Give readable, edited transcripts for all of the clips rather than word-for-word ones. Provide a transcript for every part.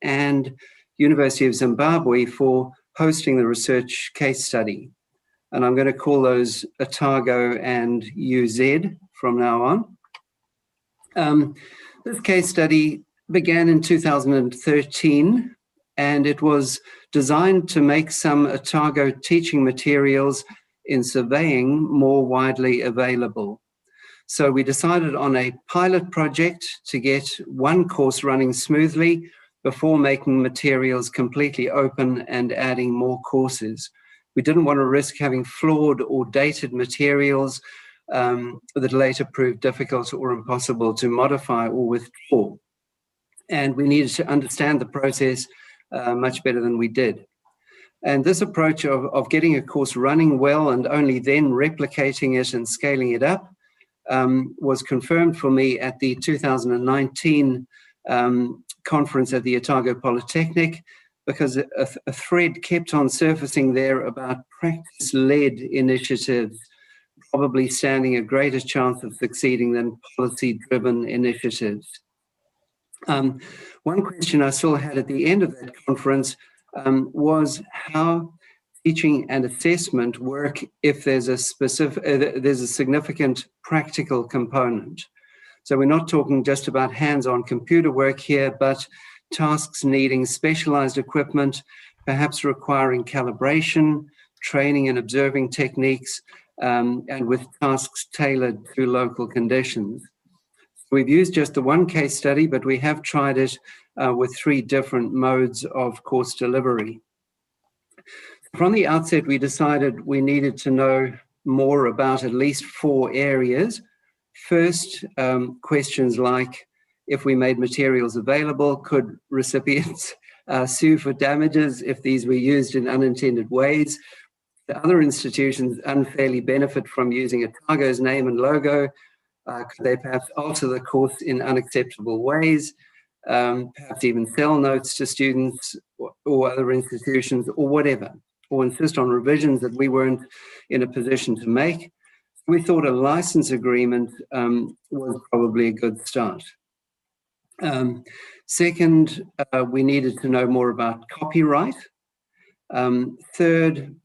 and University of Zimbabwe for hosting the research case study. And I'm going to call those Otago and UZ from now on. This case study began in 2013, and it was designed to make some Otago teaching materials in surveying more widely available. So we decided on a pilot project to get one course running smoothly before making materials completely open and adding more courses. We didn't want to risk having flawed or dated materials that later proved difficult or impossible to modify or withdraw. And we needed to understand the process much better than we did. And this approach of getting a course running well and only then replicating it and scaling it up was confirmed for me at the 2019 conference at the Otago Polytechnic, because a thread kept on surfacing there about practice-led initiatives probably standing a greater chance of succeeding than policy-driven initiatives. One question I still had at the end of that conference was how teaching and assessment work if there's a significant practical component. So we're not talking just about hands-on computer work here, but tasks needing specialized equipment, perhaps requiring calibration, training and observing techniques, and with tasks tailored to local conditions. We've used just the one case study, but we have tried it with 3 different modes of course delivery. From the outset, we decided we needed to know more about at least 4 areas. First, questions like, if we made materials available, could recipients sue for damages if these were used in unintended ways? The other institutions unfairly benefit from using Otago's name and logo. Could they perhaps alter the course in unacceptable ways? Perhaps even sell notes to students or other institutions or whatever, or insist on revisions that we weren't in a position to make. We thought a license agreement was probably a good start. Second, we needed to know more about copyright. Third,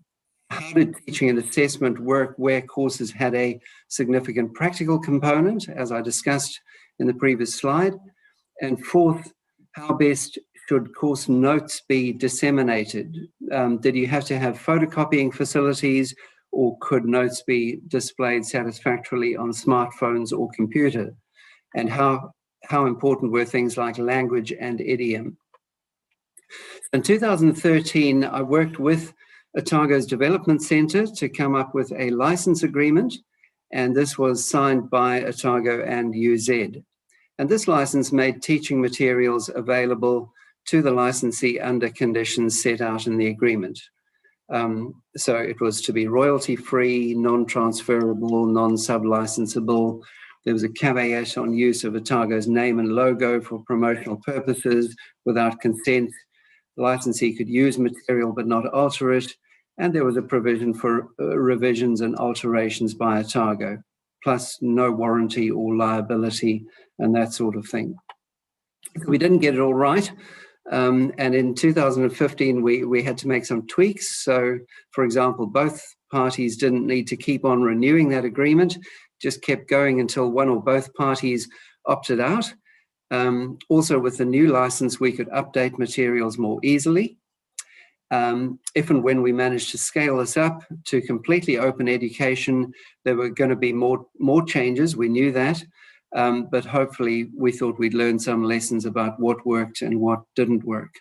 how did teaching and assessment work where courses had a significant practical component, as I discussed in the previous slide? And fourth, how best should course notes be disseminated? Did you have to have photocopying facilities, or could notes be displayed satisfactorily on smartphones or computer? And how important were things like language and idiom? In 2013, I worked with Otago's Development Centre to come up with a license agreement, and this was signed by Otago and UZ. And this license made teaching materials available to the licensee under conditions set out in the agreement. So it was to be royalty-free, non-transferable, non-sub-licensable. There was a caveat on use of Otago's name and logo for promotional purposes without consent. The licensee could use material but not alter it. And there was a provision for revisions and alterations by Otago, plus no warranty or liability and that sort of thing. We didn't get it all right. And in 2015, we had to make some tweaks. So, for example, both parties didn't need to keep on renewing that agreement, just kept going until one or both parties opted out. Also, with the new license, we could update materials more easily. If and when we managed to scale this up to completely open education, there were going to be more changes. We knew that. But hopefully we thought we'd learn some lessons about what worked and what didn't work.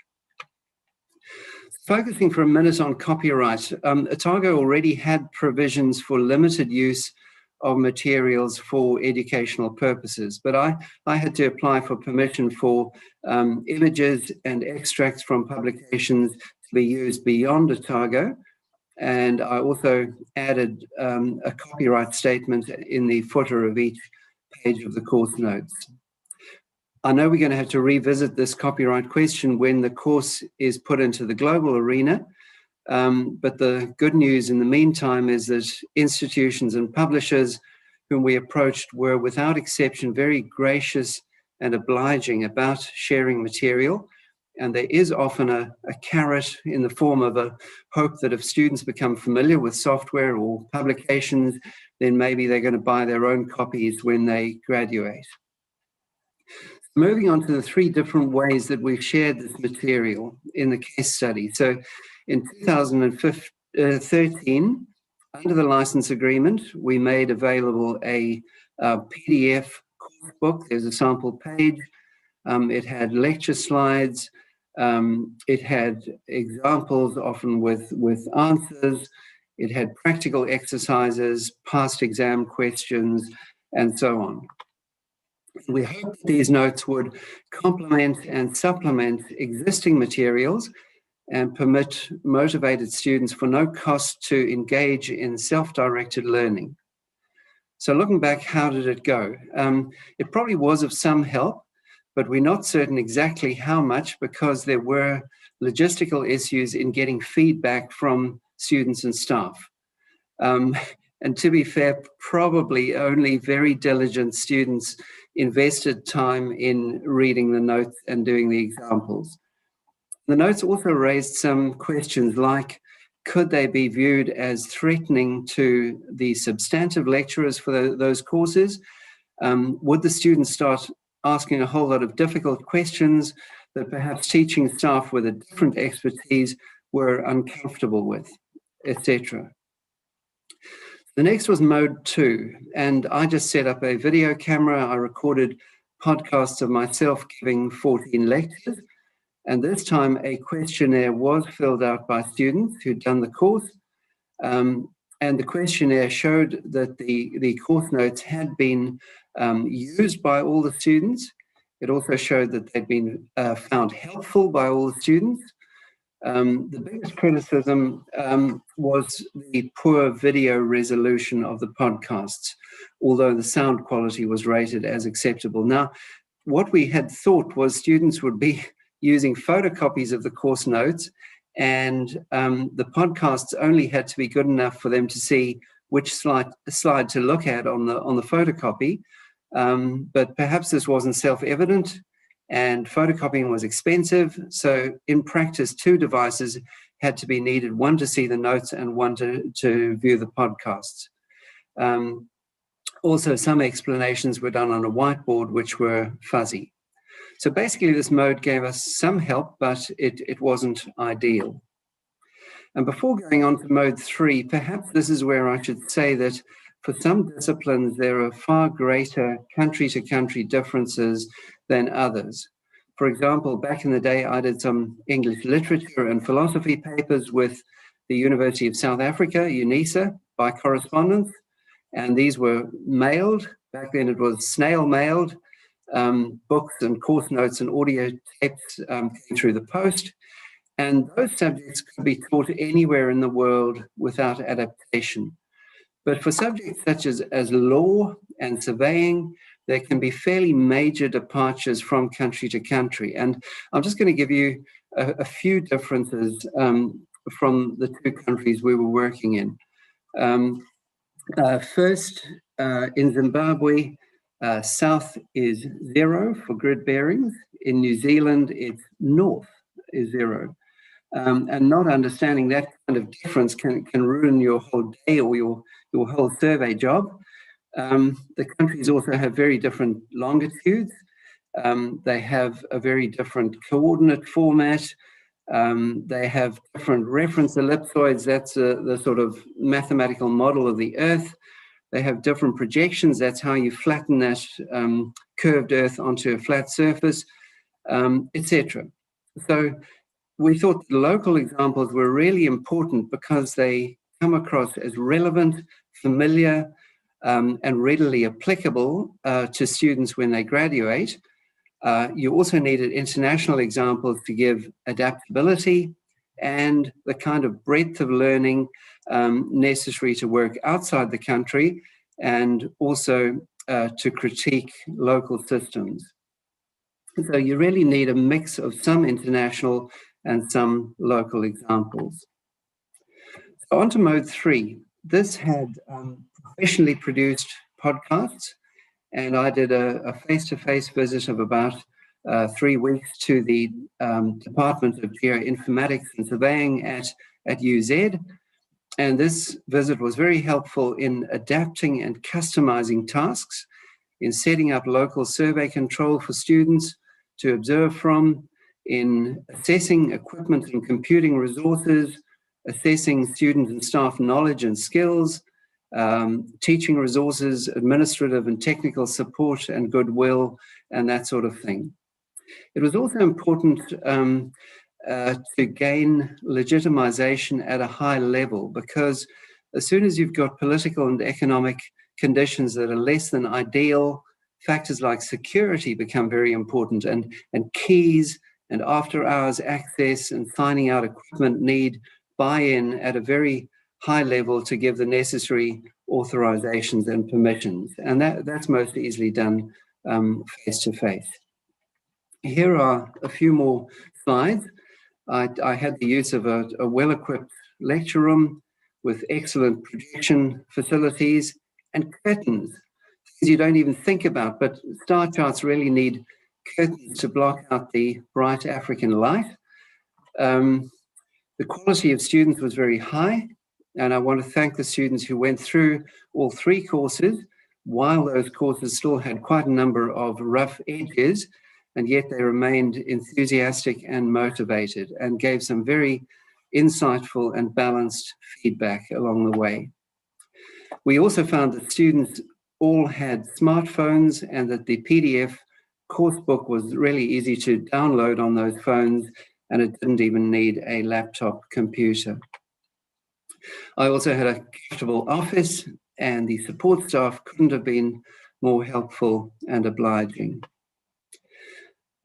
Focusing for a minute on copyright, Otago already had provisions for limited use of materials for educational purposes, but I had to apply for permission for images and extracts from publications to be used beyond Otago. And I also added a copyright statement in the footer of each page of the course notes. I know we're going to have to revisit this copyright question when the course is put into the global arena, but the good news in the meantime is that institutions and publishers whom we approached were without exception very gracious and obliging about sharing material, and there is often a carrot in the form of a hope that if students become familiar with software or publications, then maybe they're going to buy their own copies when they graduate. Moving on to the three different ways that we've shared this material in the case study. So in 2013, under the license agreement, we made available a PDF course book. There's a sample page. It had lecture slides. It had examples, often with answers. It had practical exercises, past exam questions, and so on. We hope that these notes would complement and supplement existing materials and permit motivated students for no cost to engage in self-directed learning. So looking back, how did it go? It probably was of some help, but we're not certain exactly how much because there were logistical issues in getting feedback from students and staff. And to be fair, probably only very diligent students invested time in reading the notes and doing the examples. The notes also raised some questions like, could they be viewed as threatening to the substantive lecturers for those courses? Would the students start asking a whole lot of difficult questions that perhaps teaching staff with a different expertise were uncomfortable with, etc.? The next was mode 2, and I just set up a video camera. I recorded podcasts of myself giving 14 lectures, and this time a questionnaire was filled out by students who'd done the course, and the questionnaire showed that the course notes had been used by all the students. It also showed that they'd been found helpful by all the students. The biggest criticism was the poor video resolution of the podcasts, although the sound quality was rated as acceptable. Now, what we had thought was students would be using photocopies of the course notes, and the podcasts only had to be good enough for them to see which slide to look at on the photocopy. But perhaps this wasn't self-evident, and photocopying was expensive. So in practice, 2 devices had to be needed, one to see the notes and one to view the podcasts. Also, some explanations were done on a whiteboard, which were fuzzy. So basically, this mode gave us some help, but it wasn't ideal. And before going on to mode 3, perhaps this is where I should say that for some disciplines, there are far greater country-to-country differences than others. For example, back in the day, I did some English literature and philosophy papers with the University of South Africa, UNISA, by correspondence, and these were mailed. Back then it was snail-mailed. Books and course notes and audio tapes came through the post, and those subjects could be taught anywhere in the world without adaptation. But for subjects such as law and surveying, there can be fairly major departures from country to country. And I'm just going to give you a few differences from the 2 countries we were working in. First, in Zimbabwe, south is 0 for grid bearings. In New Zealand, it's north is 0. And not understanding that kind of difference can ruin your whole day or your whole survey job. The countries also have very different longitudes. They have a very different coordinate format. They have different reference ellipsoids. That's the sort of mathematical model of the Earth. They have different projections. That's how you flatten that curved Earth onto a flat surface, etc. So we thought the local examples were really important because they come across as relevant, familiar, and readily applicable to students when they graduate. You also needed international examples to give adaptability and the kind of breadth of learning necessary to work outside the country, and also to critique local systems. So you really need a mix of some international and some local examples. So on to mode 3. This had professionally produced podcasts, and I did a face-to-face visit of about 3 weeks to the Department of Geoinformatics and Surveying at UZ. And this visit was very helpful in adapting and customizing tasks, in setting up local survey control for students to observe from, in assessing equipment and computing resources, assessing student and staff knowledge and skills, teaching resources, administrative and technical support and goodwill, and that sort of thing. It was also important to gain legitimization at a high level, because as soon as you've got political and economic conditions that are less than ideal, factors like security become very important, and keys and after-hours access and signing out equipment need buy-in at a very high level to give the necessary authorizations and permissions. And that's most easily done face-to-face. Here are a few more slides. I had the use of a well-equipped lecture room with excellent projection facilities and curtains, things you don't even think about, but star charts really need curtains to block out the bright African light. The quality of students was very high, and I want to thank the students who went through all 3 courses, while those courses still had quite a number of rough edges, and yet they remained enthusiastic and motivated and gave some very insightful and balanced feedback along the way. We also found that students all had smartphones and that the PDF course book was really easy to download on those phones, and it didn't even need a laptop computer. I also had a comfortable office, and the support staff couldn't have been more helpful and obliging.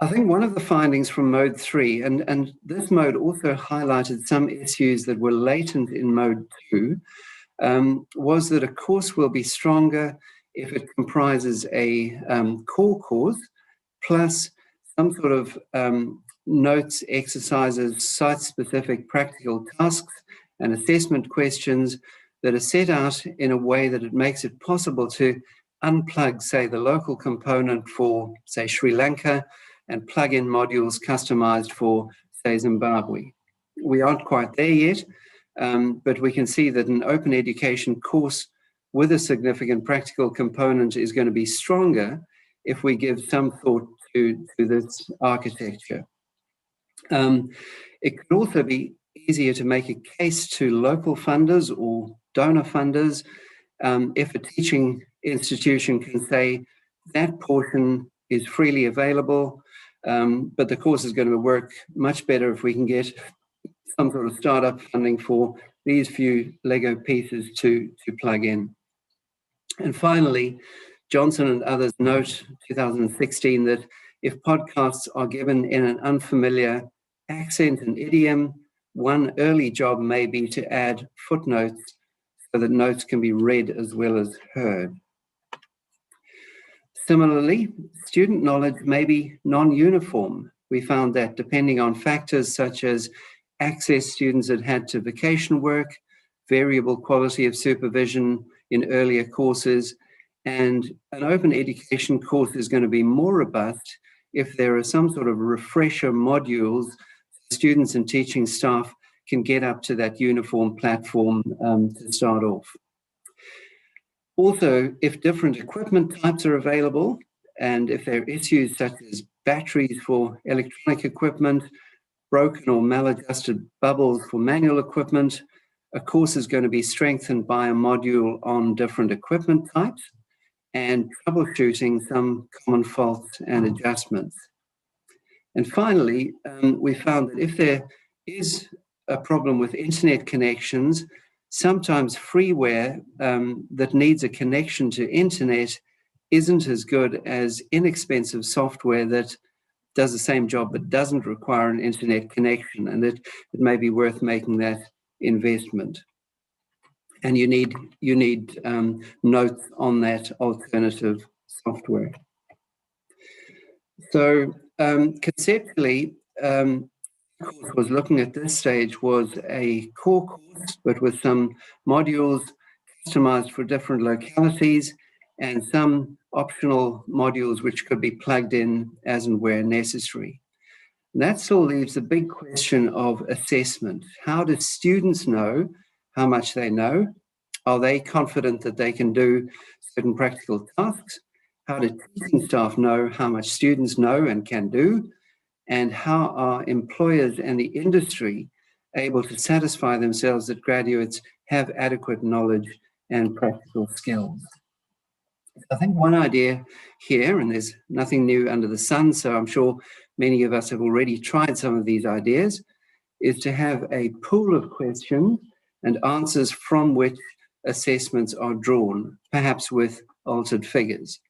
I think one of the findings from mode 3, and this mode also highlighted some issues that were latent in mode 2, was that a course will be stronger if it comprises a core course plus some sort of notes, exercises, site-specific practical tasks and assessment questions that are set out in a way that it makes it possible to unplug, say, the local component for, say, Sri Lanka, and plug in modules customized for, say, Zimbabwe. We aren't quite there yet, but we can see that an open education course with a significant practical component is going to be stronger if we give some thought to this architecture. It could also be easier to make a case to local funders or donor funders if a teaching institution can say that portion is freely available, but the course is going to work much better if we can get some sort of startup funding for these few Lego pieces to plug in. And finally, Johnson and others note 2016 that if podcasts are given in an unfamiliar accent and idiom, one early job may be to add footnotes so that notes can be read as well as heard. Similarly, student knowledge may be non-uniform. We found that depending on factors such as access students had had to vacation work, variable quality of supervision in earlier courses, and an open education course is going to be more robust if there are some sort of refresher modules students and teaching staff can get up to that uniform platform to start off. Also, if different equipment types are available, and if there are issues such as batteries for electronic equipment, broken or maladjusted bubbles for manual equipment, a course is going to be strengthened by a module on different equipment types and troubleshooting some common faults and adjustments. And finally, we found that if there is a problem with internet connections, sometimes freeware that needs a connection to internet isn't as good as inexpensive software that does the same job but doesn't require an internet connection, and it may be worth making that investment. And you need notes on that alternative software. So conceptually, the course was looking at this stage was a core course, but with some modules customized for different localities and some optional modules which could be plugged in as and where necessary. And that still leaves the big question of assessment. How do students know how much they know? Are they confident that they can do certain practical tasks? How do teaching staff know how much students know and can do? And how are employers and the industry able to satisfy themselves that graduates have adequate knowledge and practical skills? I think one idea here, and there's nothing new under the sun, so I'm sure many of us have already tried some of these ideas, is to have a pool of questions and answers from which assessments are drawn, perhaps with altered figures.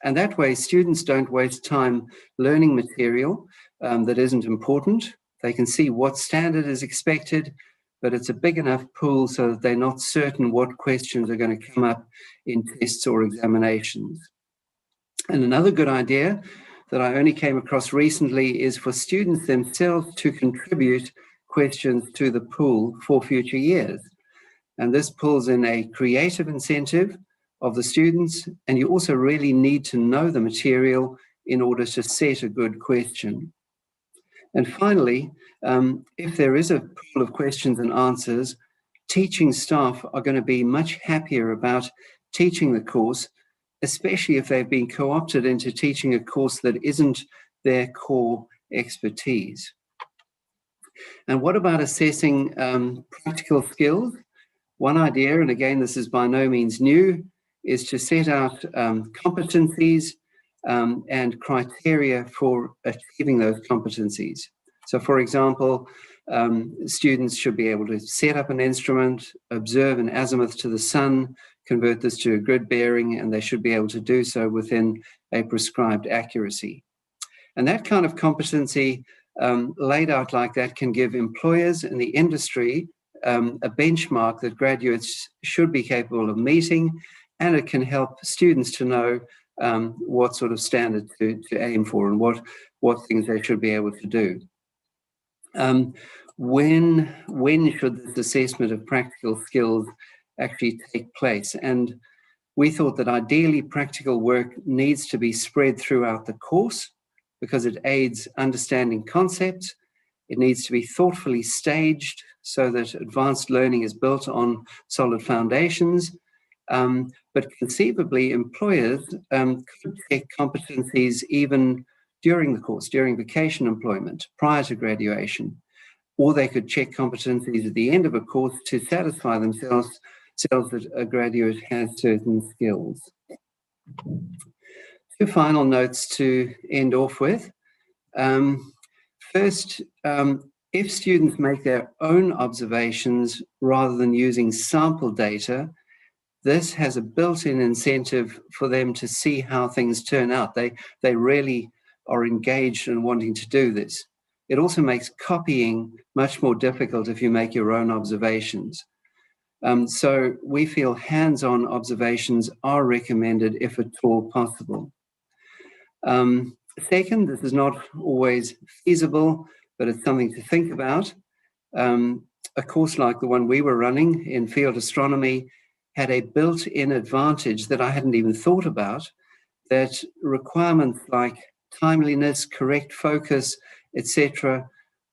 And that way, students don't waste time learning material that isn't important. They can see what standard is expected, but it's a big enough pool so that they're not certain what questions are going to come up in tests or examinations. And another good idea that I only came across recently is for students themselves to contribute questions to the pool for future years. And this pulls in a creative incentive of the students, and you also really need to know the material in order to set a good question. And finally, if there is a pool of questions and answers, teaching staff are going to be much happier about teaching the course, especially if they've been co-opted into teaching a course that isn't their core expertise. And what about assessing practical skills? One idea, and again, this is by no means new, is to set out competencies and criteria for achieving those competencies. So, for example, students should be able to set up an instrument, observe an azimuth to the sun, convert this to a grid bearing, and they should be able to do so within a prescribed accuracy. And that kind of competency laid out like that can give employers and the industry a benchmark that graduates should be capable of meeting, and it can help students to know what sort of standard to aim for and what things they should be able to do. When should this assessment of practical skills actually take place? And we thought that ideally practical work needs to be spread throughout the course because it aids understanding concepts. It needs to be thoughtfully staged so that advanced learning is built on solid foundations. But conceivably, employers could check competencies even during the course, during vacation employment, prior to graduation. Or they could check competencies at the end of a course to satisfy themselves that a graduate has certain skills. Two final notes to end off with. First, if students make their own observations rather than using sample data, this has a built-in incentive for them to see how things turn out. They really are engaged in wanting to do this. It also makes copying much more difficult if you make your own observations. So we feel hands-on observations are recommended if at all possible. Second, this is not always feasible, but it's something to think about. A course like the one we were running in field astronomy had a built-in advantage that I hadn't even thought about, that requirements like timeliness, correct focus, etc.,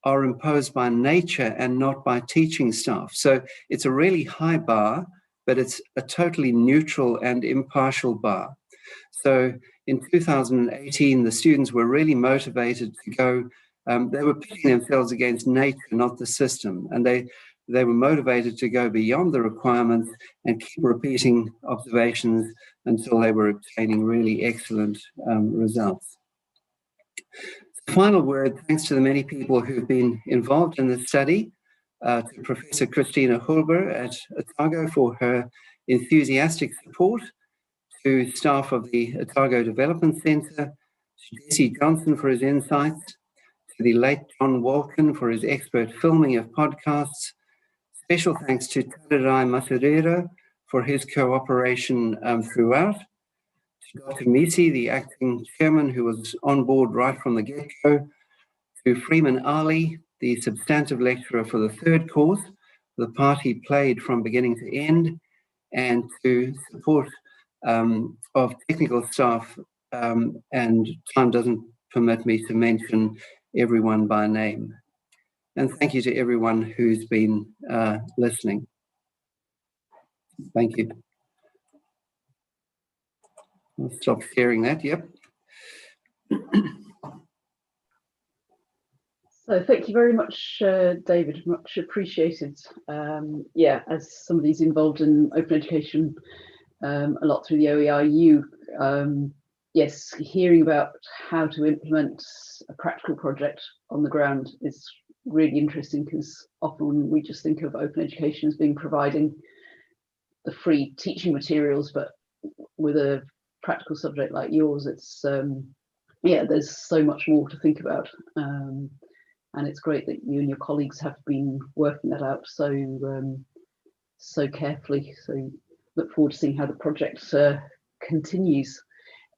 are imposed by nature and not by teaching staff. So it's a really high bar, but it's a totally neutral and impartial bar. So in 2018, the students were really motivated to go, they were pitting themselves against nature, not the system. And they were motivated to go beyond the requirements and keep repeating observations until they were obtaining really excellent results. Final word, thanks to the many people who've been involved in this study, to Professor Christina Hulber at Otago for her enthusiastic support, to staff of the Otago Development Centre, to Jesse Johnson for his insights, to the late John Walken for his expert filming of podcasts. Special thanks to Tadarai Masareira for his cooperation throughout, to Dr. Misi, the acting chairman who was on board right from the get-go, to Freeman Ali, the substantive lecturer for the third course, the part he played from beginning to end, and to support of technical staff, and time doesn't permit me to mention everyone by name. And thank you to everyone who's been listening. Thank you. I'll stop sharing that, yep. So thank you very much, David, much appreciated. Yeah, as somebody's involved in open education a lot through the OERU, yes, hearing about how to implement a practical project on the ground is really interesting, because often we just think of open education as being providing the free teaching materials, but with a practical subject like yours, it's yeah, there's so much more to think about. And it's great that you and your colleagues have been working that out so carefully. So look forward to seeing how the project continues.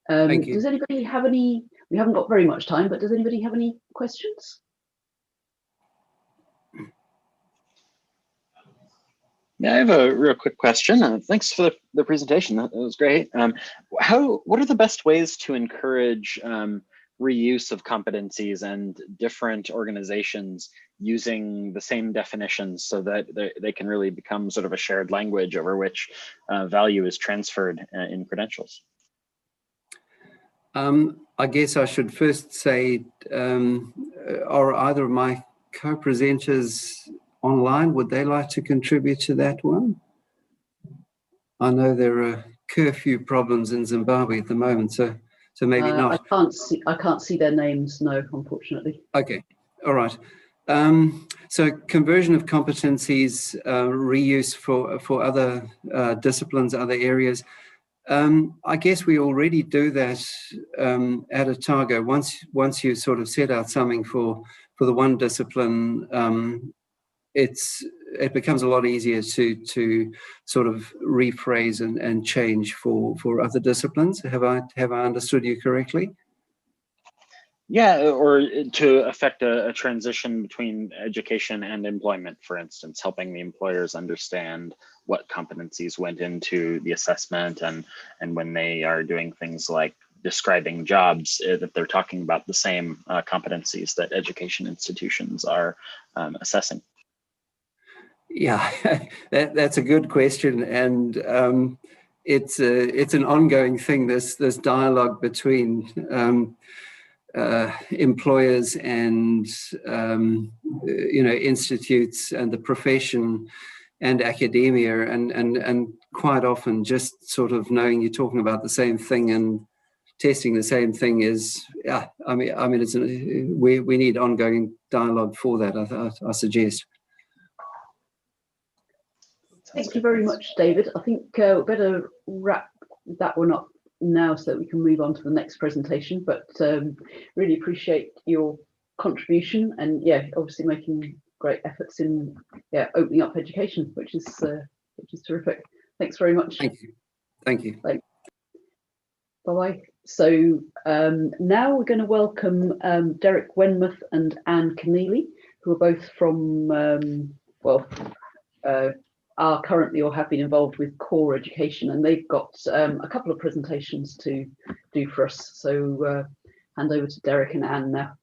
Thank you. Does anybody have any? We haven't got very much time, but does anybody have any questions? Yeah, I have a real quick question. Thanks for the presentation. That was great. What are the best ways to encourage reuse of competencies and different organizations using the same definitions, so that they can really become sort of a shared language over which value is transferred in credentials? I guess I should first say, are either of my co-presenters online? Would they like to contribute to that one? I know there are curfew problems in Zimbabwe at the moment, so maybe not. I can't see their names, no, unfortunately. Okay, all right. So conversion of competencies, reuse for other disciplines, other areas. I guess we already do that at Otago. Once you sort of set out something for the one discipline, it becomes a lot easier to sort of rephrase and change for other disciplines. Have I understood you correctly? Yeah, or to affect a transition between education and employment, for instance, helping the employers understand what competencies went into the assessment, and when they are doing things like describing jobs, that they're talking about the same competencies that education institutions are assessing. Yeah, that's a good question, and it's an ongoing thing. This dialogue between employers and institutes and the profession and academia, and quite often just sort of knowing you're talking about the same thing and testing the same thing is, yeah. I mean, we need ongoing dialogue for that. I suggest. Thank you very much, David. I think we better wrap that one up now so that we can move on to the next presentation, but really appreciate your contribution, and yeah, obviously making great efforts in opening up education, which is terrific. Thanks very much. Thank you. Bye bye. So now we're going to welcome Derek Wenmuth and Anne Keneally, who are both from are currently or have been involved with core education, and they've got a couple of presentations to do for us. So hand over to Derek and Anne now.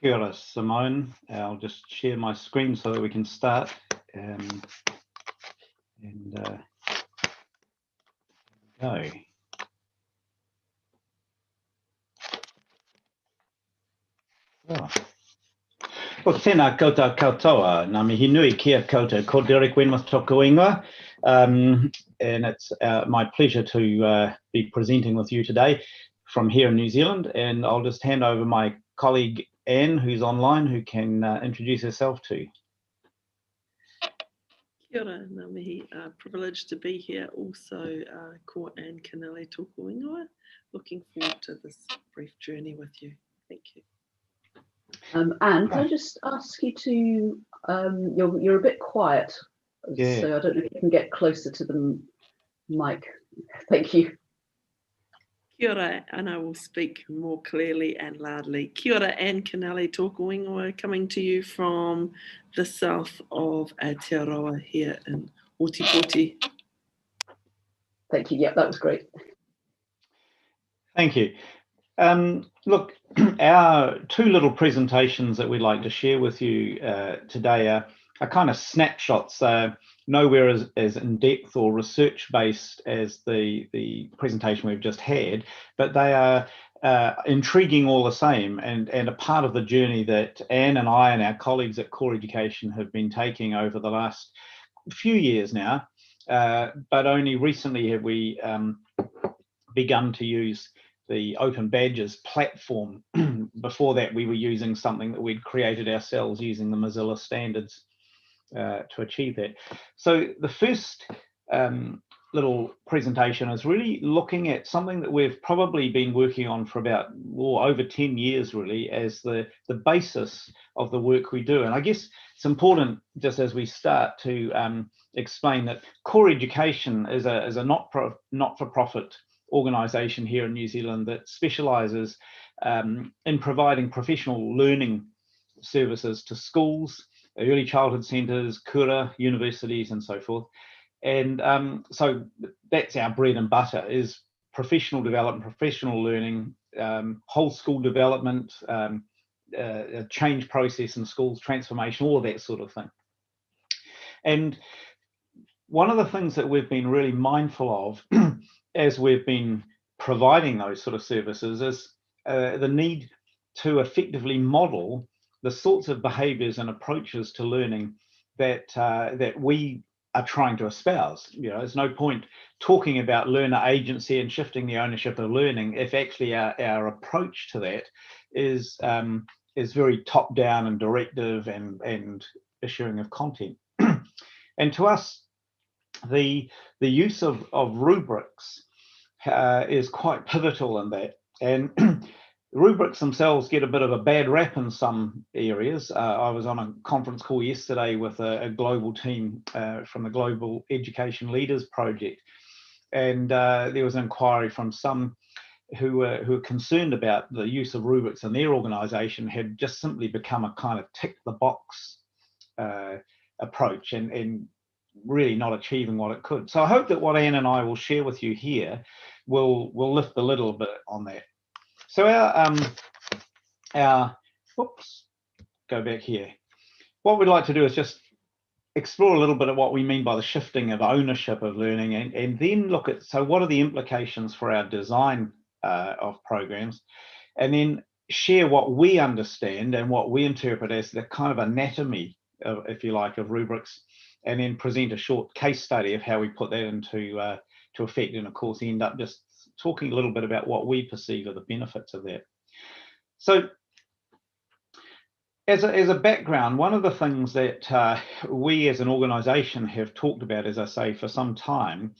Kia ora, Simone. I'll just share my screen so that we can start. Go. Oh. Well, tēnā koutou katoa, ngā mihi nui kia koutou, ko Derek Wenmuth tōku ingoa. And it's my pleasure to be presenting with you today from here in New Zealand. And I'll just hand over my colleague Anne, who's online, who can introduce herself too. Kia ora, ngā mihi, privileged to be here. Also, ko Anne Keneally tōku ingoa. Looking forward to this brief journey with you. Thank you. Anne, can I just ask you to, you're a bit quiet, yeah. So I don't know if you can get closer to the mic. Thank you. Kia ora, and I will speak more clearly and loudly. Kia ora, Anne Keneally tōku ingoa, coming to you from the south of Aotearoa here in Oti poti. Thank you. Yeah, that was great. Thank you. Look, our two little presentations that we'd like to share with you today are kind of snapshots, nowhere as in-depth or research-based as the presentation we've just had, but they are intriguing all the same, and a part of the journey that Anne and I and our colleagues at Core Education have been taking over the last few years now, but only recently have we begun to use the Open Badges platform. Before that, we were using something that we'd created ourselves using the Mozilla standards to achieve that. So the first little presentation is really looking at something that we've probably been working on for about over 10 years, really, as the basis of the work we do. And I guess it's important, just as we start, to explain that Core Education is a not-for-profit organisation here in New Zealand that specialises in providing professional learning services to schools, early childhood centres, kura, universities and so forth. And so that's our bread and butter, is professional development, professional learning, whole school development, change process in schools, transformation, all of that sort of thing. And one of the things that we've been really mindful of as we've been providing those sort of services is the need to effectively model the sorts of behaviours and approaches to learning that we are trying to espouse. You know, there's no point talking about learner agency and shifting the ownership of learning if actually our approach to that is very top down and directive and issuing of content. And to us, the use of rubrics is quite pivotal in that. And rubrics themselves get a bit of a bad rap in some areas. I was on a conference call yesterday with a global team from the Global Education Leaders Project, and there was an inquiry from some who were concerned about the use of rubrics in their organisation had just simply become a kind of tick the box approach and really not achieving what it could. So I hope that what Anne and I will share with you here will lift a little bit on that. So our oops, go back here. What we'd like to do is just explore a little bit of what we mean by the shifting of ownership of learning, and then look at, so what are the implications for our design of programs, and then share what we understand and what we interpret as the kind of anatomy of, if you like, of rubrics, and then present a short case study of how we put that into to effect, and of course end up just talking a little bit about what we perceive are the benefits of that. So as a background, one of the things that we as an organisation have talked about, as I say, for some time,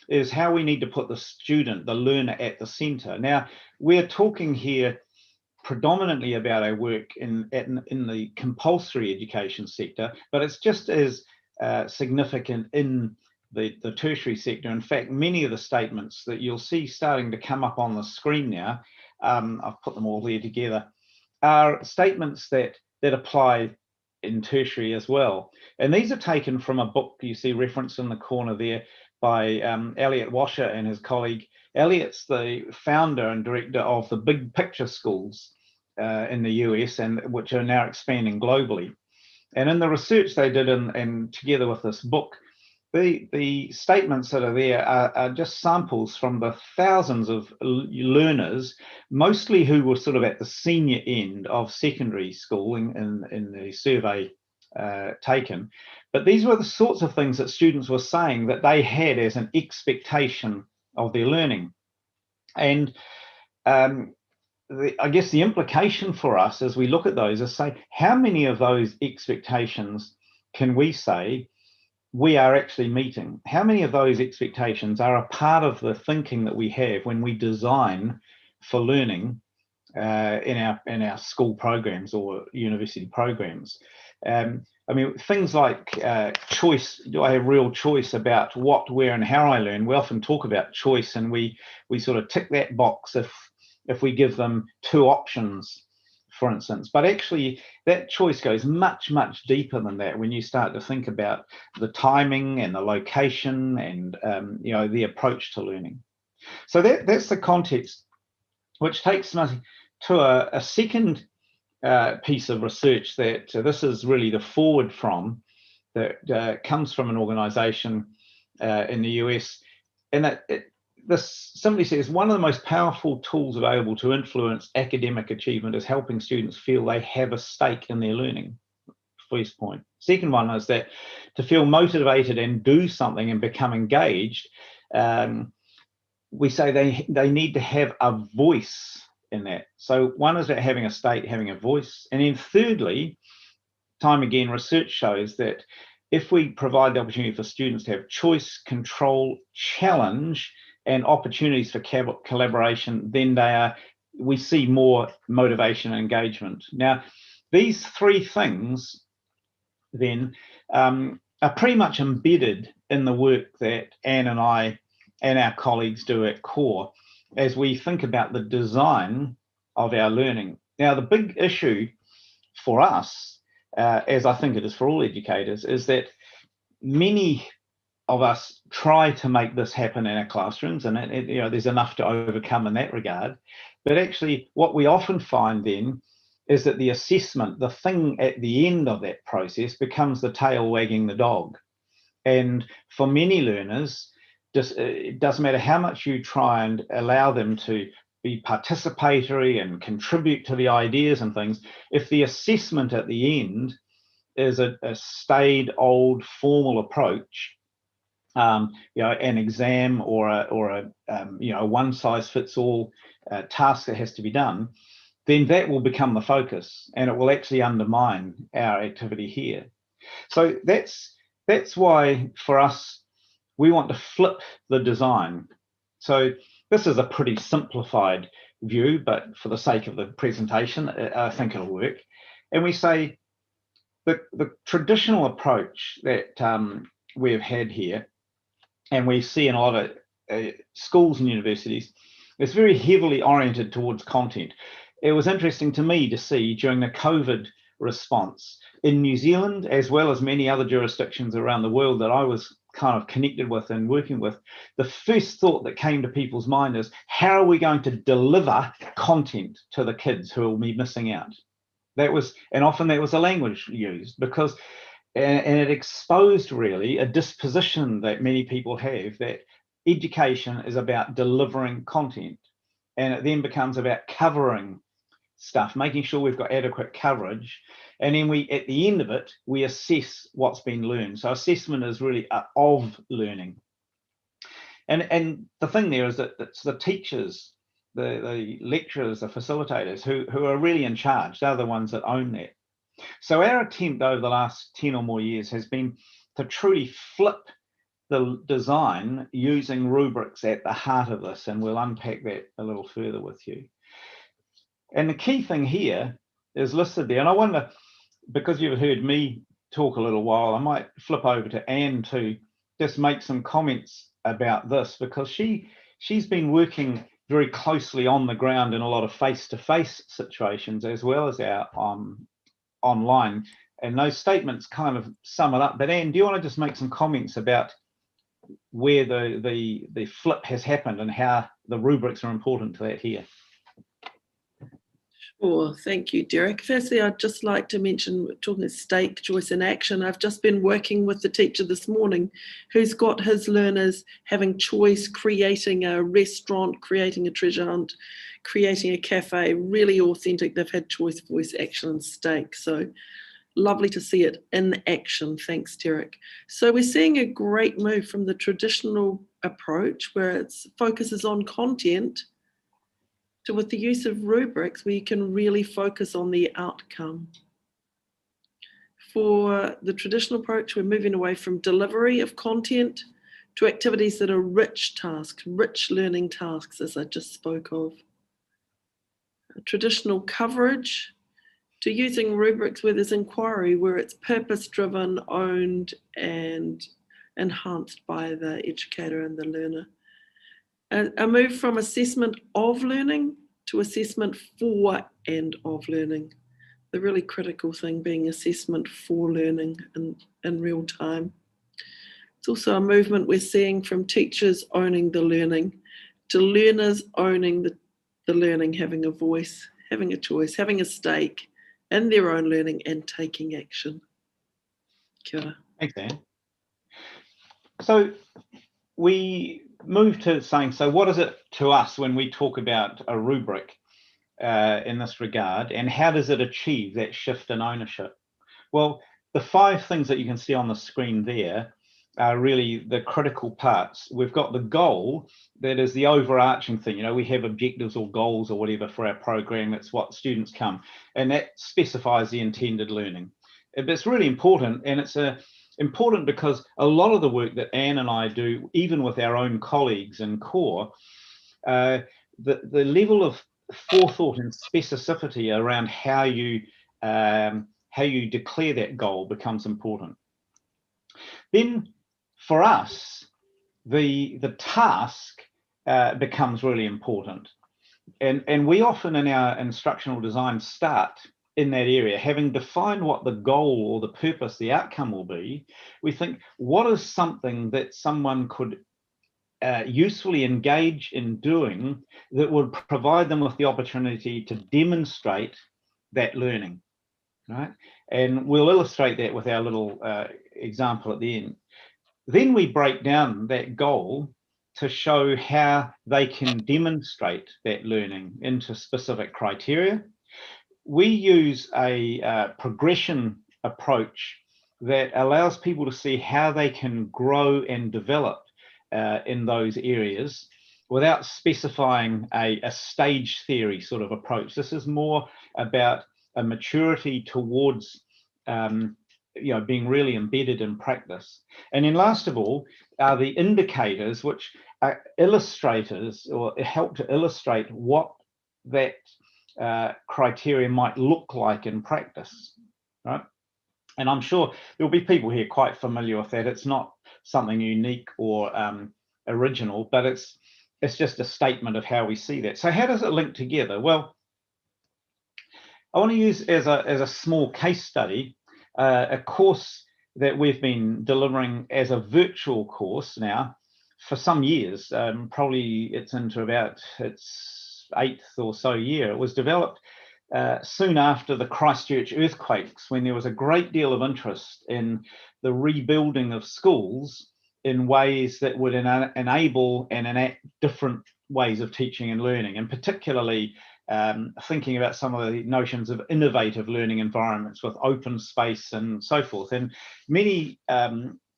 is how we need to put the student, the learner, at the centre. Now, we're talking here predominantly about our work in the compulsory education sector, but it's just as significant in the tertiary sector. In fact, many of the statements that you'll see starting to come up on the screen now, I've put them all there together, are statements that apply in tertiary as well. And these are taken from a book you see referenced in the corner there by Elliot Washer and his colleague. Elliot's the founder and director of the Big Picture schools in the US, and which are now expanding globally. And in the research they did, and together with this book, the statements that are there are just samples from the thousands of learners, mostly who were sort of at the senior end of secondary schooling in the survey taken. But these were the sorts of things that students were saying that they had as an expectation of their learning. And I guess the implication for us as we look at those is say, how many of those expectations can we say we are actually meeting? How many of those expectations are a part of the thinking that we have when we design for learning in our school programs or university programs? I mean, things like choice. Do I have real choice about what, where, and how I learn? We often talk about choice, and we sort of tick that box if we give them two options for instance. But actually, that choice goes much, much deeper than that when you start to think about the timing and the location and the approach to learning. So that's the context, which takes me to a second piece of research that this is really the forward from, that comes from an organisation in the US, and this simply says one of the most powerful tools available to influence academic achievement is helping students feel they have a stake in their learning. First point. Second one is that to feel motivated and do something and become engaged, we say they need to have a voice in that. So one is about having a stake, having a voice. And then thirdly, time again, research shows that if we provide the opportunity for students to have choice, control, challenge, and opportunities for collaboration, then we see more motivation and engagement. Now, these three things then are pretty much embedded in the work that Anne and I and our colleagues do at CORE as we think about the design of our learning. Now, the big issue for us, as I think it is for all educators, is that many of us try to make this happen in our classrooms, and there's enough to overcome in that regard. But actually, what we often find then is that the assessment, the thing at the end of that process, becomes the tail wagging the dog. And for many learners, it doesn't matter how much you try and allow them to be participatory and contribute to the ideas and things, if the assessment at the end is a staid, old, formal approach, an exam or a one-size-fits-all task that has to be done, then that will become the focus, and it will actually undermine our activity here. So that's why for us, we want to flip the design. So this is a pretty simplified view, but for the sake of the presentation, I think it'll work. And we say the traditional approach that we've had here, and we see in a lot of schools and universities, is very heavily oriented towards content. It was interesting to me to see during the COVID response in New Zealand, as well as many other jurisdictions around the world that I was kind of connected with and working with, the first thought that came to people's mind is, how are we going to deliver content to the kids who will be missing out? And often that was the language used, because and it exposed really a disposition that many people have, that education is about delivering content, and it then becomes about covering stuff, making sure we've got adequate coverage, and then at the end of it, we assess what's been learned. So assessment is really of learning. And the thing there is that it's the teachers, the lecturers, the facilitators who are really in charge. They're the ones that own that. So our attempt over the last 10 or more years has been to truly flip the design using rubrics at the heart of this, and we'll unpack that a little further with you. And the key thing here is listed there, and I wonder, because you've heard me talk a little while, I might flip over to Anne to just make some comments about this, because she's been working very closely on the ground in a lot of face-to-face situations, as well as our online, and those statements kind of sum it up. But Anne, do you want to just make some comments about where the flip has happened and how the rubrics are important to that here? Sure, thank you, Derek. Firstly, I'd just like to mention, talking of stake, choice and action, I've just been working with the teacher this morning who's got his learners having choice, creating a restaurant, creating a treasure hunt, creating a cafe, really authentic. They've had choice, voice, action and stake. So lovely to see it in action. Thanks, Derek. So we're seeing a great move from the traditional approach where it focuses on content, to with the use of rubrics, we can really focus on the outcome. For the traditional approach, we're moving away from delivery of content to activities that are rich tasks, rich learning tasks, as I just spoke of. Traditional coverage to using rubrics where there's inquiry, where it's purpose-driven, owned, and enhanced by the educator and the learner. A move from assessment of learning to assessment for and of learning. The really critical thing being assessment for learning in real time. It's also a movement we're seeing from teachers owning the learning to learners owning the learning, having a voice, having a choice, having a stake in their own learning and taking action. Kia ora. Thanks, Anne. So we move to saying, so what is it to us when we talk about a rubric in this regard, and how does it achieve that shift in ownership? Well, the 5 things that you can see on the screen there are really the critical parts. We've got the goal, that is the overarching thing. You know, we have objectives or goals or whatever for our program. It's what students come, and that specifies the intended learning. It's really important, and it's important because a lot of the work that Anne and I do, even with our own colleagues in core, the level of forethought and specificity around how you declare that goal becomes important. Then for us, the task becomes really important, and we often in our instructional design start in that area. Having defined what the goal or the purpose, the outcome will be, we think, what is something that someone could usefully engage in doing that would provide them with the opportunity to demonstrate that learning, right? And we'll illustrate that with our little example at the end. Then we break down that goal to show how they can demonstrate that learning into specific criteria. We use a progression approach that allows people to see how they can grow and develop in those areas without specifying a stage theory sort of approach. This is more about a maturity towards being really embedded in practice. And then last of all are the indicators, which are illustrators or help to illustrate what that criteria might look like in practice, right? And I'm sure there'll be people here quite familiar with that. It's not something unique or original, but it's just a statement of how we see that. So how does it link together? Well, I want to use as a small case study a course that we've been delivering as a virtual course now for some years. Probably it's into about its 8th or so year. It was developed soon after the Christchurch earthquakes, when there was a great deal of interest in the rebuilding of schools in ways that would enable and enact different ways of teaching and learning, and particularly thinking about some of the notions of innovative learning environments with open space and so forth. And many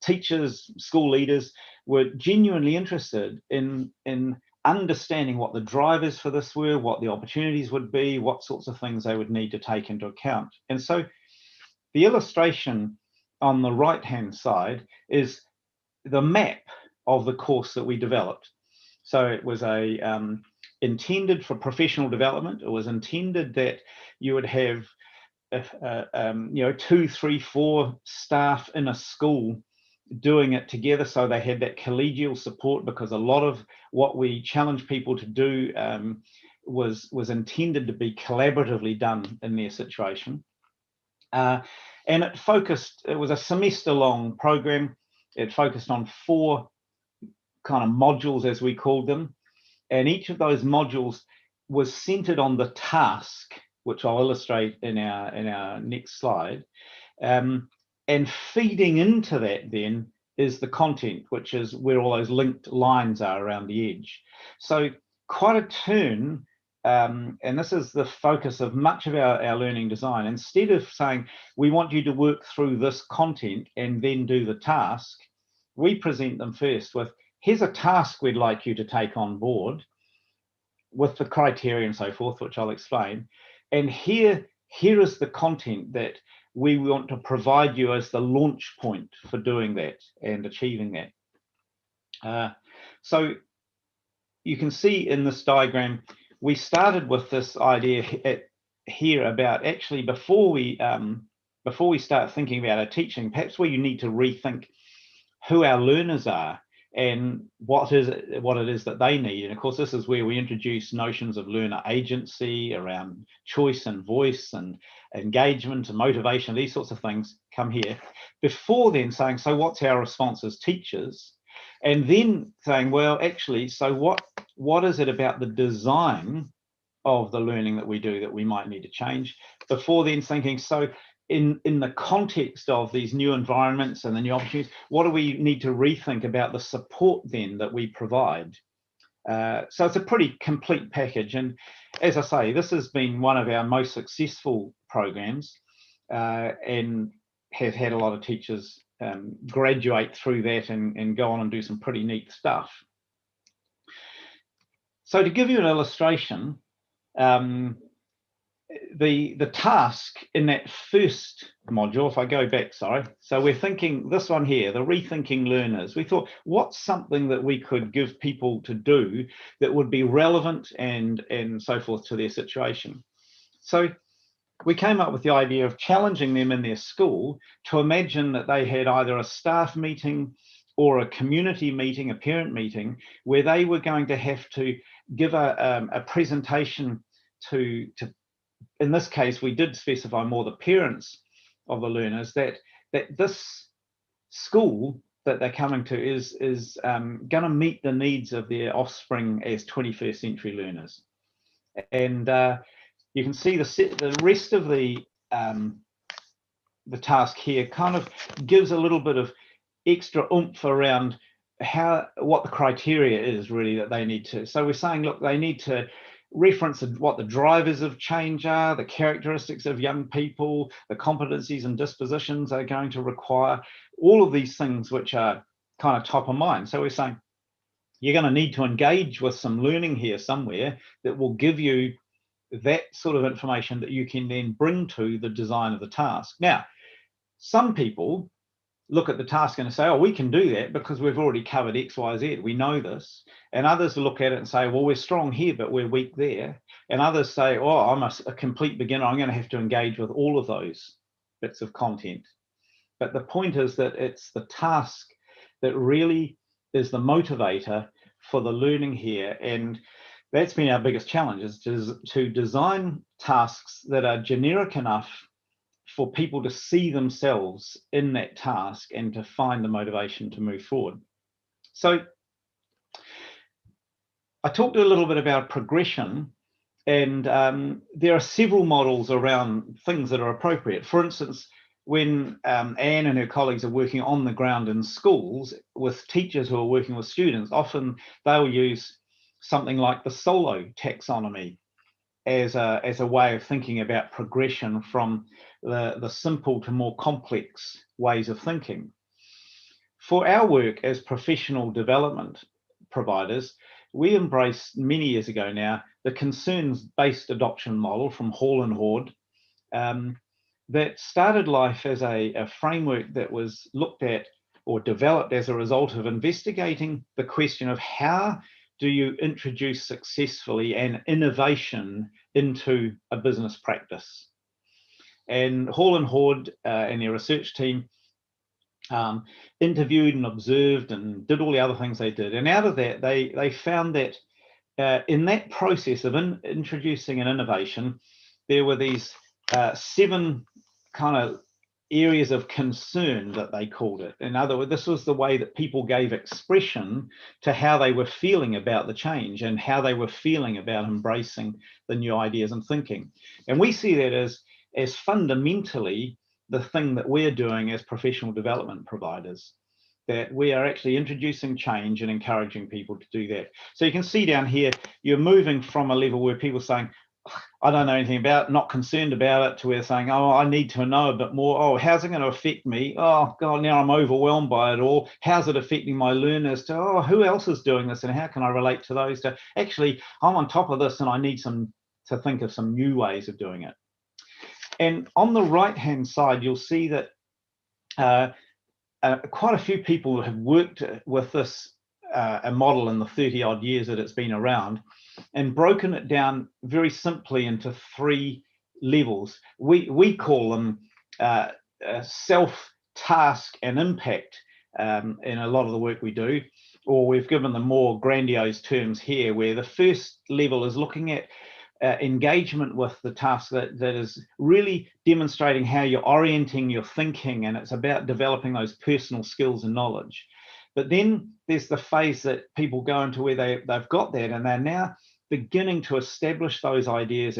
teachers, school leaders were genuinely interested in understanding what the drivers for this were, what the opportunities would be, what sorts of things they would need to take into account. And so the illustration on the right-hand side is the map of the course that we developed. So it was intended for professional development. It was intended that you would have 2, 3, 4 staff in a school doing it together, so they had that collegial support, because a lot of what we challenge people to do was intended to be collaboratively done in their situation. And it was a semester-long program. It focused on 4 kind of modules, as we called them, and each of those modules was centered on the task, which I'll illustrate in our next slide. And feeding into that then is the content, which is where all those linked lines are around the edge. So quite a turn, and this is the focus of much of our learning design. Instead of saying, we want you to work through this content and then do the task, we present them first with, here's a task we'd like you to take on board with the criteria and so forth, which I'll explain. And here is the content that we want to provide you as the launch point for doing that and achieving that. So you can see in this diagram, we started with this idea here about actually before we start thinking about our teaching, perhaps we need to rethink who our learners are and what it is that they need. And of course, this is where we introduce notions of learner agency around choice and voice and engagement and motivation. These sorts of things come here before then saying, so what's our response as teachers? And then saying, well, actually, so what is it about the design of the learning that we do that we might need to change? Before then thinking, so in the context of these new environments and the new opportunities, what do we need to rethink about the support then that we provide? So it's a pretty complete package. And as I say, this has been one of our most successful programs, and have had a lot of teachers graduate through that and go on and do some pretty neat stuff. So to give you an illustration, the task in that first module, if I go back, sorry, so we're thinking this one here, the rethinking learners. We thought, what's something that we could give people to do that would be relevant and so forth to their situation? So we came up with the idea of challenging them in their school to imagine that they had either a staff meeting or a community meeting, a parent meeting, where they were going to have to give a presentation to in this case, we did specify more the parents of the learners, that this school that they're coming to is going to meet the needs of their offspring as 21st century learners. And you can see the rest of the task here kind of gives a little bit of extra oomph around what the criteria is really that they need to. So we're saying, look, they need to reference what the drivers of change are, the characteristics of young people, the competencies and dispositions they're going to require, all of these things which are kind of top of mind. So we're saying you're going to need to engage with some learning here somewhere that will give you that sort of information that you can then bring to the design of the task. Now, some people look at the task and say, oh, we can do that because we've already covered X, Y, Z. We know this. And others look at it and say, well, we're strong here, but we're weak there. And others say, oh, I'm a complete beginner. I'm going to have to engage with all of those bits of content. But the point is that it's the task that really is the motivator for the learning here. And that's been our biggest challenge, is to design tasks that are generic enough for people to see themselves in that task and to find the motivation to move forward. So I talked a little bit about progression, and there are several models around things that are appropriate. For instance, when Anne and her colleagues are working on the ground in schools with teachers who are working with students, often they'll use something like the solo taxonomy as a way of thinking about progression from the simple to more complex ways of thinking. For our work as professional development providers, we embraced many years ago now the concerns-based adoption model from Hall and Horde, that started life as a framework that was looked at or developed as a result of investigating the question of how do you introduce successfully an innovation into a business practice. And Hall and Horde and their research team interviewed and observed and did all the other things they did. And out of that, they found that in that process of introducing an innovation, there were these 7 kind of areas of concern that they called it. In other words, this was the way that people gave expression to how they were feeling about the change and how they were feeling about embracing the new ideas and thinking. And we see that as fundamentally the thing that we're doing as professional development providers, that we are actually introducing change and encouraging people to do that. So you can see down here, you're moving from a level where people are saying, I don't know anything about it, not concerned about it, to where saying, oh, I need to know a bit more. Oh, how's it going to affect me? Oh, God, now I'm overwhelmed by it all. How's it affecting my learners? To, oh, who else is doing this and how can I relate to those? To actually, I'm on top of this and I need to think of some new ways of doing it. And on the right-hand side, you'll see that quite a few people have worked with this a model in the 30-odd years that it's been around, and broken it down very simply into 3 levels. We call them self, task, and impact in a lot of the work we do, or we've given them more grandiose terms here, where the first level is looking at engagement with the task that is really demonstrating how you're orienting your thinking, and it's about developing those personal skills and knowledge. But then there's the phase that people go into where they've got that, and they're now beginning to establish those ideas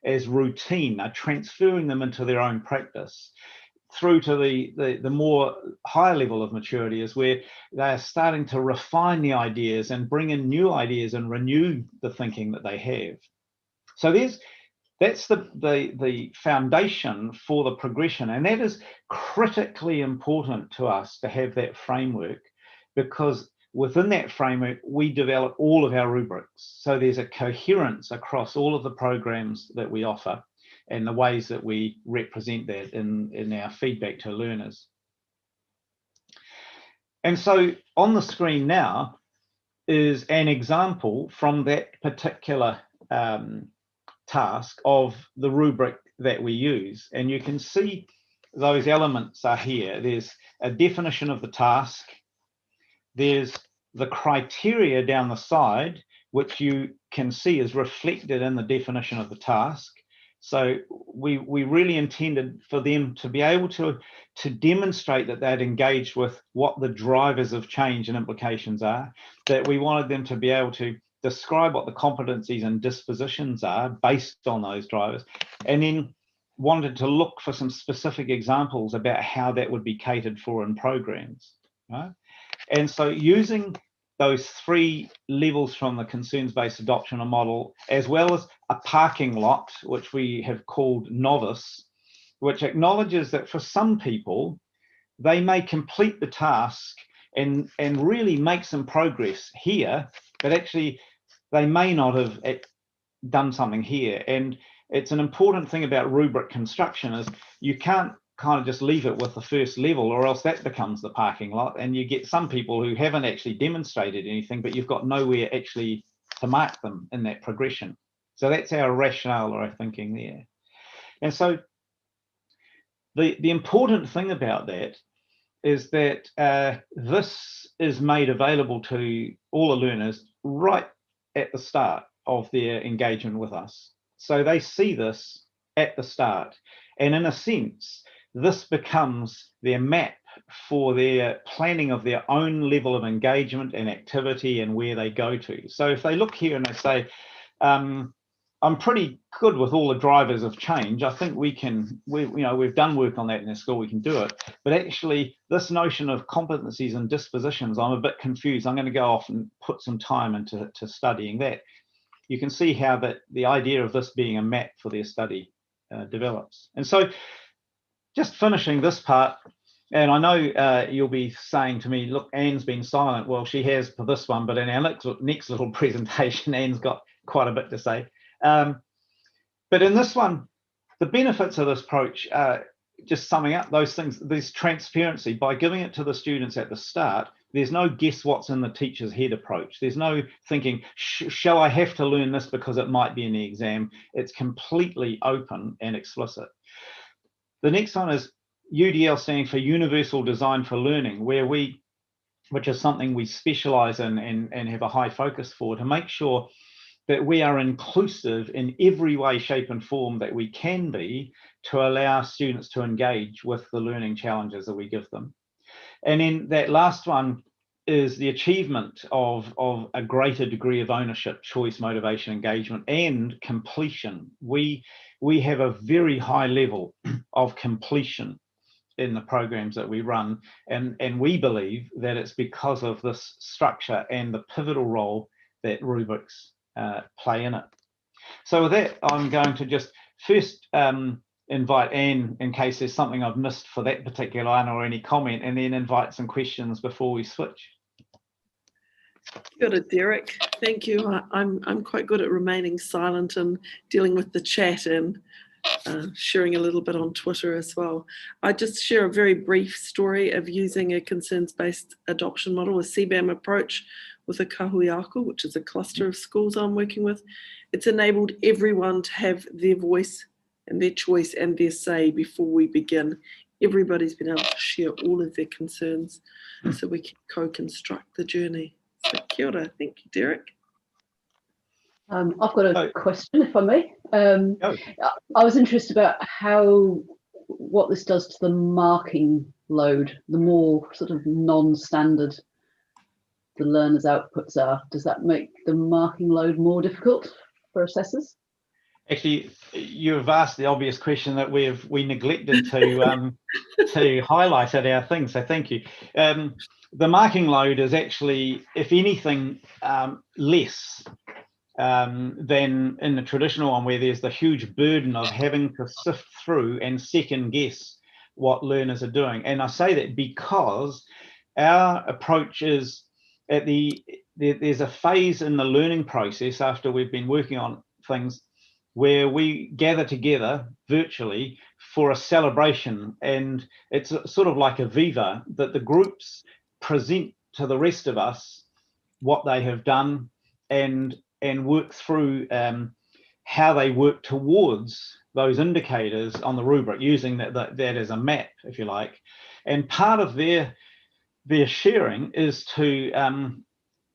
as routine, are transferring them into their own practice. Through to the more higher level of maturity is where they're starting to refine the ideas and bring in new ideas and renew the thinking that they have. So that's the foundation for the progression, and that is critically important to us to have that framework, because within that framework we develop all of our rubrics. So there's a coherence across all of the programs that we offer and the ways that we represent that in our feedback to learners. And so on the screen now is an example from that particular task of the rubric that we use. And you can see those elements are here. There's a definition of the task. There's the criteria down the side, which you can see is reflected in the definition of the task. So we really intended for them to be able to demonstrate that they'd engaged with what the drivers of change and implications are, that we wanted them to be able to describe what the competencies and dispositions are based on those drivers, and then wanted to look for some specific examples about how that would be catered for in programs. Right? And so using those three levels from the concerns-based adoption model, as well as a parking lot, which we have called novice, which acknowledges that for some people, they may complete the task and really make some progress here, but actually they may not have done something here. And it's an important thing about rubric construction is you can't kind of just leave it with the first level, or else that becomes the parking lot, and you get some people who haven't actually demonstrated anything, but you've got nowhere actually to mark them in that progression. So that's our rationale or our thinking there. And so the important thing about that is that this is made available to all the learners right at the start of their engagement with us. So they see this at the start, and in a sense, this becomes their map for their planning of their own level of engagement and activity and where they go to. So if they look here and they say, I'm pretty good with all the drivers of change, I think we've done work on that in the school, we can do it. But actually, this notion of competencies and dispositions, I'm a bit confused. I'm going to go off and put some time into studying that. You can see how the idea of this being a map for their study develops. And so just finishing this part, and I know you'll be saying to me, look, Anne's been silent. Well, she has for this one, but in our next little presentation, Anne's got quite a bit to say. But in this one, the benefits of this approach, just summing up those things, this transparency, by giving it to the students at the start, there's no guess what's in the teacher's head approach. There's no thinking, shall I have to learn this because it might be in the exam? It's completely open and explicit. The next one is UDL, standing for Universal Design for Learning, which is something we specialize in and have a high focus for, to make sure that we are inclusive in every way, shape and form that we can be, to allow students to engage with the learning challenges that we give them. And then that last one is the achievement of a greater degree of ownership, choice, motivation, engagement, and completion. We have a very high level of completion in the programs that we run, and we believe that it's because of this structure and the pivotal role that rubrics play in it. So with that, I'm going to just first invite Anne, in case there's something I've missed for that particular one or any comment, and then invite some questions before we switch. Good, Derek. Thank you. I'm quite good at remaining silent and dealing with the chat and sharing a little bit on Twitter as well. I just share a very brief story of using a concerns-based adoption model, a CBAM approach, with a kahuiako, which is a cluster of schools I'm working with. It's enabled everyone to have their voice and their choice and their say before we begin. Everybody's been able to share all of their concerns so we can co-construct the journey. So kia ora. Thank you, Derek. I've got a Oh. question, if I may. Go. I was interested about what this does to the marking load. The more sort of non-standard the learners' outputs are, does that make the marking load more difficult for assessors? Actually, you've asked the obvious question that we neglected to to highlight at our thing. So thank you. The marking load is actually, if anything, less than in the traditional one, where there's the huge burden of having to sift through and second guess what learners are doing. And I say that because our approach is there's a phase in the learning process after we've been working on things where we gather together virtually for a celebration, and it's sort of like a viva, that the groups present to the rest of us what they have done and work through how they work towards those indicators on the rubric, using that as a map, if you like. And part of their sharing is to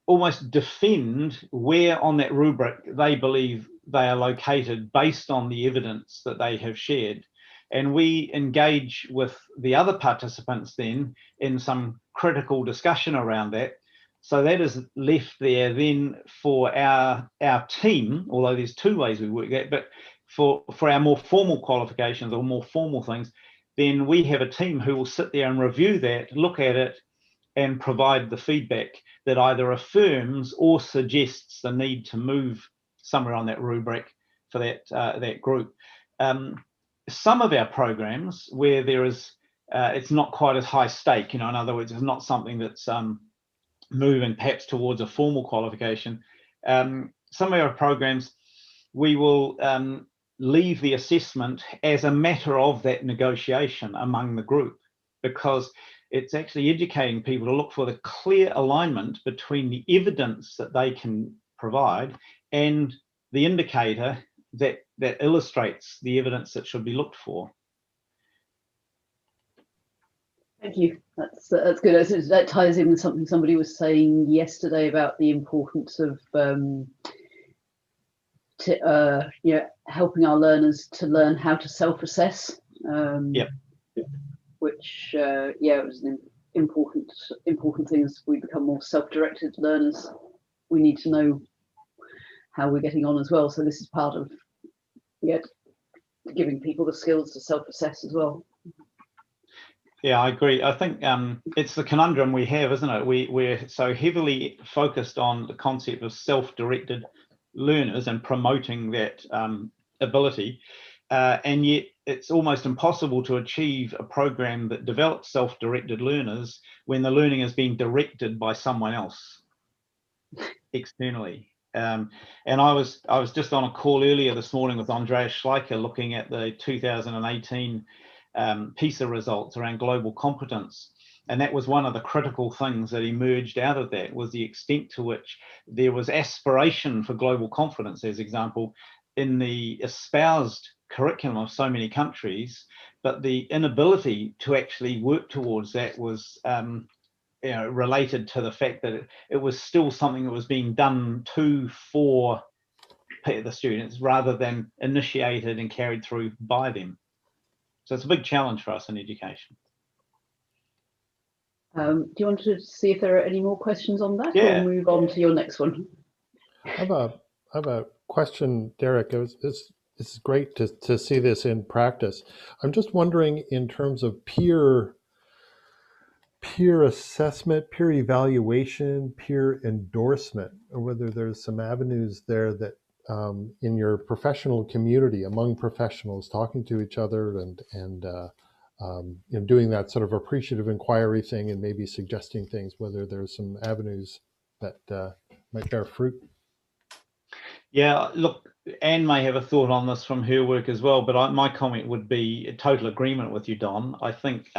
almost defend where on that rubric they believe they are located based on the evidence that they have shared. And we engage with the other participants then in some critical discussion around that. So that is left there then for our team, although there's two ways we work that, but for our more formal qualifications or more formal things, then we have a team who will sit there and review that, look at it, and provide the feedback that either affirms or suggests the need to move somewhere on that rubric for that group. Some of our programs where there is, it's not quite as high stake, in other words, it's not something that's moving perhaps towards a formal qualification. Some of our programs, we will leave the assessment as a matter of that negotiation among the group, because it's actually educating people to look for the clear alignment between the evidence that they can provide and the indicator that illustrates the evidence that should be looked for. Thank you. That's good. That ties in with something somebody was saying yesterday about the importance of helping our learners to learn how to self-assess. Yep. Which it was an important thing. As we become more self-directed learners, we need to know how we're getting on as well. So this is part of giving people the skills to self-assess as well. Yeah, I agree. I think it's the conundrum we have, isn't it? We're so heavily focused on the concept of self-directed learners and promoting that ability, and yet it's almost impossible to achieve a program that develops self-directed learners when the learning is being directed by someone else externally. And I was just on a call earlier this morning with Andreas Schleicher looking at the 2018 PISA results around global competence. And that was one of the critical things that emerged out of that, was the extent to which there was aspiration for global confidence, as example, in the espoused curriculum of so many countries, but the inability to actually work towards that was related to the fact that it was still something that was being done for the students rather than initiated and carried through by them. So it's a big challenge for us in education. Do you want to see if there are any more questions on that, Yeah. or move on to your next one? I have a question, Derek. This is great to see this in practice. I'm just wondering, in terms of peer assessment, peer evaluation, peer endorsement, or whether there's some avenues there that in your professional community, among professionals, talking to each other and doing that sort of appreciative inquiry thing, and maybe suggesting things, whether there's some avenues that might bear fruit. Yeah, look, Anne may have a thought on this from her work as well, but my comment would be a total agreement with you, Don. I think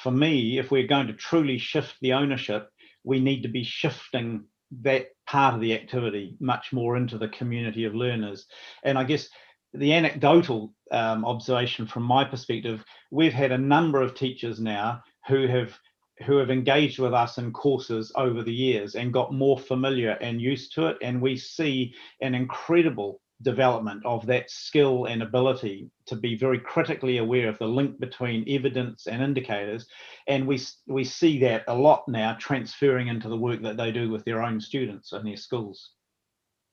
for me, if we're going to truly shift the ownership, we need to be shifting that part of the activity much more into the community of learners. And I guess the anecdotal observation from my perspective, we've had a number of teachers now who have who have engaged with us in courses over the years and got more familiar and used to it. And we see an incredible development of that skill and ability to be very critically aware of the link between evidence and indicators. And we see that a lot now transferring into the work that they do with their own students in their schools.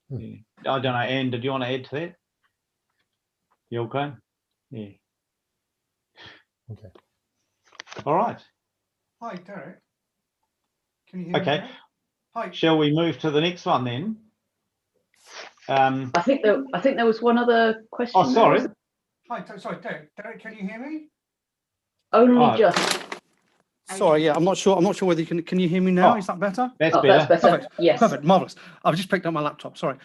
Yeah. I don't know, Anne, did you want to add to that? You okay? Yeah. Okay. All right. Hi, Derek. Can you hear me? Okay. now? Hi. Shall we move to the next one then? I think there was one other question. Oh, sorry. Hi, sorry, Derek. Derek, can you hear me? Only Oh. just. Sorry, yeah, I'm not sure whether you can you hear me now? Oh. Is that better? That's Oh, better. that's better. Perfect. Yes. Perfect, marvelous. I've just picked up my laptop. Sorry.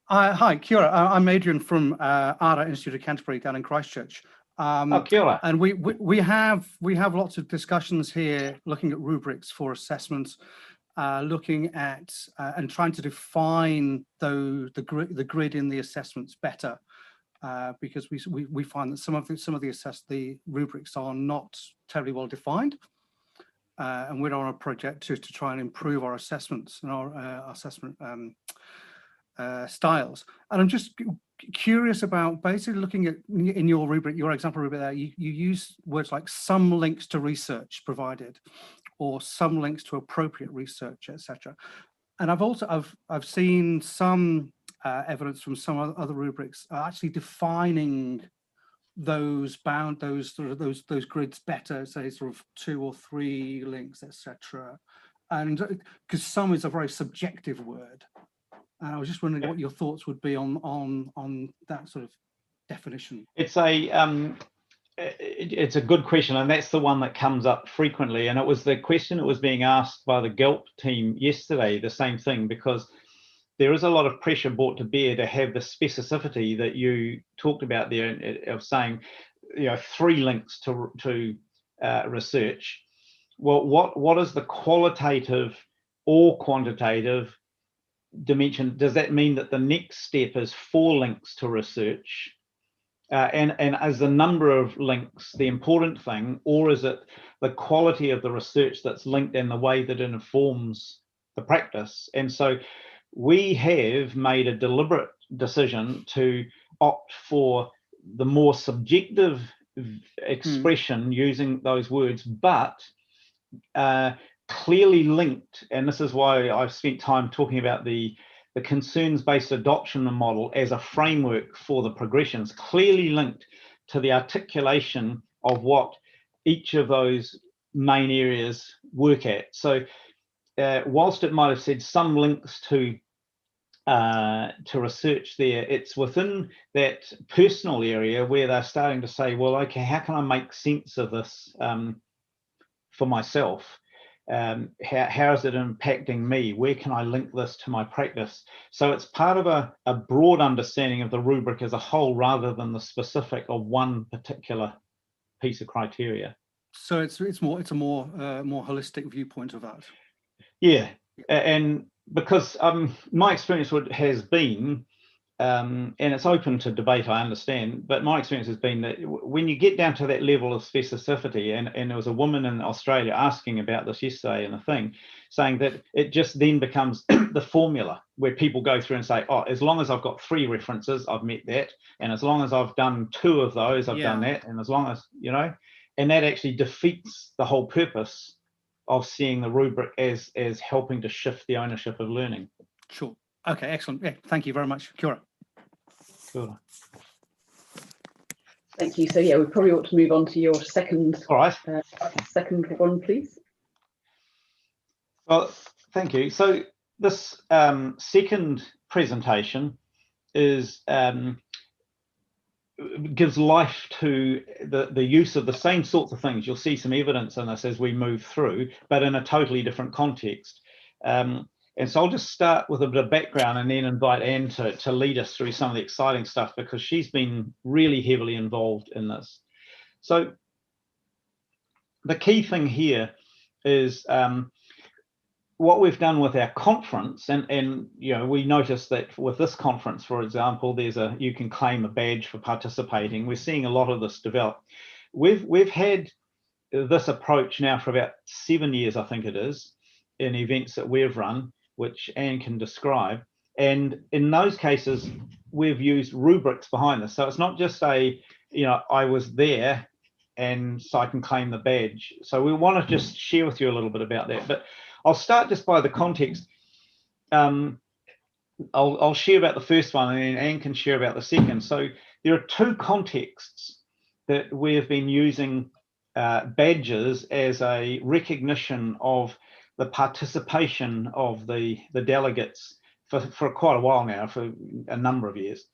Hi, kia ora. I'm Adrian from ARA Institute of Canterbury down in Christchurch. Oh, kia ora. And we have lots of discussions here looking at rubrics for assessments, looking at and trying to define the grid in the assessments better, because we find that some of the rubrics are not terribly well defined, and we're on a project to try and improve our assessments and our assessment styles. And I'm just curious about basically looking at in your rubric, your example rubric there, you use words like some links to research provided, or some links to appropriate research, etc. And I've seen some evidence from some other rubrics actually defining those grids better, say sort of 2 or 3 links, etc. And because some is a very subjective word. And I was just wondering what your thoughts would be on that sort of definition. It's a good question, and that's the one that comes up frequently. And it was the question that was being asked by the GELP team yesterday, the same thing, because there is a lot of pressure brought to bear to have the specificity that you talked about there of saying, 3 links to research. Well, what is the qualitative or quantitative dimension? Does that mean that the next step is 4 links to research? And as the number of links the important thing, or is it the quality of the research that's linked and the way that it informs the practice? And so we have made a deliberate decision to opt for the more subjective expression using those words, but clearly linked. And this is why I've spent time talking about the concerns-based adoption model as a framework for the progressions, clearly linked to the articulation of what each of those main areas work at. So whilst it might have said some links to research there, it's within that personal area where they're starting to say, well, okay, how can I make sense of this for myself? How is it impacting me? Where can I link this to my practice? So it's part of a broad understanding of the rubric as a whole, rather than the specific of one particular piece of criteria. So it's a more holistic viewpoint of that. Yeah, and because my experience has been, and it's open to debate, I understand, but my experience has been that when you get down to that level of specificity, and there was a woman in Australia asking about this yesterday in the thing, saying that it just then becomes the formula where people go through and say, oh, as long as I've got 3 references, I've met that, and as long as I've done 2 of those, I've done that, and as long as, and that actually defeats the whole purpose of seeing the rubric as helping to shift the ownership of learning. Sure. Okay, excellent. Yeah, thank you very much. Kia ora. Cool. Thank you. So yeah, we probably ought to move on to your second. All right. Second one, please. Well, thank you. So this second presentation is gives life to the use of the same sorts of things. You'll see some evidence in this as we move through, but in a totally different context. And so I'll just start with a bit of background and then invite Anne to lead us through some of the exciting stuff, because she's been really heavily involved in this. So the key thing here is what we've done with our conference, and we noticed that with this conference, for example, you can claim a badge for participating. We're seeing a lot of this develop. We've had this approach now for about 7 years, I think it is, in events that we've run, which Anne can describe. And in those cases, we've used rubrics behind this. So it's not just a, I was there and so I can claim the badge. So we want to just share with you a little bit about that. But I'll start just by the context. I'll share about the first one, and then Anne can share about the second. So there are two contexts that we've been using badges as a recognition of the participation of the delegates for quite a while now, for a number of years.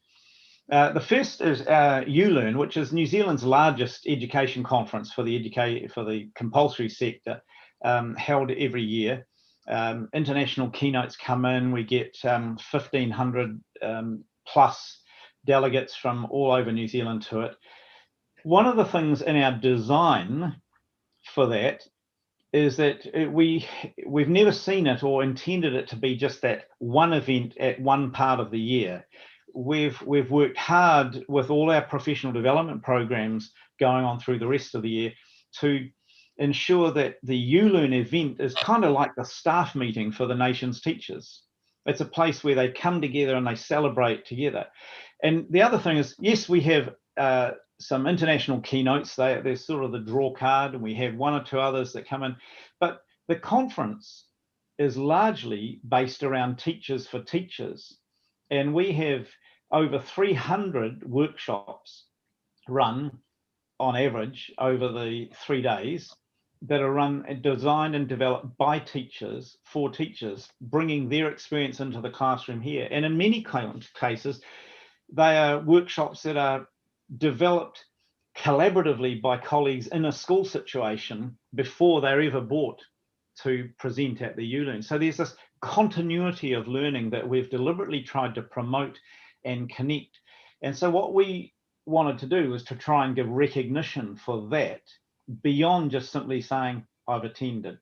The first is ULearn, which is New Zealand's largest education conference for the compulsory sector, held every year. International keynotes come in. We get 1,500 plus delegates from all over New Zealand to it. One of the things in our design for that is that we've never seen it or intended it to be just that one event at one part of the year. We've worked hard with all our professional development programs going on through the rest of the year to ensure that the ULearn event is kind of like the staff meeting for the nation's teachers. It's a place where they come together and they celebrate together. And the other thing is, yes, we have some international keynotes. They're sort of the draw card, and we have one or two others that come in. But the conference is largely based around teachers for teachers. And we have over 300 workshops run on average over the 3 days that are run and designed and developed by teachers for teachers, bringing their experience into the classroom here. And in many cases, they are workshops that are developed collaboratively by colleagues in a school situation before they're ever brought to present at the ULearn. So there's this continuity of learning that we've deliberately tried to promote and connect. And so what we wanted to do was to try and give recognition for that beyond just simply saying, I've attended.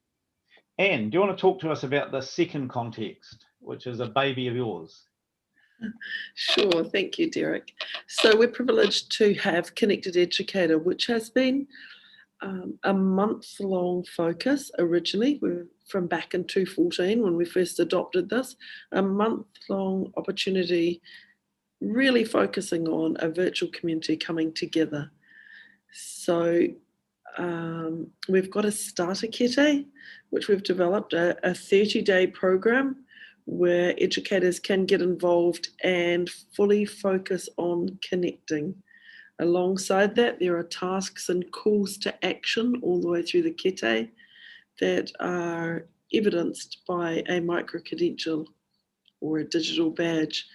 Anne, do you want to talk to us about the second context, which is a baby of yours? Sure, thank you, Derek. So we're privileged to have Connected Educator, which has been a month-long focus originally. We're from back in 2014 when we first adopted this, a month-long opportunity really focusing on a virtual community coming together. So we've got a starter kete, which we've developed, a 30-day program where educators can get involved and fully focus on connecting. Alongside that, there are tasks and calls to action all the way through the kete that are evidenced by a micro-credential or a digital badge.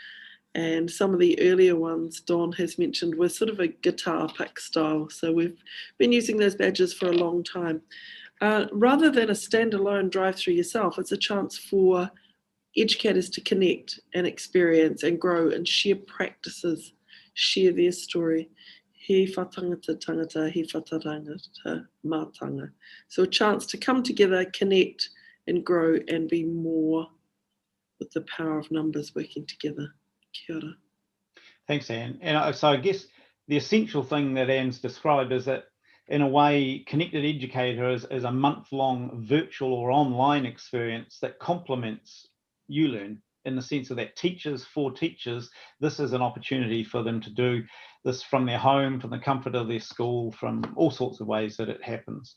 And some of the earlier ones Don has mentioned were sort of a guitar pick style. So we've been using those badges for a long time. Rather than a standalone drive through yourself, it's a chance for educators to connect and experience and grow and share practices, share their story. He whatangata tangata, he whatarangata mātanga. So a chance to come together, connect and grow and be more with the power of numbers working together. Kia ora. Thanks, Anne. And so I guess the essential thing that Anne's described is that, in a way, Connected Educator is a month-long virtual or online experience that complements ULearn in the sense of that teachers for teachers, this is an opportunity for them to do this from their home, from the comfort of their school, from all sorts of ways that it happens.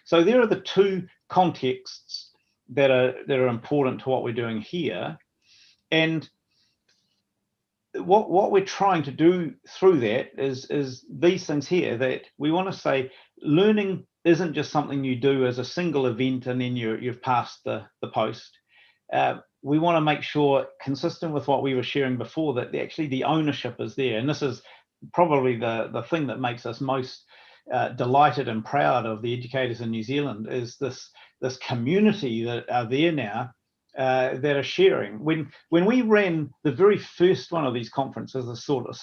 So there are the two contexts that are important to what we're doing here. And what we're trying to do through that is these things here, that we want to say learning isn't just something you do as a single event and then you've passed the post. We want to make sure, consistent with what we were sharing before, that actually the ownership is there. And this is probably the thing that makes us most delighted and proud of the educators in New Zealand, is this community that are there now that are sharing. When we ran the very first one of these conferences, a sort of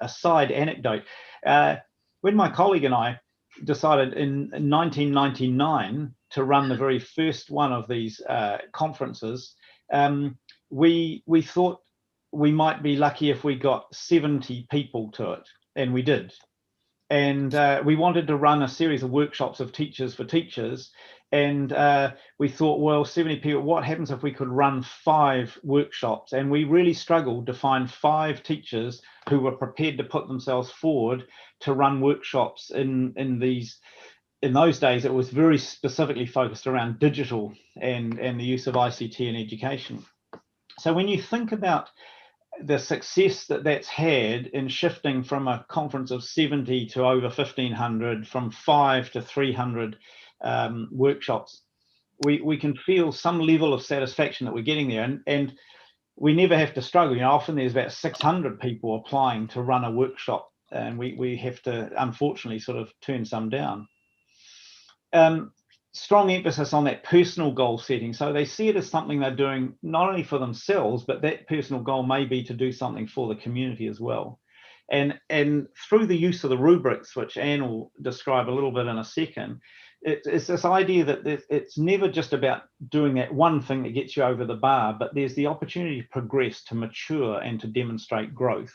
a side anecdote, when my colleague and I decided in 1999 to run the very first one of these conferences, we thought we might be lucky if we got 70 people to it, and we did. And we wanted to run a series of workshops of teachers for teachers. And we thought, well, 70 people, what happens if we could run 5 workshops? And we really struggled to find 5 teachers who were prepared to put themselves forward to run workshops in those days. It was very specifically focused around digital and the use of ICT in education. So when you think about the success that that's had in shifting from a conference of 70 to over 1,500, from 5 to 300 workshops, we can feel some level of satisfaction that we're getting there, and we never have to struggle. You know, often there's about 600 people applying to run a workshop, and we have to unfortunately sort of turn some down. Strong emphasis on that personal goal setting. So they see it as something they're doing not only for themselves, but that personal goal may be to do something for the community as well. And through the use of the rubrics, which Anne will describe a little bit in a second, it's this idea that it's never just about doing that one thing that gets you over the bar, but there's the opportunity to progress, to mature, and to demonstrate growth.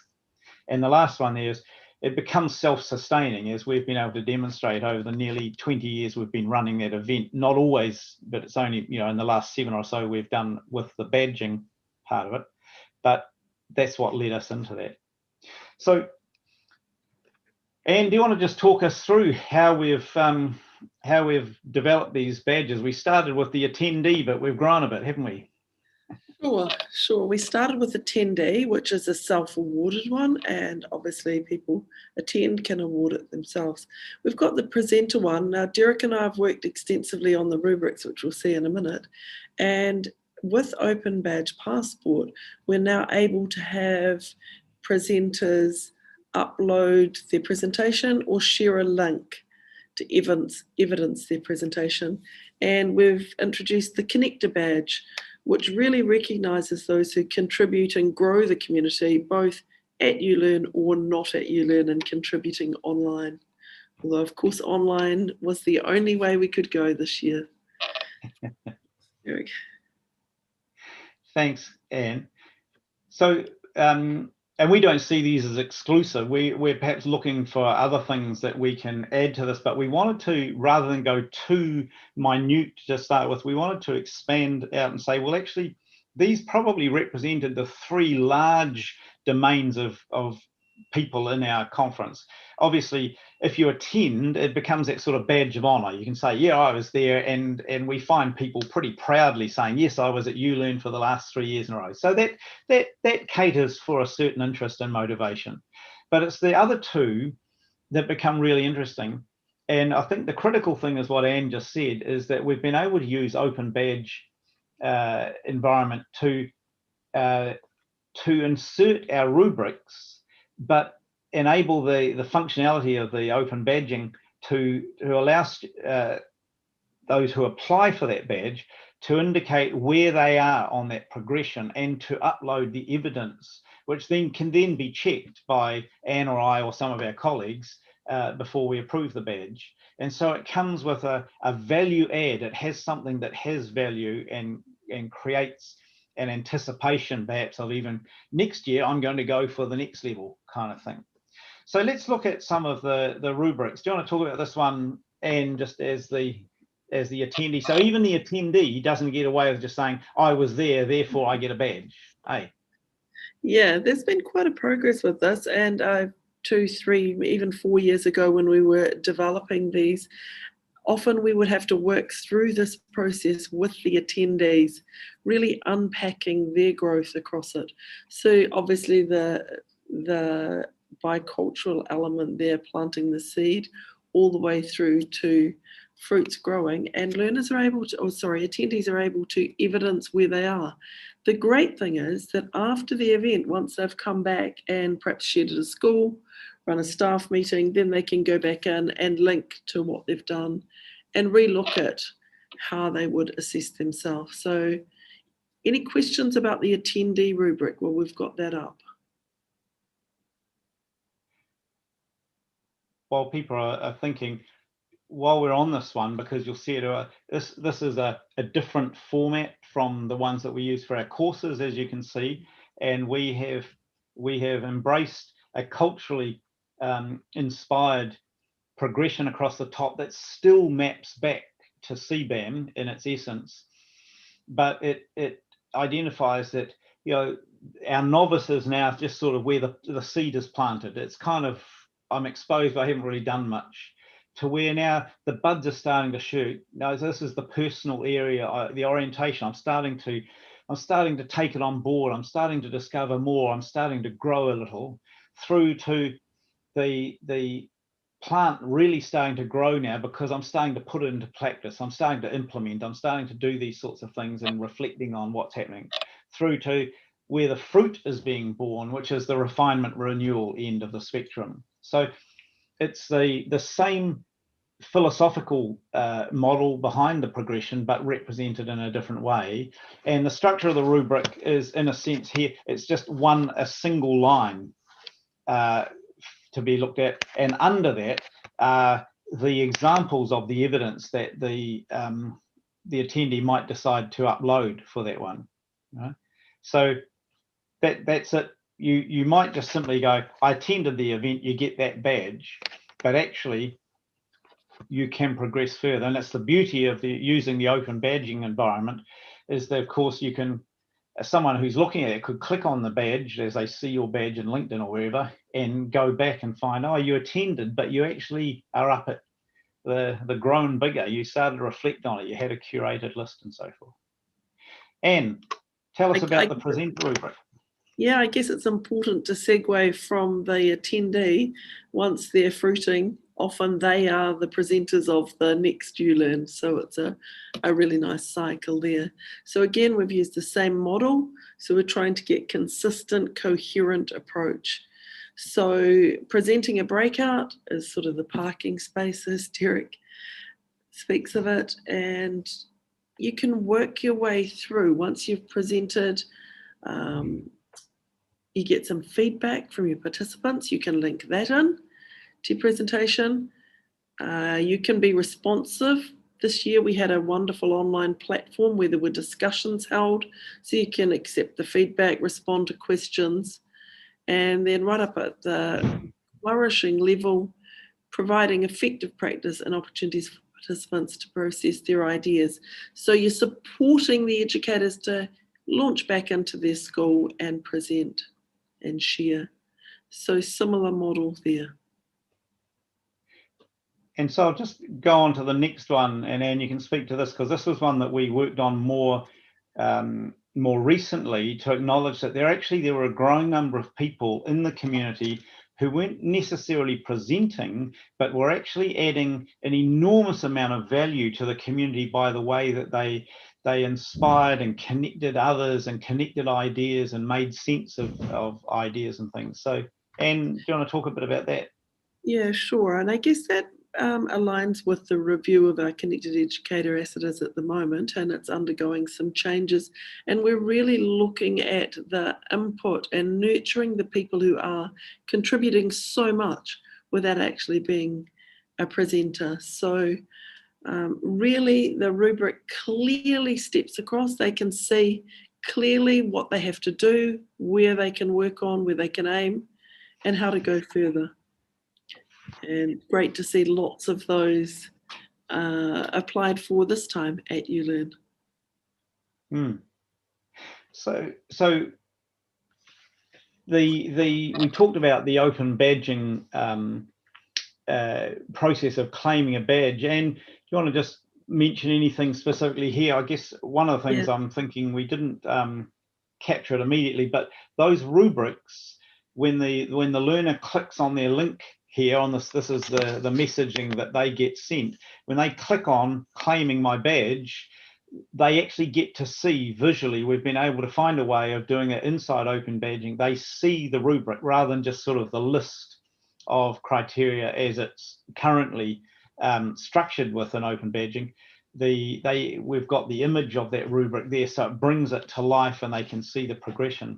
And the last one there is, it becomes self-sustaining, as we've been able to demonstrate over the nearly 20 years we've been running that event. Not always, but it's only, you know, in the last 7 or so we've done with the badging part of it. But that's what led us into that. So, Anne, do you want to just talk us through how we've developed these badges? We started with the attendee, but we've grown a bit, haven't we? Sure. We started with attendee, which is a self-awarded one, and obviously people attend can award it themselves. We've got the presenter one. Now, Derek and I have worked extensively on the rubrics, which we'll see in a minute, and with Open Badge Passport, we're now able to have presenters upload their presentation or share a link to evidence their presentation. And we've introduced the Connector Badge, which really recognises those who contribute and grow the community, both at ULearn or not at ULearn, and contributing online. Although, of course, online was the only way we could go this year. Eric. Thanks, Anne. So, and we don't see these as exclusive. We're perhaps looking for other things that we can add to this, but we wanted to, rather than go too minute to start with, we wanted to expand out and say, well, actually, these probably represented the 3 large domains of people in our conference. Obviously, if you attend, it becomes that sort of badge of honor. You can say, yeah, I was there, and we find people pretty proudly saying, yes, I was at ULearn for the last 3 years in a row. So that caters for a certain interest and motivation. But it's the other 2 that become really interesting. And I think the critical thing is what Anne just said, is that we've been able to use Open Badge environment to insert our rubrics, but enable the functionality of the open badging to allow those who apply for that badge to indicate where they are on that progression and to upload the evidence, which then can be checked by Anne or I or some of our colleagues before we approve the badge. And so it comes with a value add. It has something that has value and creates an anticipation perhaps of, even next year I'm going to go for the next level kind of thing. So let's look at some of the rubrics. Do you want to talk about this one, Anne, just as the attendee? So even the attendee doesn't get away with just saying, I was there, therefore I get a badge. Hey. Yeah, there's been quite a progress with this, and 2, 3, even 4 years ago when we were developing these, often we would have to work through this process with the attendees, really unpacking their growth across it. So obviously the bicultural element there, planting the seed, all the way through to fruits growing, and learners are able to, attendees are able to evidence where they are. The great thing is that after the event, once they've come back and perhaps shared at a school, run a staff meeting, then they can go back in and link to what they've done and relook at how they would assess themselves. So any questions about the attendee rubric? Well, we've got that up. While people are thinking, while we're on this one, because you'll see it, this is a different format from the ones that we use for our courses, as you can see, and we have embraced a culturally inspired progression across the top that still maps back to CBAM in its essence, but it identifies that, you know, our novices now just sort of where the seed is planted. It's kind of, I'm exposed, but I haven't really done much, to where now the buds are starting to shoot. Now this is the personal area, the orientation. I'm starting to take it on board. I'm starting to discover more. I'm starting to grow a little, through to the plant really starting to grow now, because I'm starting to put it into practice. I'm starting to implement. I'm starting to do these sorts of things and reflecting on what's happening, through to where the fruit is being born, which is the refinement renewal end of the spectrum. So it's the same philosophical model behind the progression, but represented in a different way. And the structure of the rubric is, in a sense, here, it's just a single line to be looked at, and under that are the examples of the evidence that the attendee might decide to upload for that one. Right? So that's it. You might just simply go, I attended the event, you get that badge, but actually you can progress further. And that's the beauty of using the open badging environment, is that of course you can, someone who's looking at it could click on the badge as they see your badge in LinkedIn or wherever, and go back and find, oh, you attended, but you actually are up at the grown bigger. You started to reflect on it. You had a curated list and so forth. Anne, tell us about the present rubric. Yeah, I guess it's important to segue from the attendee. Once they're fruiting, often they are the presenters of the next ULearn. So it's a really nice cycle there. So again, we've used the same model. So we're trying to get consistent, coherent approach. So presenting a breakout is sort of the parking spaces, Derek speaks of it, and you can work your way through. Once you've presented, you get some feedback from your participants. You can link that in to your presentation. You can be responsive. This year we had a wonderful online platform where there were discussions held, so you can accept the feedback, respond to questions, and then right up at the flourishing level, providing effective practice and opportunities for participants to process their ideas. So you're supporting the educators to launch back into their school and present and share. So similar model there. And so I'll just go on to the next one, and Anne, you can speak to this, because this was one that we worked on more recently, to acknowledge that there were a growing number of people in the community who weren't necessarily presenting, but were actually adding an enormous amount of value to the community by the way that they inspired and connected others and connected ideas and made sense of ideas and things. So, Anne, do you want to talk a bit about that? Yeah, sure. And I guess that aligns with the review of our Connected Educator as it is at the moment, and it's undergoing some changes. And we're really looking at the input and nurturing the people who are contributing so much without actually being a presenter. So really the rubric clearly steps across. They can see clearly what they have to do, where they can work on, where they can aim, and how to go further. And great to see lots of those applied for this time at ULearn. So we talked about the open badging process of claiming a badge, and do you want to just mention anything specifically here? I guess one of the things I'm thinking, we didn't capture it immediately, but those rubrics, when the learner clicks on their link here on this is the messaging that they get sent. When they click on claiming my badge, they actually get to see visually. We've been able to find a way of doing it inside open badging. They see the rubric rather than just sort of the list of criteria as it's currently structured within open badging. We've got the image of that rubric there, so it brings it to life and they can see the progression.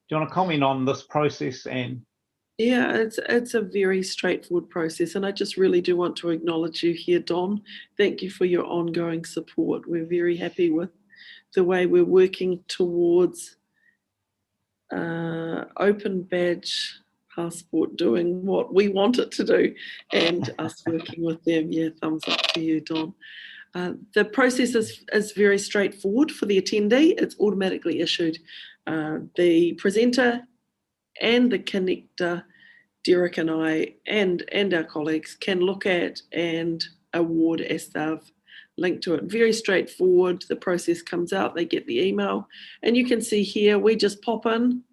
Do you want to comment on this process, Anne? Yeah, it's a very straightforward process, and I just really do want to acknowledge you here, Don. Thank you for your ongoing support. We're very happy with the way we're working towards open badge Passport doing what we want it to do, and us working with them. Yeah, thumbs up to you, Don. The process is very straightforward for the attendee. It's automatically issued. The presenter and the connector, Derek and I and our colleagues can look at and award as they've linked to it. Very straightforward. The process comes out, they get the email, and you can see here we just pop in,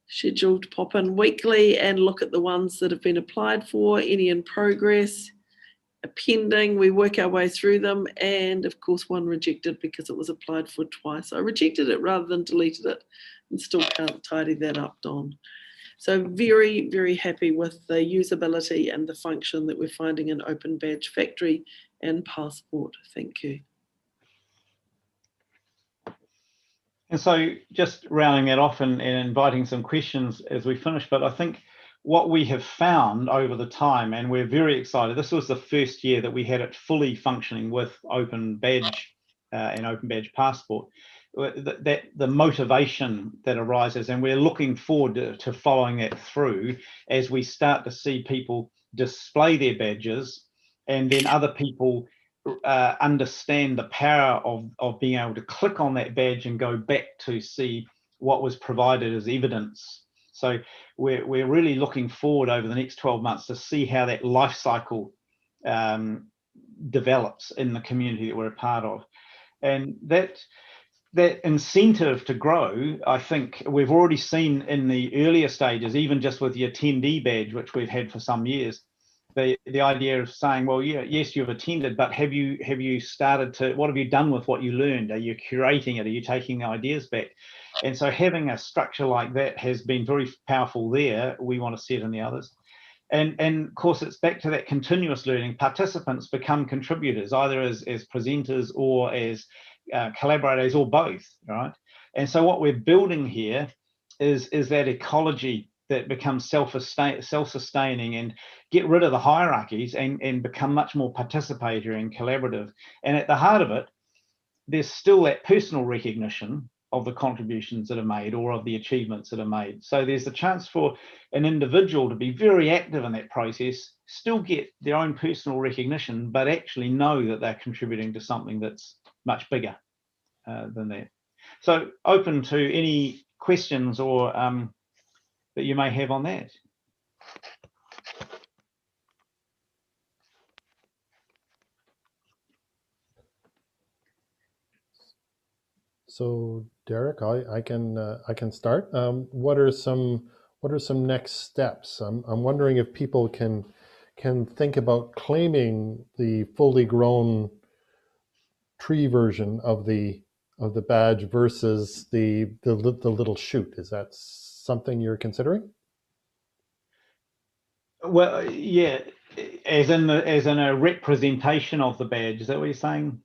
scheduled to pop in weekly and look at the ones that have been applied for, any in progress, pending. We work our way through them, and of course one rejected because it was applied for twice. I rejected it rather than deleted it, and still can't tidy that up, Don. So very, very happy with the usability and the function that we're finding in Open Badge Factory and Passport. Thank you. And so just rounding that off and inviting some questions as we finish, but I think what we have found over the time, and we're very excited, this was the first year that we had it fully functioning with Open Badge and Open Badge Passport, that the motivation that arises, and we're looking forward to following that through as we start to see people display their badges, and then other people understand the power of being able to click on that badge and go back to see what was provided as evidence. So we're really looking forward over the next 12 months to see how that life cycle develops in the community that we're a part of. And that incentive to grow, I think we've already seen in the earlier stages, even just with the attendee badge, which we've had for some years, the idea of saying, well, yeah, yes, you've attended, but have you started to, what have you done with what you learned? Are you curating it? Are you taking the ideas back? And so having a structure like that has been very powerful there. We want to see it in the others. And of course, it's back to that continuous learning. Participants become contributors, either as presenters or as collaborators, or both, right? And so what we're building here is that ecology that becomes self-sustaining, and get rid of the hierarchies and become much more participatory and collaborative. And at the heart of it, there's still that personal recognition of the contributions that are made or of the achievements that are made. So there's a chance for an individual to be very active in that process, still get their own personal recognition, but actually know that they're contributing to something that's much bigger than that. So open to any questions or that you may have on that. So Derek, I can start. What are some next steps? I'm wondering if people can think about claiming the fully grown tree version of the badge versus the little shoot. Is that something you're considering? Well, yeah, as in a representation of the badge. Is that what you're saying?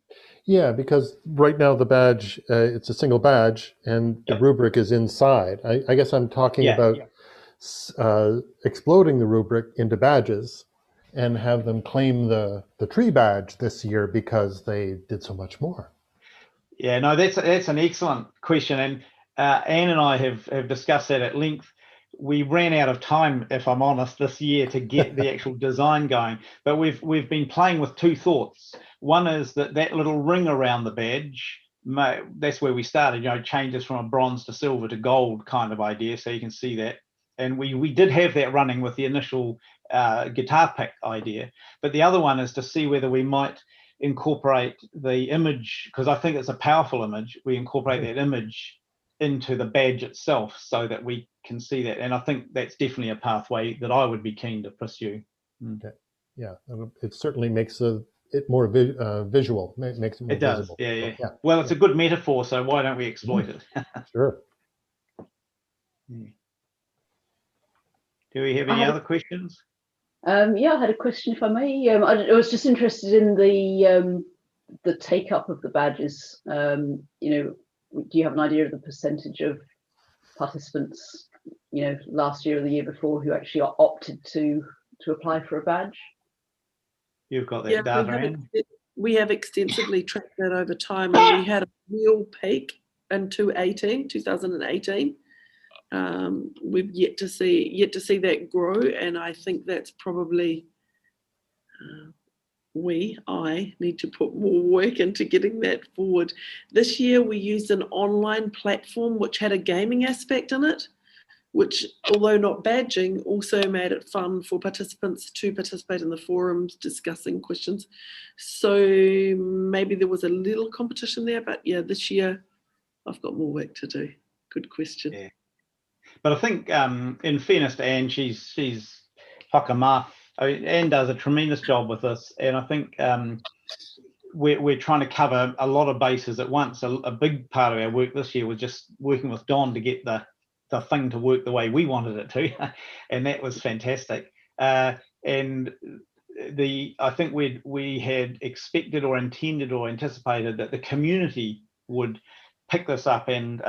Yeah, because right now the badge, it's a single badge, and the rubric is inside. I guess I'm talking about exploding the rubric into badges and have them claim the tree badge this year because they did so much more. Yeah, no, that's an excellent question, and Anne and I have discussed that at length. We ran out of time, if I'm honest, this year to get the actual design going, but we've been playing with two thoughts. One is that little ring around the badge, that's where we started, changes from a bronze to silver to gold kind of idea, so you can see that. And we did have that running with the initial guitar pick idea, but the other one is to see whether we might incorporate the image, because I think it's a powerful image. We incorporate that image into the badge itself so that we can see that, and I think that's definitely a pathway that I would be keen to pursue. Okay, yeah, it certainly makes it more visual. Makes it more visible. Yeah. Well, it's a good metaphor, so why don't we exploit it? Sure. Do we have any other questions? Yeah, I had a question, if I may. I was just interested in the take up of the badges. Do you have an idea of the percentage of participants, last year or the year before, who actually opted to apply for a badge? You've got that data in? We have extensively tracked that over time, and we had a real peak in 2018. We've yet to see that grow, and I think that's probably I need to put more work into getting that forward. This year we used an online platform which had a gaming aspect in it, which, although not badging, also made it fun for participants to participate in the forums discussing questions. So maybe there was a little competition there, but yeah, this year I've got more work to do. Good question. Yeah. But I think, in fairness to Anne, she's whakama. Anne does a tremendous job with this, and I think we're trying to cover a lot of bases at once. A big part of our work this year was just working with Don to get the thing to work the way we wanted it to, and that was fantastic. And I think we had expected or intended or anticipated that the community would pick this up and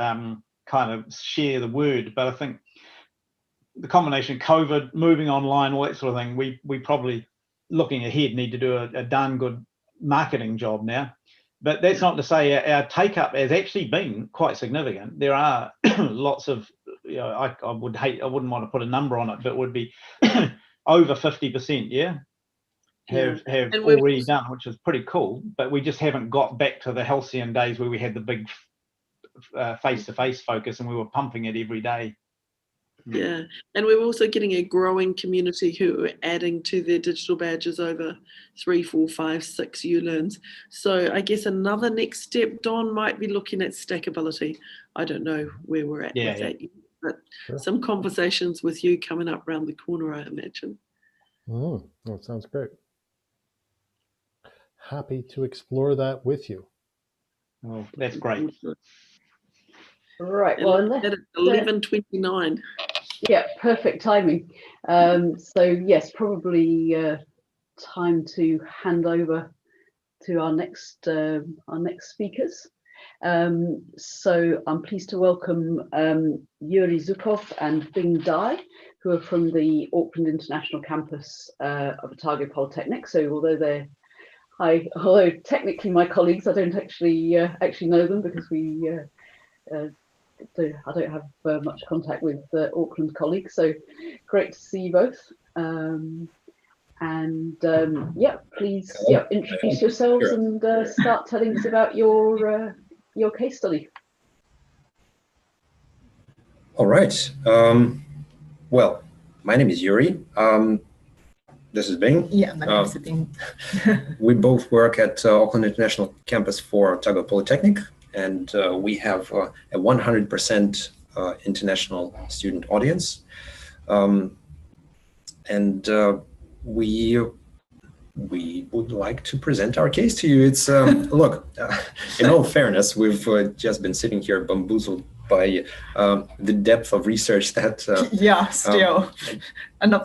kind of share the word, but I think the combination of COVID, moving online, all that sort of thing, we probably, looking ahead, need to do a darn good marketing job now. But that's not to say our take up has actually been quite significant. There are lots of, I wouldn't want to put a number on it, but it would be over 50%, have already done, which is pretty cool. But we just haven't got back to the halcyon days where we had the big face-to-face focus and we were pumping it every day. Yeah, and we're also getting a growing community who are adding to their digital badges over 3, 4, 5, 6 ULearns. So I guess another next step, Don, might be looking at stackability. I don't know where we're at with that yet, but some conversations with you coming up around the corner, I imagine. Oh, that sounds great. Happy to explore that with you. Oh, that's great. Right, well, at 11:29. Yeah, perfect timing. So yes, probably time to hand over to our next speakers. So I'm pleased to welcome Yuri Zukov and Bing Dai, who are from the Auckland International Campus of Otago Polytechnic. So although although technically my colleagues, I don't actually know them because I don't have much contact with Auckland colleagues, so great to see you both. Please introduce yourselves and start telling us about your case study. All right. Well, my name is Yuri. This is Bing. Yeah, my name is Bing. We both work at Auckland International Campus for Otago Polytechnic, and we have a 100% international student audience. We would like to present our case to you. It's look, in all fairness, we've just been sitting here bamboozled by the depth of research that still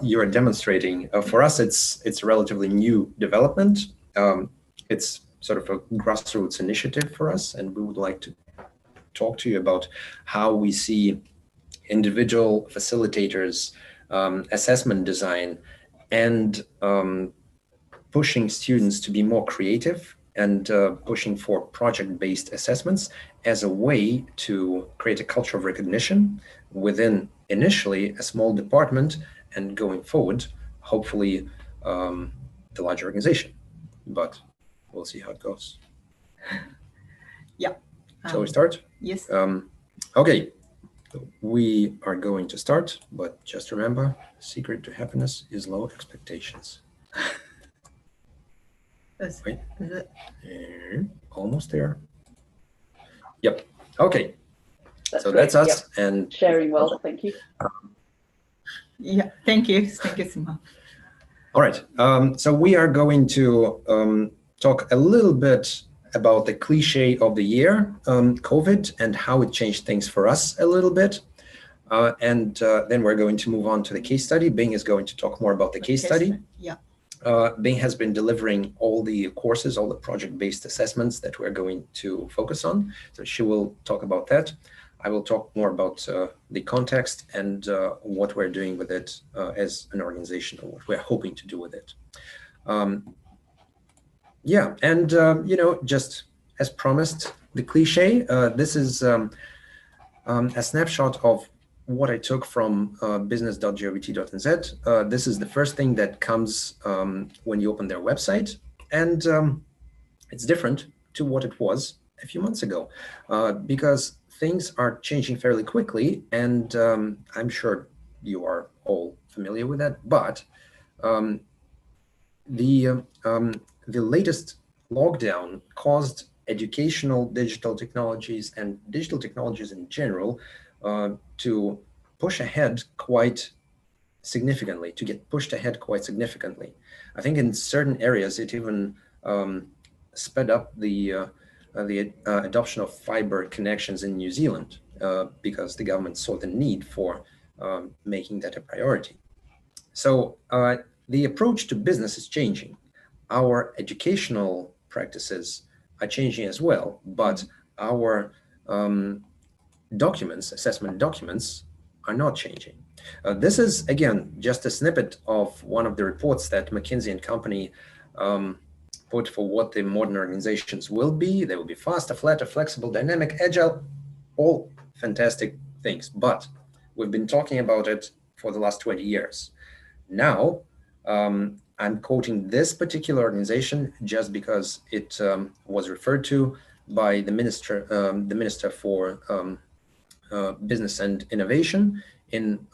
you are demonstrating. For us, it's a relatively new development. It's sort of a grassroots initiative for us, and we would like to talk to you about how we see individual facilitators, assessment design, and pushing students to be more creative and pushing for project-based assessments as a way to create a culture of recognition within initially a small department and going forward, hopefully the larger organization. But we'll see how it goes. Yeah. Shall we start? Yes. Okay. We are going to start, but just remember, the secret to happiness is low expectations. Is it? Almost there. Yep. Okay. That's so great. that's us and sharing well. Thank you. Yeah. Thank you. Thank you so much. All right. So we are going to talk a little bit about the cliche of the year, COVID, and how it changed things for us a little bit. And then we're going to move on to the case study. Bing is going to talk more about the case study. Yeah. Bing has been delivering all the courses, all the project-based assessments that we're going to focus on. So she will talk about that. I will talk more about the context and what we're doing with it as an organization, or what we're hoping to do with it. Yeah, and just as promised, the cliche, this is a snapshot of what I took from business.govt.nz. This is the first thing that comes when you open their website, and it's different to what it was a few months ago, because things are changing fairly quickly, and I'm sure you are all familiar with that. But the latest lockdown caused educational digital technologies and digital technologies in general to push ahead quite significantly, to get pushed ahead quite significantly. I think in certain areas it even sped up the adoption of fiber connections in New Zealand because the government saw the need for making that a priority. So the approach to business is changing. Our educational practices are changing as well, but our documents, assessment documents, are not changing. This is, again, just a snippet of one of the reports that McKinsey and Company put for what the modern organizations will be. They will be faster, flatter, flexible, dynamic, agile, all fantastic things. But we've been talking about it for the last 20 years. Now, I'm quoting this particular organization just because it was referred to by the Minister for Business and Innovation in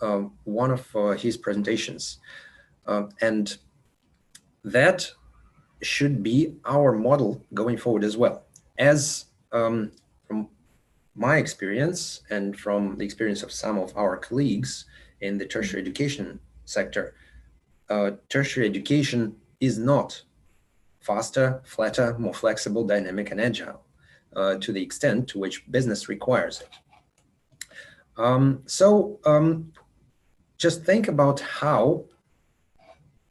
one of his presentations. And that should be our model going forward as well. As from my experience and from the experience of some of our colleagues in the tertiary education sector, tertiary education is not faster, flatter, more flexible, dynamic, and agile to the extent to which business requires it. Just think about how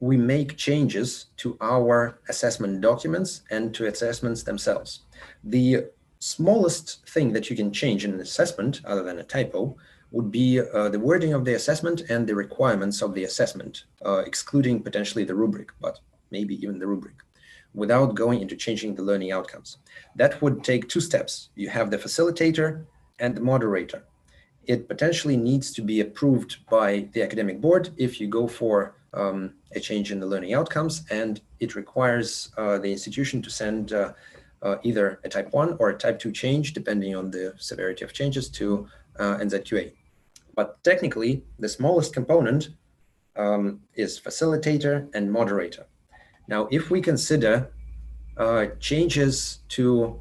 we make changes to our assessment documents and to assessments themselves. The smallest thing that you can change in an assessment, other than a typo, would be the wording of the assessment and the requirements of the assessment, excluding potentially the rubric, but maybe even the rubric, without going into changing the learning outcomes. That would take two steps. You have the facilitator and the moderator. It potentially needs to be approved by the academic board if you go for a change in the learning outcomes, and it requires the institution to send either a type 1 or a type 2 change, depending on the severity of changes, to NZQA. But technically, the smallest component is facilitator and moderator. Now, if we consider changes to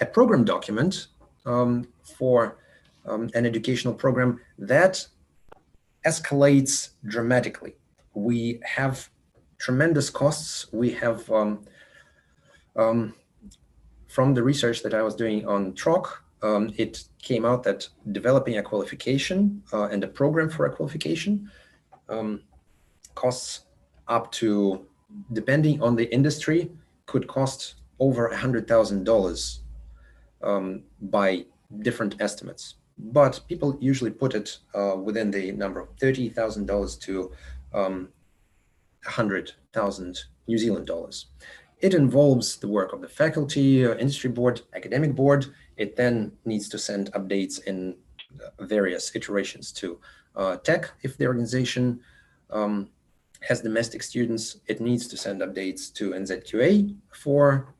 a program document for an educational program, that escalates dramatically. We have tremendous costs. We have, from the research that I was doing on TROC, it came out that developing a qualification and a program for a qualification costs up to, depending on the industry, could cost over $100,000 by different estimates. But people usually put it within the number of $30,000 to 100,000 New Zealand dollars. It involves the work of the faculty, industry board, academic board. It then needs to send updates in various iterations to tech. If the organization has domestic students, it needs to send updates to NZQA for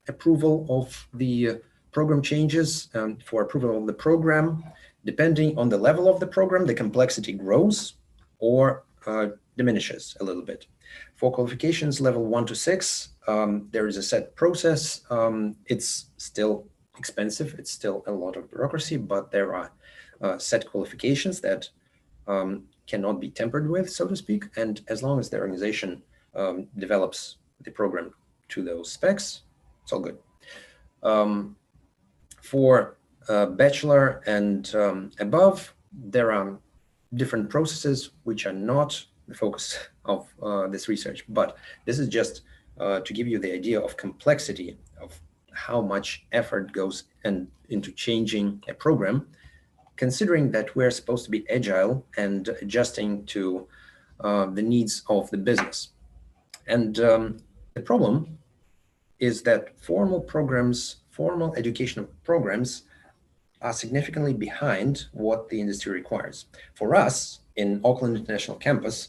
approval of the program changes, for approval of the program. Depending on the level of the program, the complexity grows or diminishes a little bit. For qualifications level 1 to 6, there is a set process. It's still expensive. It's still a lot of bureaucracy, but there are set qualifications that cannot be tampered with, so to speak. And as long as the organization develops the program to those specs, it's all good. For bachelor and above, there are different processes which are not the focus of this research, but this is just to give you the idea of complexity of how much effort goes into changing a program, considering that we're supposed to be agile and adjusting to the needs of the business. And the problem is that formal programs, formal educational programs are significantly behind what the industry requires. For us in Auckland International Campus,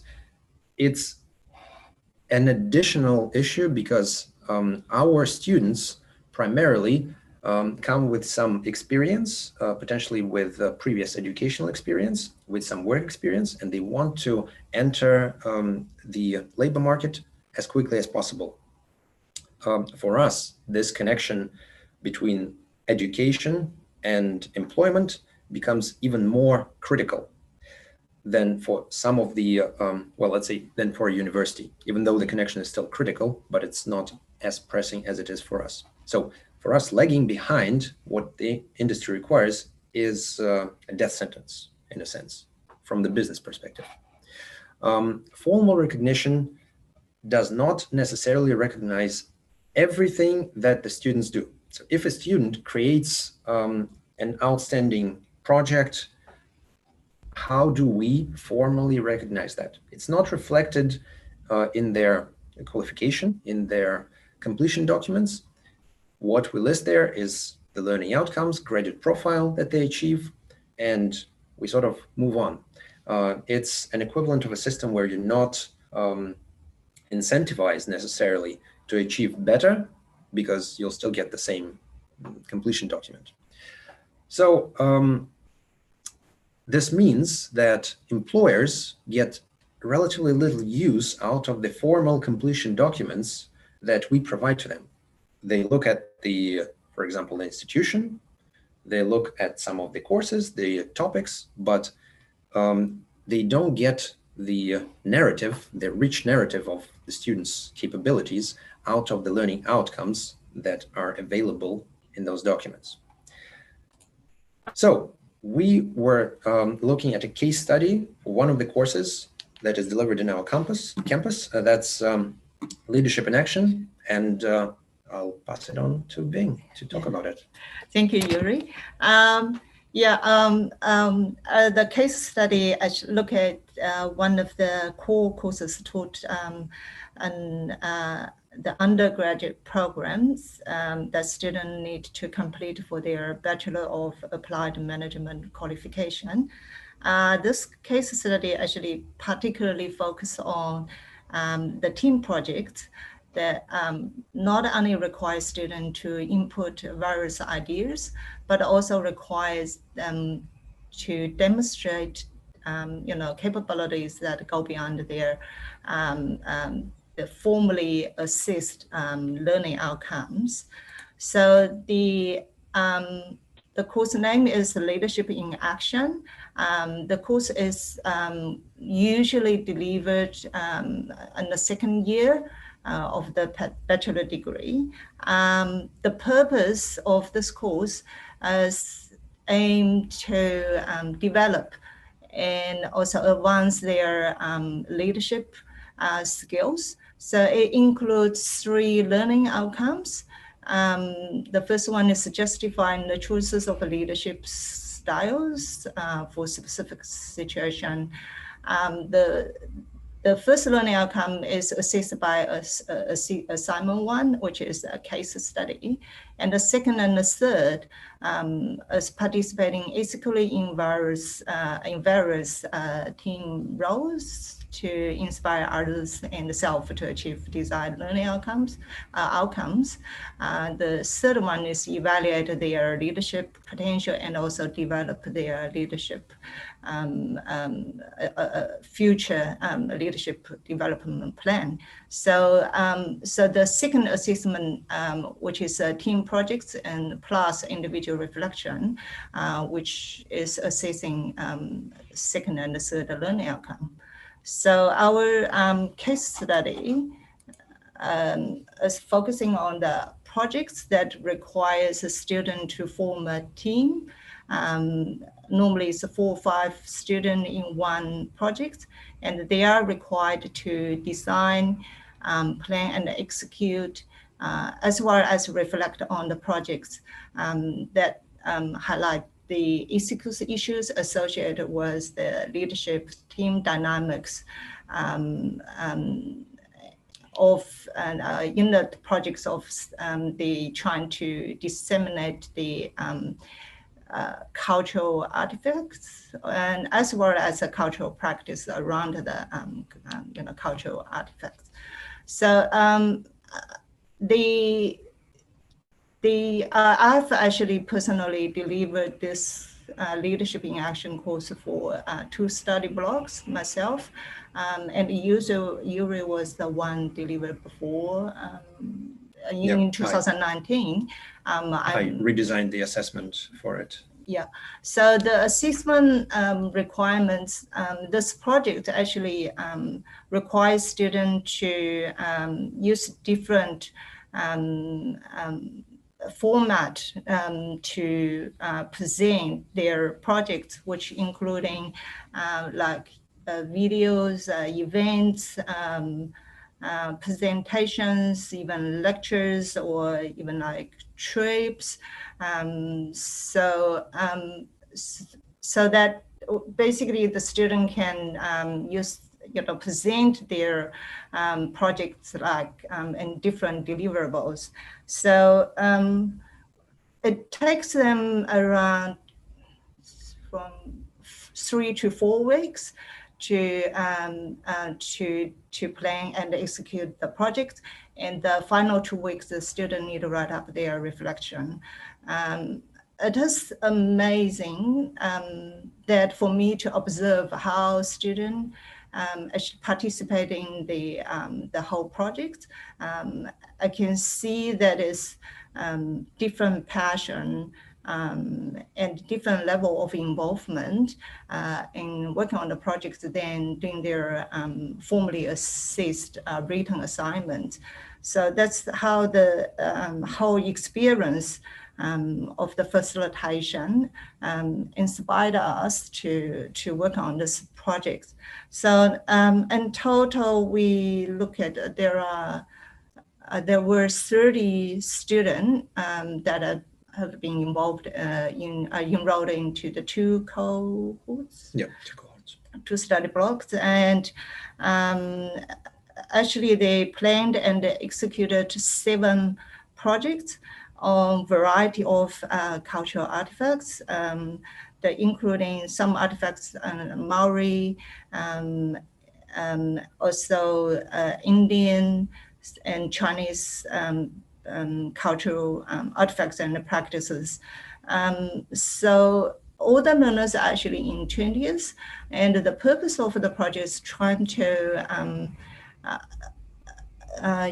it's an additional issue because our students primarily come with some experience, potentially with previous educational experience, with some work experience, and they want to enter the labor market as quickly as possible. For us, this connection between education and employment becomes even more critical than for some of the, well, let's say, than for a university, even though the connection is still critical, but it's not as pressing as it is for us. So for us, lagging behind what the industry requires is a death sentence, in a sense, from the business perspective. Formal recognition does not necessarily recognize everything that the students do. So if a student creates an outstanding project, how do we formally recognize that? It's not reflected in their qualification, in their completion documents. What we list there is the learning outcomes, graduate profile that they achieve, and we sort of move on. It's an equivalent of a system where you're not incentivized necessarily to achieve better, because you'll still get the same completion document. So this means that employers get relatively little use out of the formal completion documents that we provide to them. They look at the, for example, the institution, they look at some of the courses, the topics, but they don't get the narrative, the rich narrative of the students' capabilities out of the learning outcomes that are available in those documents. So we were looking at a case study for one of the courses that is delivered in our campus. That's Leadership in Action, and I'll pass it on to Bing to talk about it. Thank you, Yuri. The case study actually look at one of the core courses taught in the undergraduate programs that students need to complete for their Bachelor of Applied Management qualification. This case study actually particularly focused on the team projects that not only requires students to input various ideas, but also requires them to demonstrate capabilities that go beyond their formally assessed learning outcomes. So the course name is Leadership in Action. The course is usually delivered in the second year of the bachelor degree. The purpose of this course is aimed to develop and also advance their leadership skills. So it includes 3 learning outcomes. The first one is justifying the choices of leadership styles for specific situation. The first learning outcome is assessed by assignment 1, which is a case study. And the second and the third is participating ethically in various team roles to inspire others and self to achieve desired learning outcomes. The third one is evaluate their leadership potential and also develop their leadership future leadership development plan. So, so the second assessment, which is team projects and plus individual reflection, which is assessing second and third learning outcome. So our case study is focusing on the projects that requires a student to form a team. Normally it's 4 or 5 students in one project, and they are required to design, plan and execute, as well as reflect on the projects that highlight the ethical issues associated with the leadership team dynamics of in the projects of the trying to disseminate the cultural artifacts, and as well as a cultural practice around the cultural artifacts. So I've actually personally delivered this leadership in action course for 2 study blocks myself, and Yuri was the one delivered before in 2019. I redesigned the assessment for it. Yeah, so the assessment requirements, this project actually requires students to use different format to present their projects, which including like videos, events, presentations, even lectures, or even like trips. So that basically the student can use, present their projects like in different deliverables. So it takes them around from 3 to 4 weeks to plan and execute the project. And the final 2 weeks, the student need to write up their reflection. It is amazing that for me to observe how students actually participate in the whole project. I can see that is different passion and different level of involvement in working on the project than doing their formally assessed written assignment. So that's how the whole experience of the facilitation inspired us to work on this project. So in total, we look at there were 30 students that have been involved enrolled into the 2 cohorts. Yeah, 2 cohorts. 2 study blocks, and actually they planned and executed 7 projects on variety of cultural artifacts, including some artifacts Maori, also Indian and Chinese cultural artifacts and practices. So all the learners are actually in 20s, and the purpose of the project is trying to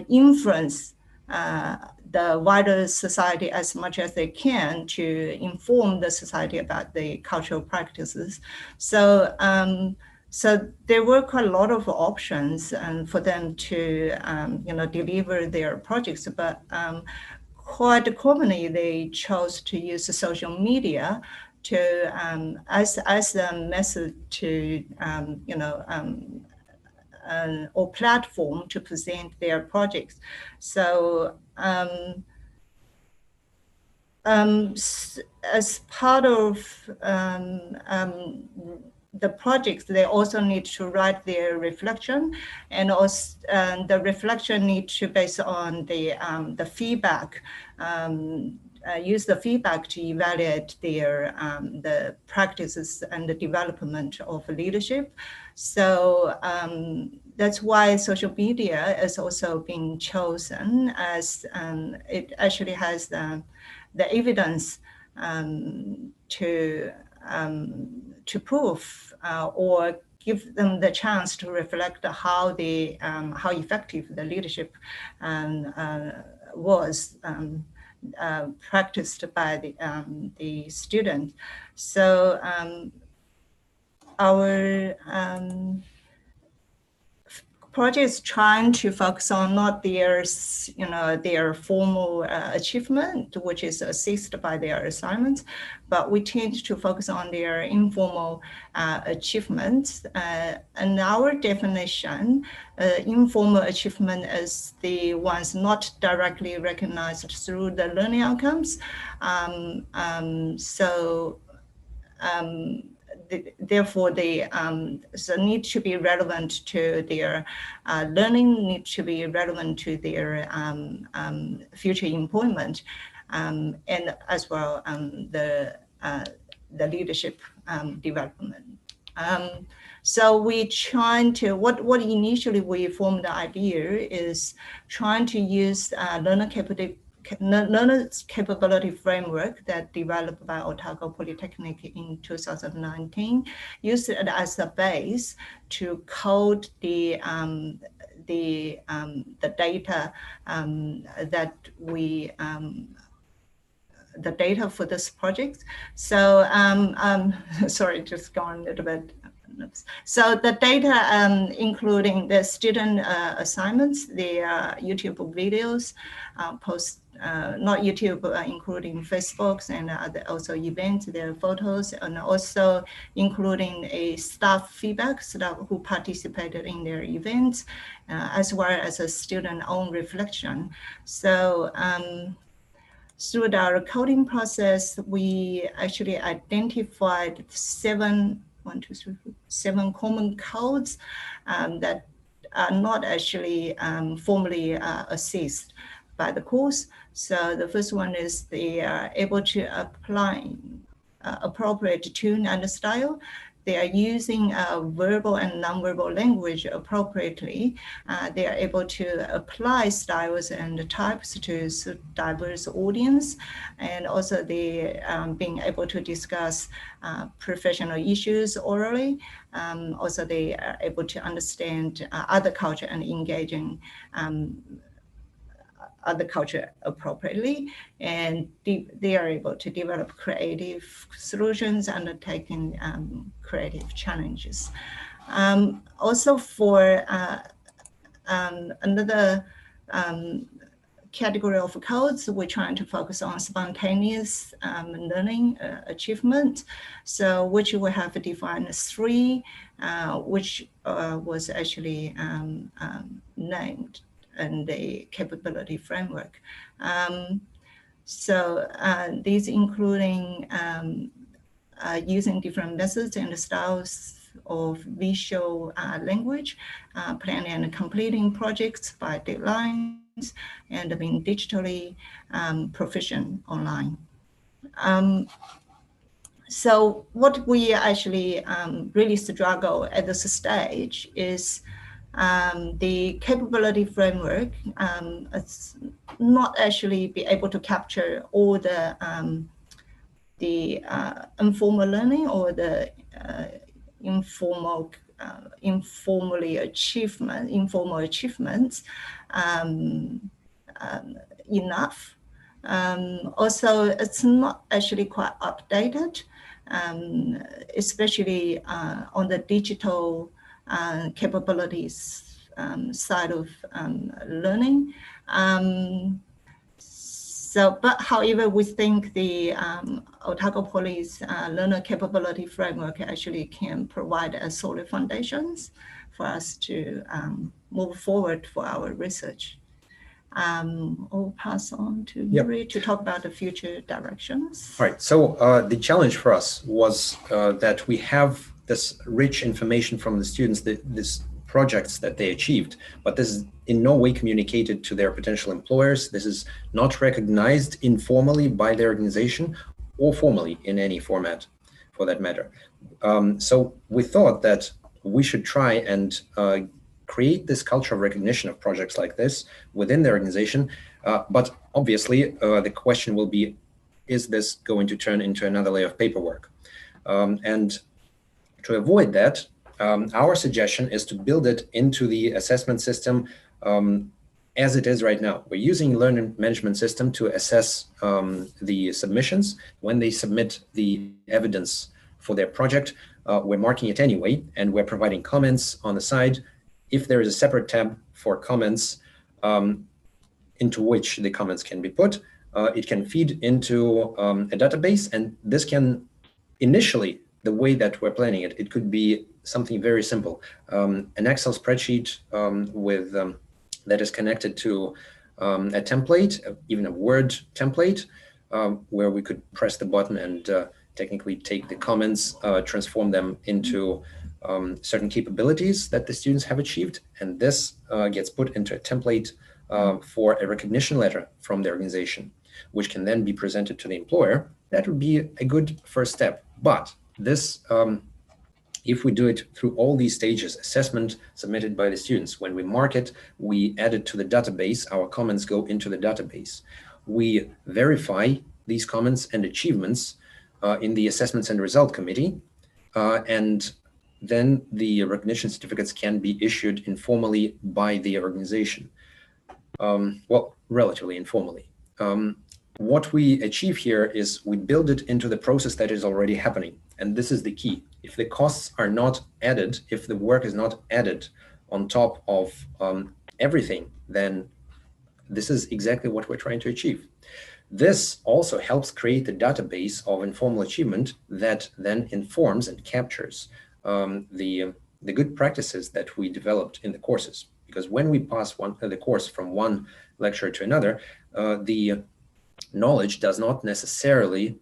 influence the wider society as much as they can to inform the society about the cultural practices. So so there were quite a lot of options for them to deliver their projects, but quite commonly they chose to use the social media to as a method to or platform to present their projects. So as part of the projects, they also need to write their reflection, and also the reflection needs to base on the feedback. Use the feedback to evaluate their the practices and the development of leadership. So that's why social media is also being chosen, as it actually has the evidence to prove or give them the chance to reflect how effective the leadership was practiced by the student. So our project is trying to focus on not their formal achievement, which is assisted by their assignments, but we tend to focus on their informal achievements. And our definition, informal achievement is the ones not directly recognized through the learning outcomes. Therefore, they need to be relevant to their learning, need to be relevant to their future employment, and as well the the leadership development. So we trying to, what initially we formed the idea is trying to use learner's capability framework that developed by Otago Polytechnic in 2019, use it as a base to code the data that we the data for this project. So sorry, just going a little bit. So the data, including the student assignments, the YouTube videos, not YouTube, including Facebooks and also events, their photos, and also including a staff feedback, staff who participated in their events, as well as a student own reflection. So through our coding process, we actually identified seven common codes that are not actually formally assessed by the course. So the first one is they are able to apply appropriate tune and style. They are using verbal and nonverbal language appropriately. They are able to apply styles and types to diverse audience. And also they being able to discuss professional issues orally. Also they are able to understand other culture and engage in other culture appropriately, and they are able to develop creative solutions, undertaking creative challenges. Also for another category of codes, we're trying to focus on spontaneous learning achievement. So which we have defined as 3, which was actually named and the capability framework. So these including using different methods and styles of visual language, planning and completing projects by deadlines, and being digitally proficient online. So what we actually really struggle at this stage is the capability framework it's not actually be able to capture all the informal learning or the informal achievements enough. Also, it's not actually quite updated, especially on the digital capabilities side of learning. But however, we think the Otago Poly's learner capability framework actually can provide a solid foundations for us to move forward for our research. I'll pass on to Yuri to talk about the future directions. All right, so the challenge for us was that we have this rich information from the students, these projects that they achieved, but this is in no way communicated to their potential employers. This is not recognized informally by their organization or formally in any format for that matter. So we thought that we should try and create this culture of recognition of projects like this within the organization. But obviously the question will be, is this going to turn into another layer of paperwork? And to avoid that, our suggestion is to build it into the assessment system as it is right now. We're using learning management system to assess the submissions. When they submit the evidence for their project, we're marking it anyway, and we're providing comments on the side. If there is a separate tab for comments into which the comments can be put, it can feed into a database, and this can initially, the way that we're planning it, it could be something very simple. An Excel spreadsheet with that is connected to a template, even a Word template, where we could press the button and technically take the comments, transform them into certain capabilities that the students have achieved. And this gets put into a template for a recognition letter from the organization, which can then be presented to the employer. That would be a good first step. But this, if we do it through all these stages, assessment submitted by the students, when we mark it, we add it to the database, our comments go into the database. We verify these comments and achievements in the assessments and result committee, and then the recognition certificates can be issued informally by the organization. Well, relatively informally. What we achieve here is we build it into the process that is already happening. And this is the key. If the costs are not added, if the work is not added on top of everything, then this is exactly what we're trying to achieve. This also helps create a database of informal achievement that then informs and captures the good practices that we developed in the courses. Because when we pass the course from one lecture to another, the knowledge does not necessarily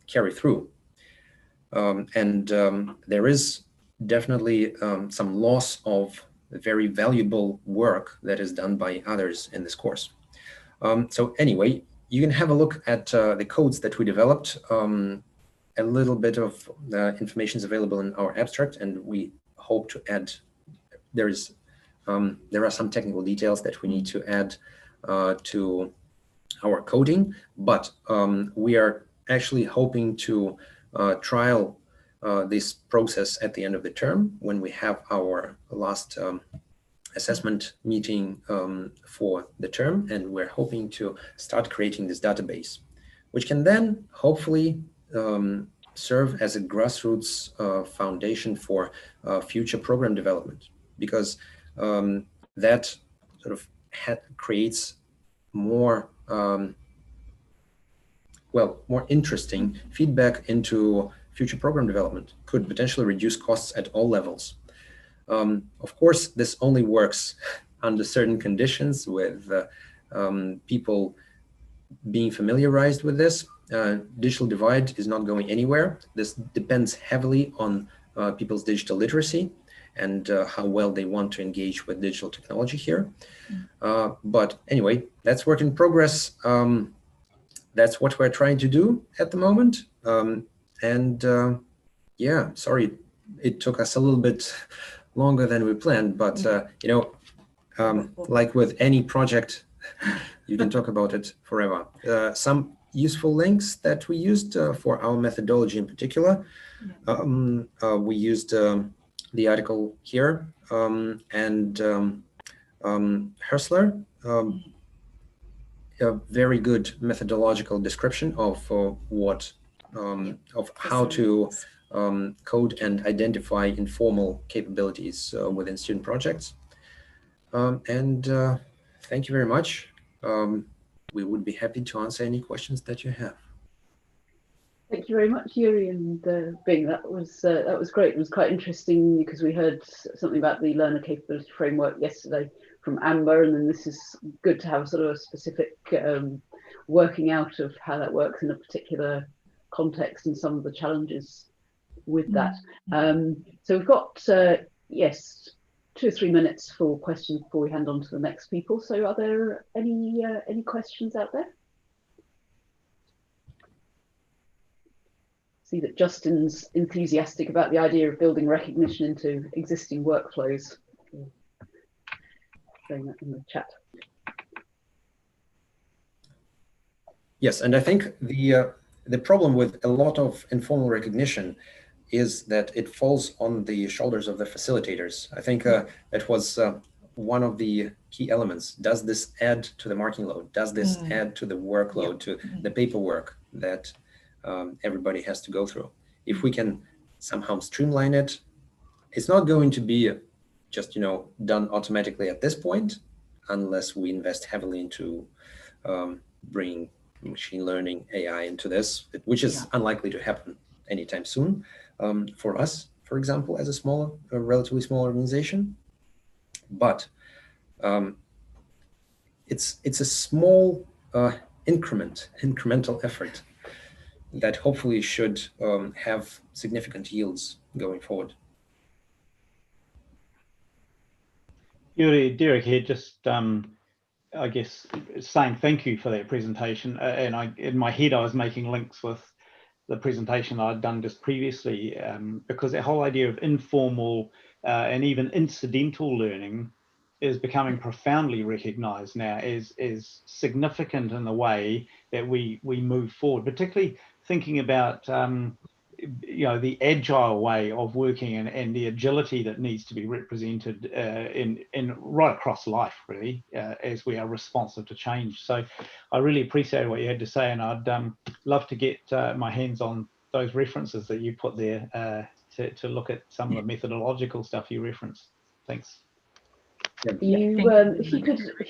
carry through. There is definitely some loss of very valuable work that is done by others in this course. So anyway, you can have a look at the codes that we developed. A little bit of information is available in our abstract, and we hope to add, there are some technical details that we need to add to our coding, but we are actually hoping to trial this process at the end of the term when we have our last assessment meeting for the term, and we're hoping to start creating this database, which can then hopefully serve as a grassroots foundation for future program development, because that sort of creates more more interesting feedback into future program development, could potentially reduce costs at all levels. Of course, this only works under certain conditions, with people being familiarized with this. Digital divide is not going anywhere. This depends heavily on people's digital literacy and how well they want to engage with digital technology here. But anyway, that's work in progress. That's what we're trying to do at the moment. Yeah, sorry, it took us a little bit longer than we planned, but you know, like with any project, you can talk about it forever. Some useful links that we used for our methodology in particular. We used the article here and Hersler, a very good methodological description of what of how to code and identify informal capabilities within student projects. Thank you very much. We would be happy to answer any questions that you have. Thank you very much, Yuri and Bing. That was great. It was quite interesting because we heard something about the learner capability framework yesterday from Amber, and then this is good to have sort of a specific working out of how that works in a particular context and some of the challenges with that. So we've got yes, 2 or 3 minutes for questions before we hand on to the next people. So are there any questions out there? See that Justin's enthusiastic about the idea of building recognition into existing workflows. Saying that in the chat. Yes, and I think the problem with a lot of informal recognition is that it falls on the shoulders of the facilitators. I think that was one of the key elements. Does this add to the marking load? Does this add to the workload, to the paperwork that everybody has to go through? If we can somehow streamline it, it's not going to be just, you know, done automatically at this point, unless we invest heavily into bringing machine learning, AI into this, which is unlikely to happen anytime soon. For us, for example, as a relatively small organization, but it's a small incremental effort that hopefully should have significant yields going forward. Yuri, Derek here, just I guess, saying thank you for that presentation. And in my head, I was making links with the presentation I'd done just previously, because that whole idea of informal and even incidental learning is becoming profoundly recognised now as significant in the way that we move forward, particularly thinking about the agile way of working and the agility that needs to be represented in right across life, really, as we are responsive to change. So I really appreciate what you had to say, and I'd love to get my hands on those references that you put there to look at some of the methodological stuff you referenced. Thanks. If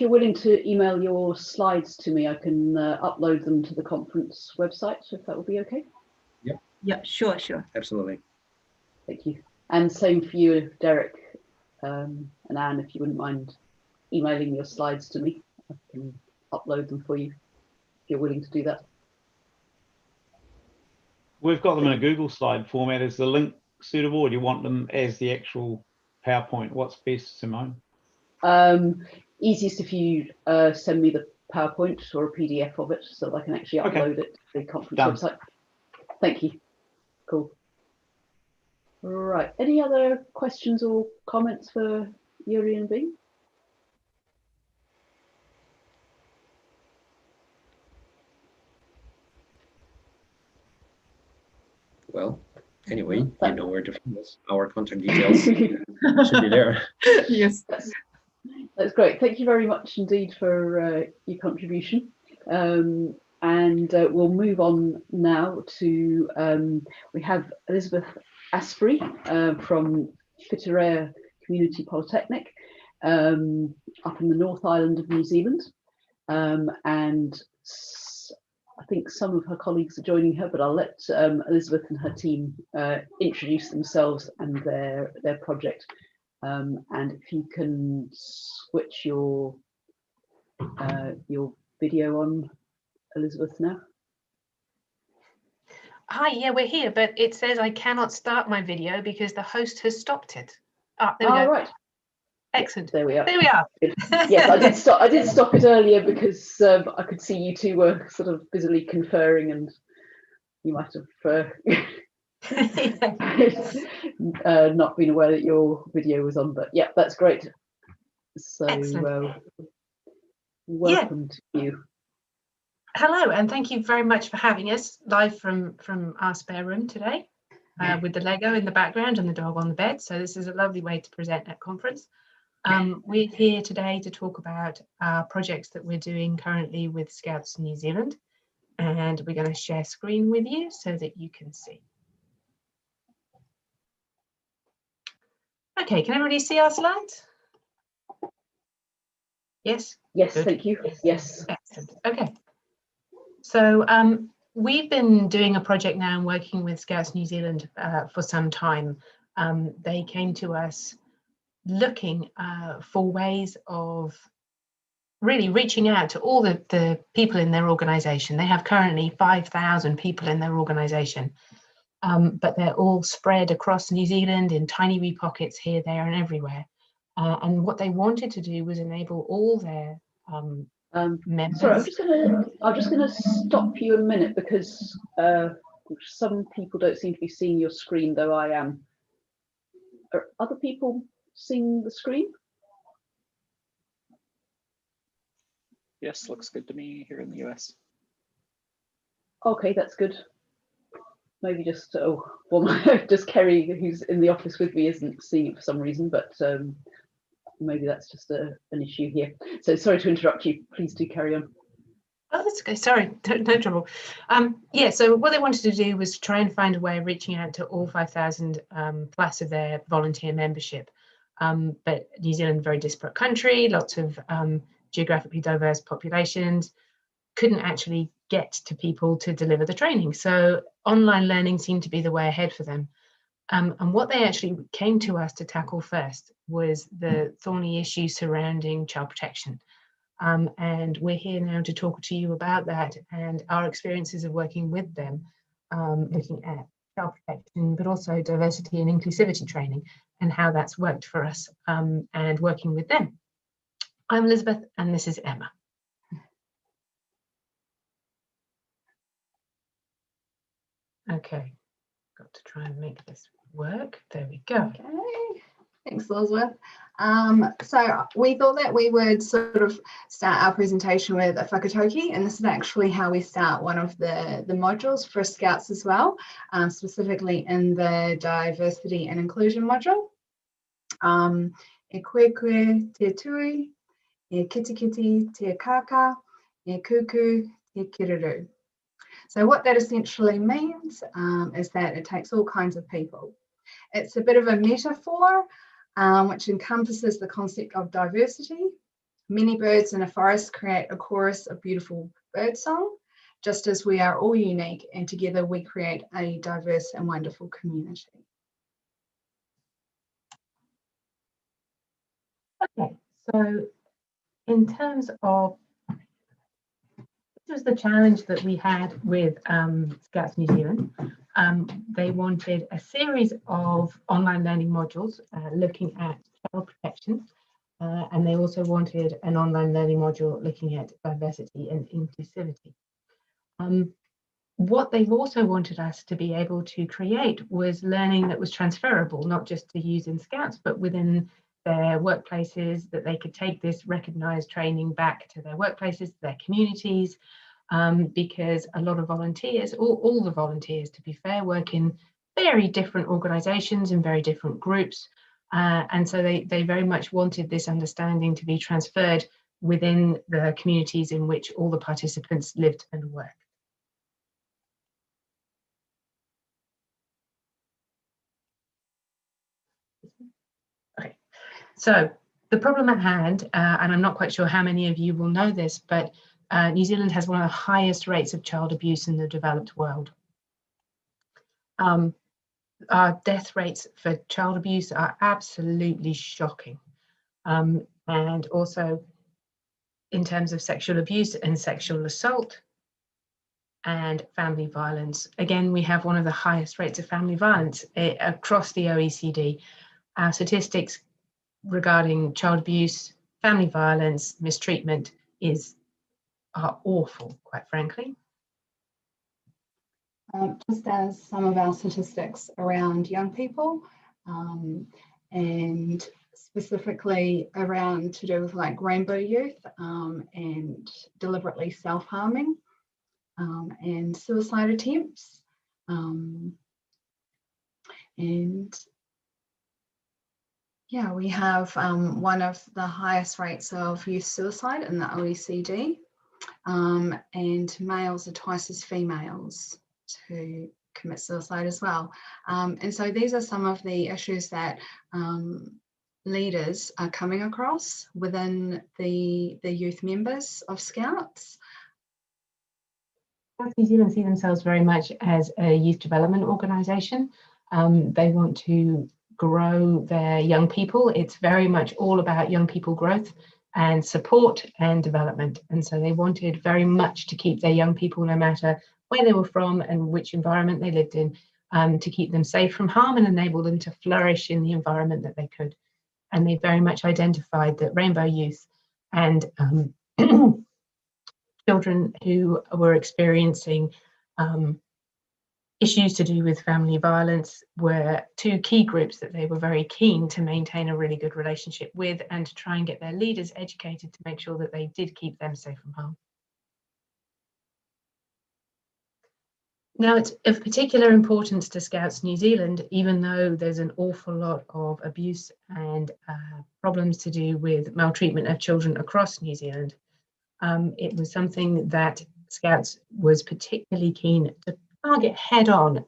you're willing to email your slides to me, I can upload them to the conference website, if that would be okay. Yeah, sure. Absolutely. Thank you. And same for you, Derek and Anne, if you wouldn't mind emailing your slides to me, I can upload them for you if you're willing to do that. We've got them in a Google slide format. Is the link suitable, or do you want them as the actual PowerPoint? What's best, Simone? Easiest if you send me the PowerPoint or a PDF of it so that I can actually upload it to the conference website. Thank you. Cool. Right. Any other questions or comments for Yuri and Bing? Well, anyway, you know where to find us. Our contact details should be there. Yes. That's great. Thank you very much indeed for your contribution. And we'll move on now to, we have Elizabeth Asprey from Whitireia Community Polytechnic up in the North Island of New Zealand. And I think some of her colleagues are joining her, but I'll let Elizabeth and her team introduce themselves and their project. And if you can switch your video on, Elizabeth, now. Hi, yeah, we're here, but it says I cannot start my video because the host has stopped it. Ah, there we go. Right. Excellent. There we are. There we are. Yes, I did stop it earlier because I could see you two were sort of busily conferring, and you might have not been aware that your video was on. But yeah, that's great. So welcome to you. Hello, and thank you very much for having us live from our spare room today, with the Lego in the background and the dog on the bed. So this is a lovely way to present at conference. We're here today to talk about projects that we're doing currently with Scouts New Zealand, and we're going to share screen with you so that you can see. Okay, can everybody see our slides? Yes? Yes, good. Thank you. Yes. Excellent. Okay. So we've been doing a project now and working with Scouts New Zealand for some time. They came to us looking for ways of really reaching out to all the people in their organisation. They have currently 5,000 people in their organisation, but they're all spread across New Zealand in tiny wee pockets here, there and everywhere. And what they wanted to do was enable all their members. Sorry, I'm just gonna stop you a minute because some people don't seem to be seeing your screen, though I am. Are other people seeing the screen? Yes, looks good to me here in the US. Okay, that's good. Maybe just just Kerry, who's in the office with me, isn't seeing it for some reason, but maybe that's just an issue here. So sorry to interrupt you. Please do carry on. Oh, that's okay. Sorry, no trouble. Yeah, so what they wanted to do was try and find a way of reaching out to all 5,000 plus of their volunteer membership. But New Zealand, a very disparate country, lots of geographically diverse populations, couldn't actually get to people to deliver the training. So online learning seemed to be the way ahead for them. And what they actually came to us to tackle first was the thorny issue surrounding child protection. And we're here now to talk to you about that and our experiences of working with them, looking at child protection, but also diversity and inclusivity training and how that's worked for us and working with them. I'm Elizabeth, and this is Emma. Okay, got to try and make this work. There we go. Okay, thanks, Elizabeth. So we thought that we would sort of start our presentation with a whakatauki, and this is actually how we start one of the modules for Scouts as well, specifically in the diversity and inclusion module. E koe koe te tui, e kiti kiti te kaka, e kuku te kiruru. So what that essentially means is that it takes all kinds of people. It's a bit of a metaphor which encompasses the concept of diversity. Many birds in a forest create a chorus of beautiful bird song, just as we are all unique, and together we create a diverse and wonderful community. Okay, so in terms of, this was the challenge that we had with Scouts New Zealand. They wanted a series of online learning modules looking at child protection, and they also wanted an online learning module looking at diversity and inclusivity. What they've also wanted us to be able to create was learning that was transferable, not just to use in Scouts, but within their workplaces, that they could take this recognised training back to their workplaces, their communities, because a lot of volunteers, all the volunteers to be fair, work in very different organisations and very different groups. And so they very much wanted this understanding to be transferred within the communities in which all the participants lived and worked. Okay, so the problem at hand, and I'm not quite sure how many of you will know this, but New Zealand has one of the highest rates of child abuse in the developed world. Our death rates for child abuse are absolutely shocking. And also in terms of sexual abuse and sexual assault and family violence. Again, we have one of the highest rates of family violence across the OECD. Our statistics regarding child abuse, family violence, mistreatment are awful, quite frankly. Just as some of our statistics around young people, and specifically around to do with like rainbow youth and deliberately self-harming and suicide attempts. And yeah, we have one of the highest rates of youth suicide in the OECD, and males are twice as females to commit suicide as well. And so these are some of the issues that leaders are coming across within the youth members of Scouts. Scouts New Zealand see themselves very much as a youth development organisation. They want to grow their young people. It's very much all about young people growth and support and development. And so they wanted very much to keep their young people, no matter where they were from and which environment they lived in, to keep them safe from harm and enable them to flourish in the environment that they could. And they very much identified that rainbow youth and children who were experiencing issues to do with family violence were two key groups that they were very keen to maintain a really good relationship with, and to try and get their leaders educated to make sure that they did keep them safe from harm. Now, it's of particular importance to Scouts New Zealand, even though there's an awful lot of abuse and problems to do with maltreatment of children across New Zealand. It was something that Scouts was particularly keen to target head on,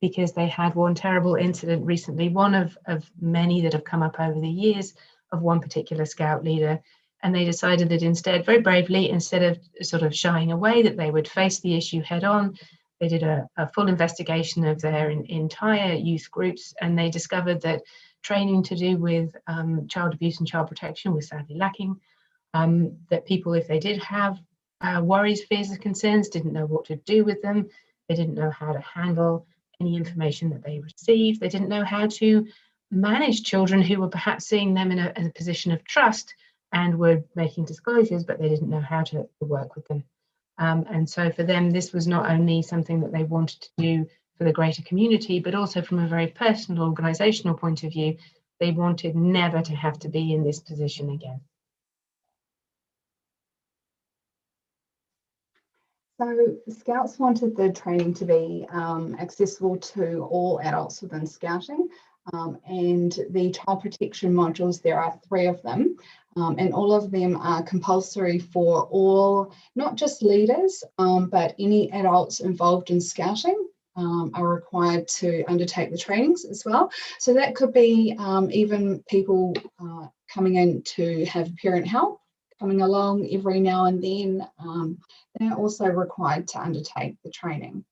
because they had one terrible incident recently, one of many that have come up over the years, of one particular Scout leader. And they decided that instead, very bravely, instead of sort of shying away, that they would face the issue head on. They did a full investigation of their entire youth groups, and they discovered that training to do with child abuse and child protection was sadly lacking, that people, if they did have worries, fears and concerns, didn't know what to do with them. They didn't know how to handle any information that they received. They didn't know how to manage children who were perhaps seeing them in a position of trust, and were making disclosures, but they didn't know how to work with them. And so for them, this was not only something that they wanted to do for the greater community, but also from a very personal organizational point of view, they wanted never to have to be in this position again. So Scouts wanted the training to be accessible to all adults within Scouting, and the child protection modules, there are 3 of them, and all of them are compulsory for all, not just leaders, but any adults involved in Scouting are required to undertake the trainings as well. So that could be even people coming in to have parent help, coming along every now and then. They're also required to undertake the training.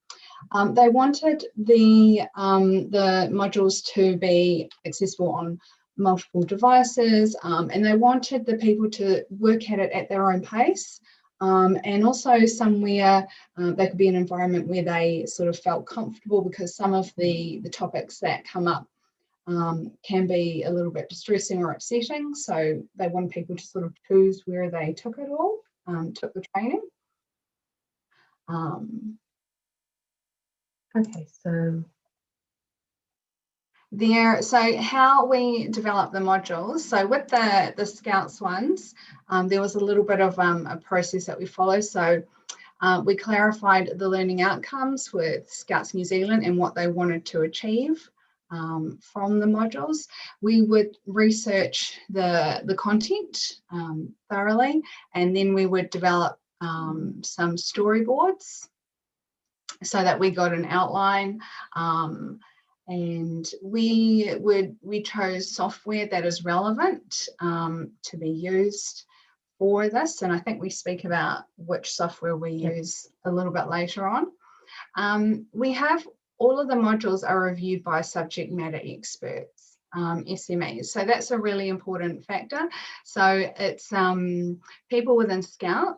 They wanted the modules to be accessible on multiple devices, and they wanted the people to work at it at their own pace, and also somewhere they could be an environment where they sort of felt comfortable, because some of the topics that come up can be a little bit distressing or upsetting. So they want people to sort of choose where they took it all, took the training. Okay, so how we develop the modules. So with the Scouts ones, there was a little bit of a process that we followed. So we clarified the learning outcomes with Scouts New Zealand and what they wanted to achieve from the modules. We would research the content thoroughly, and then we would develop some storyboards so that we got an outline, and we chose software that is relevant to be used for this, and I think we speak about which software we use a little bit later on. We have all of the modules are reviewed by subject matter experts, SMEs, so that's a really important factor. So it's people within Scouts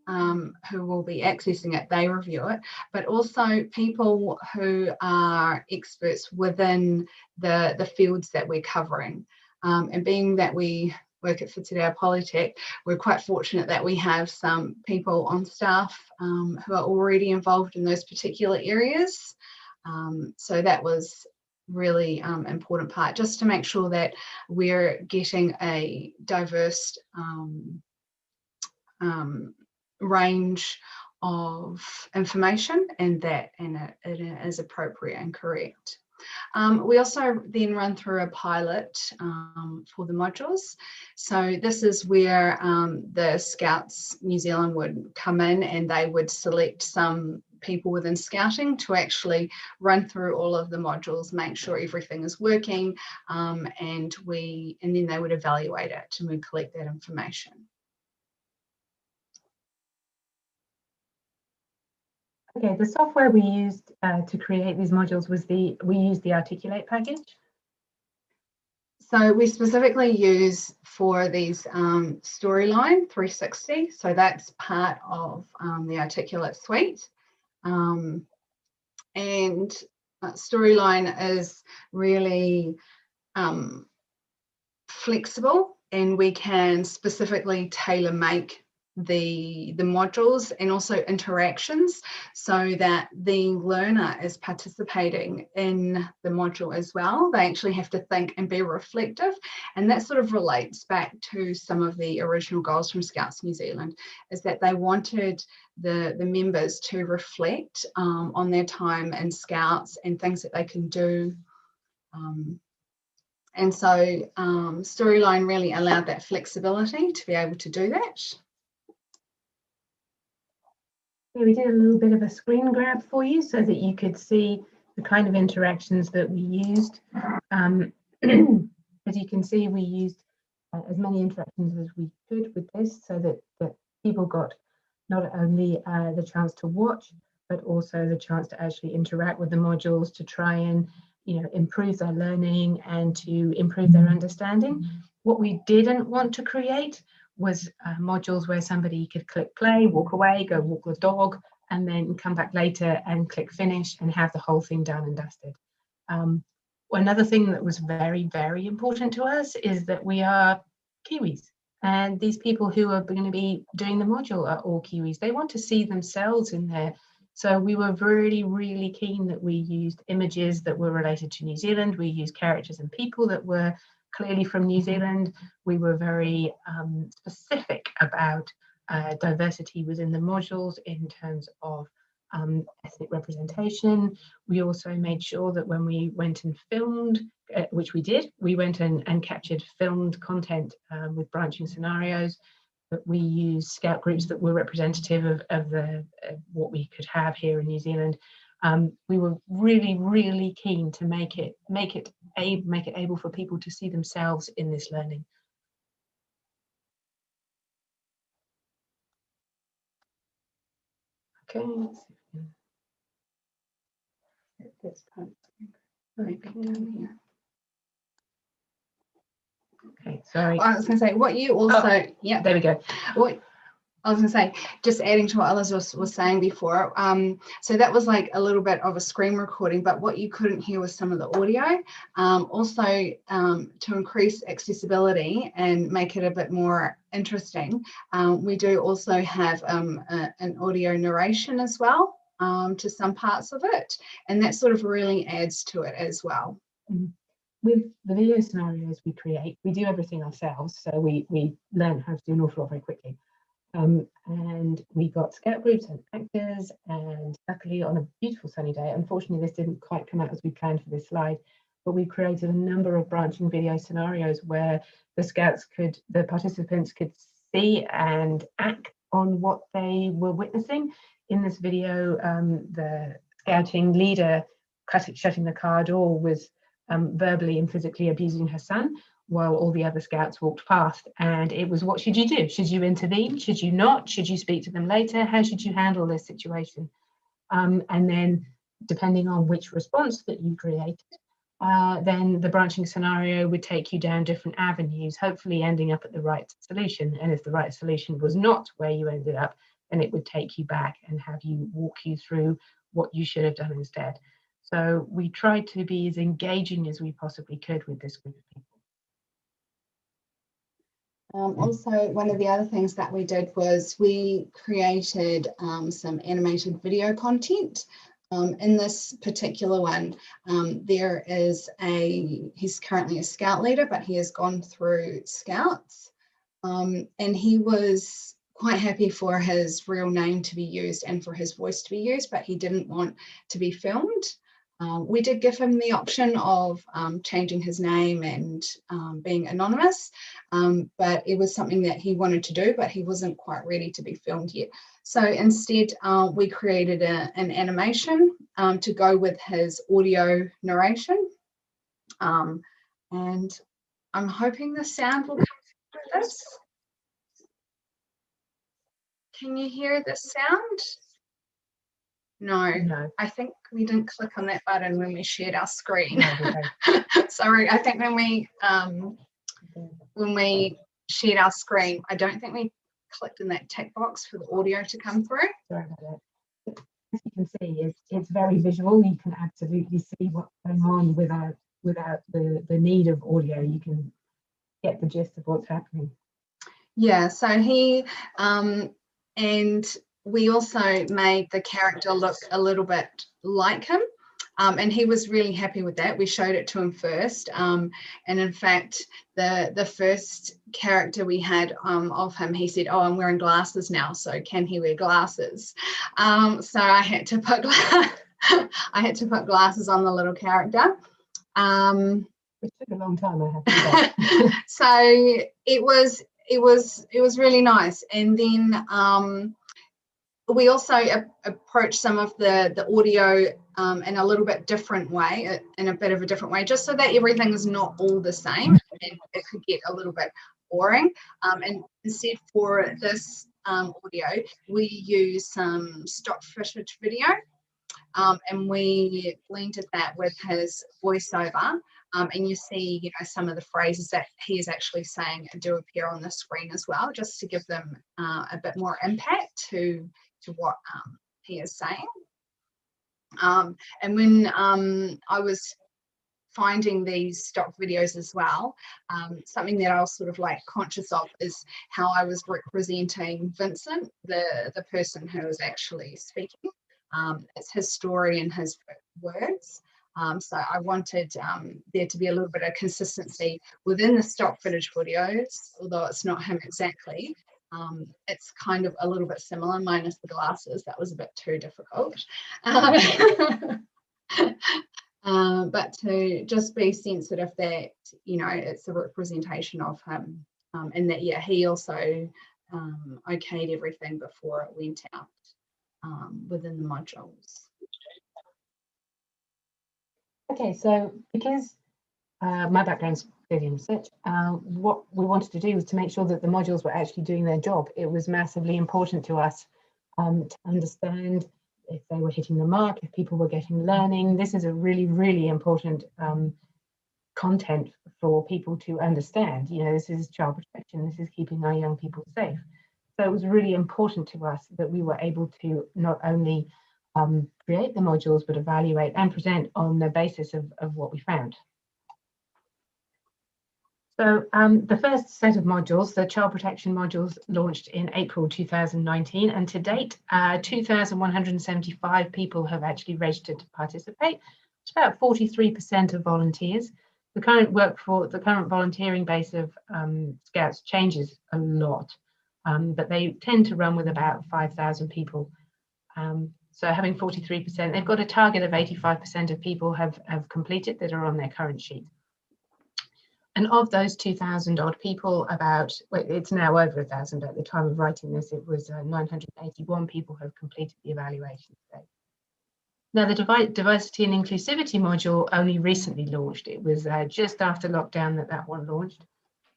who will be accessing it, they review it, but also people who are experts within the fields that we're covering. And being that we work at Whātua Polytech, we're quite fortunate that we have some people on staff who are already involved in those particular areas. So that was really important part, just to make sure that we're getting a diverse range of information, and that it is appropriate and correct. We also then run through a pilot for the modules. So this is where the Scouts New Zealand would come in, and they would select some people within Scouting to actually run through all of the modules, make sure everything is working, and then they would evaluate it and we'd collect that information. Okay, the software we used to create these modules was we used the Articulate package. So we specifically use for these Storyline 360. So that's part of the Articulate suite. And Storyline is really flexible, and we can specifically tailor make the modules and also interactions so that the learner is participating in the module as well. They actually have to think and be reflective, and that sort of relates back to some of the original goals from Scouts New Zealand, is that they wanted the members to reflect on their time in Scouts and things that they can do. And so Storyline really allowed that flexibility to be able to do that. We did a little bit of a screen grab for you so that you could see the kind of interactions that we used. As you can see, we used as many interactions as we could with this, so that people got not only the chance to watch, but also the chance to actually interact with the modules to try and improve their learning and to improve their understanding. What we didn't want to create was modules where somebody could click play, walk away, go walk the dog, and then come back later and click finish and have the whole thing done and dusted. Another thing that was very, very important to us is that we are Kiwis, And these people who are going to be doing the module are all Kiwis. They want to see themselves in there. So we were really, really keen that we used images that were related to New Zealand. We used characters and people that were clearly from New Zealand. We were very specific about diversity within the modules in terms of ethnic representation. We also made sure that when we went and filmed, which we did, we went and captured filmed content with branching scenarios, that we used scout groups that were representative of what we could have here in New Zealand. We were really, really keen to make it able for people to see themselves in this learning. Okay, let's see if we can get this part. Okay, sorry. Well, I was going to say what you also, yeah, There we go. what I was going to say, just adding to what Elizabeth was saying before. So that was like a little bit of a screen recording, but what you couldn't hear was some of the audio. Also, to increase accessibility and make it a bit more interesting, we do also have an audio narration as well to some parts of it, and that sort of really adds to it as well. Mm-hmm. With the video scenarios we create, we do everything ourselves, so we learn how to do an awful lot very quickly. And we got scout groups and actors, and luckily on a beautiful sunny day, unfortunately this didn't quite come out as we planned for this slide, but we created a number of branching video scenarios where the participants could see and act on what they were witnessing. In this video, the scouting leader shutting the car door was verbally and physically abusing her son, while all the other scouts walked past. And it was, what should you do? Should you intervene? Should you not? Should you speak to them later? How should you handle this situation? And then depending on which response that you created, then the branching scenario would take you down different avenues, hopefully ending up at the right solution. And if the right solution was not where you ended up, then it would take you back and have you walk you through what you should have done instead. So we tried to be as engaging as we possibly could with this group of people. Also, one of the other things that we did was we created some animated video content. In this particular one, he's currently a scout leader, but he has gone through scouts, and he was quite happy for his real name to be used and for his voice to be used, but he didn't want to be filmed. We did give him the option of changing his name and being anonymous, but it was something that he wanted to do, but he wasn't quite ready to be filmed yet. So instead, we created an animation to go with his audio narration. And I'm hoping the sound will come through this. Can you hear the sound? No, I think we didn't click on that button when we shared our screen. No, sorry, I think when we shared our screen, I don't think we clicked in that tick box for the audio to come through. Sorry about that. As you can see, it's very visual. You can absolutely see what's going on without the need of audio. You can get the gist of what's happening. Yeah, so he and we also made the character look a little bit like him, and he was really happy with that. We showed it to him first, and in fact, the first character we had of him, he said, "Oh, I'm wearing glasses now, so can he wear glasses?" So I had to put glasses on the little character. Which took a long time, I have to say. So it was really nice, and then we also approached some of the audio in a little bit different way, in a bit of a different way, just so that everything is not all the same, and it could get a little bit boring. And instead, for this audio, we use some stock footage video, and we blended that with his voiceover. And you see, some of the phrases that he is actually saying do appear on the screen as well, just to give them a bit more impact to what he is saying. And when I was finding these stock videos as well, something that I was sort of like conscious of is how I was representing Vincent, the person who was actually speaking. It's his story and his words. So I wanted there to be a little bit of consistency within the stock footage videos, although it's not him exactly. It's kind of a little bit similar, minus the glasses. That was a bit too difficult. But to just be sensitive that, you know, it's a representation of him, and that, yeah, he also okayed everything before it went out within the modules. Okay, so because my background's clearly in research, what we wanted to do was to make sure that the modules were actually doing their job. It was massively important to us to understand if they were hitting the mark, if people were getting learning. This is a really, really important content for people to understand. You know, this is child protection, this is keeping our young people safe. So it was really important to us that we were able to not only create the modules, but evaluate and present on the basis of what we found. So the first set of modules, the child protection modules, launched in April 2019, and to date, 2,175 people have actually registered to participate. It's about 43% of volunteers. The current volunteering base of Scouts changes a lot, but they tend to run with about 5,000 people. So having 43%, they've got a target of 85% of people have completed that are on their current sheet. And of those 2,000 odd people, it's now over 1,000 at the time of writing this, it was 981 people have completed the evaluation today. Now the diversity and inclusivity module only recently launched. It was just after lockdown that one launched.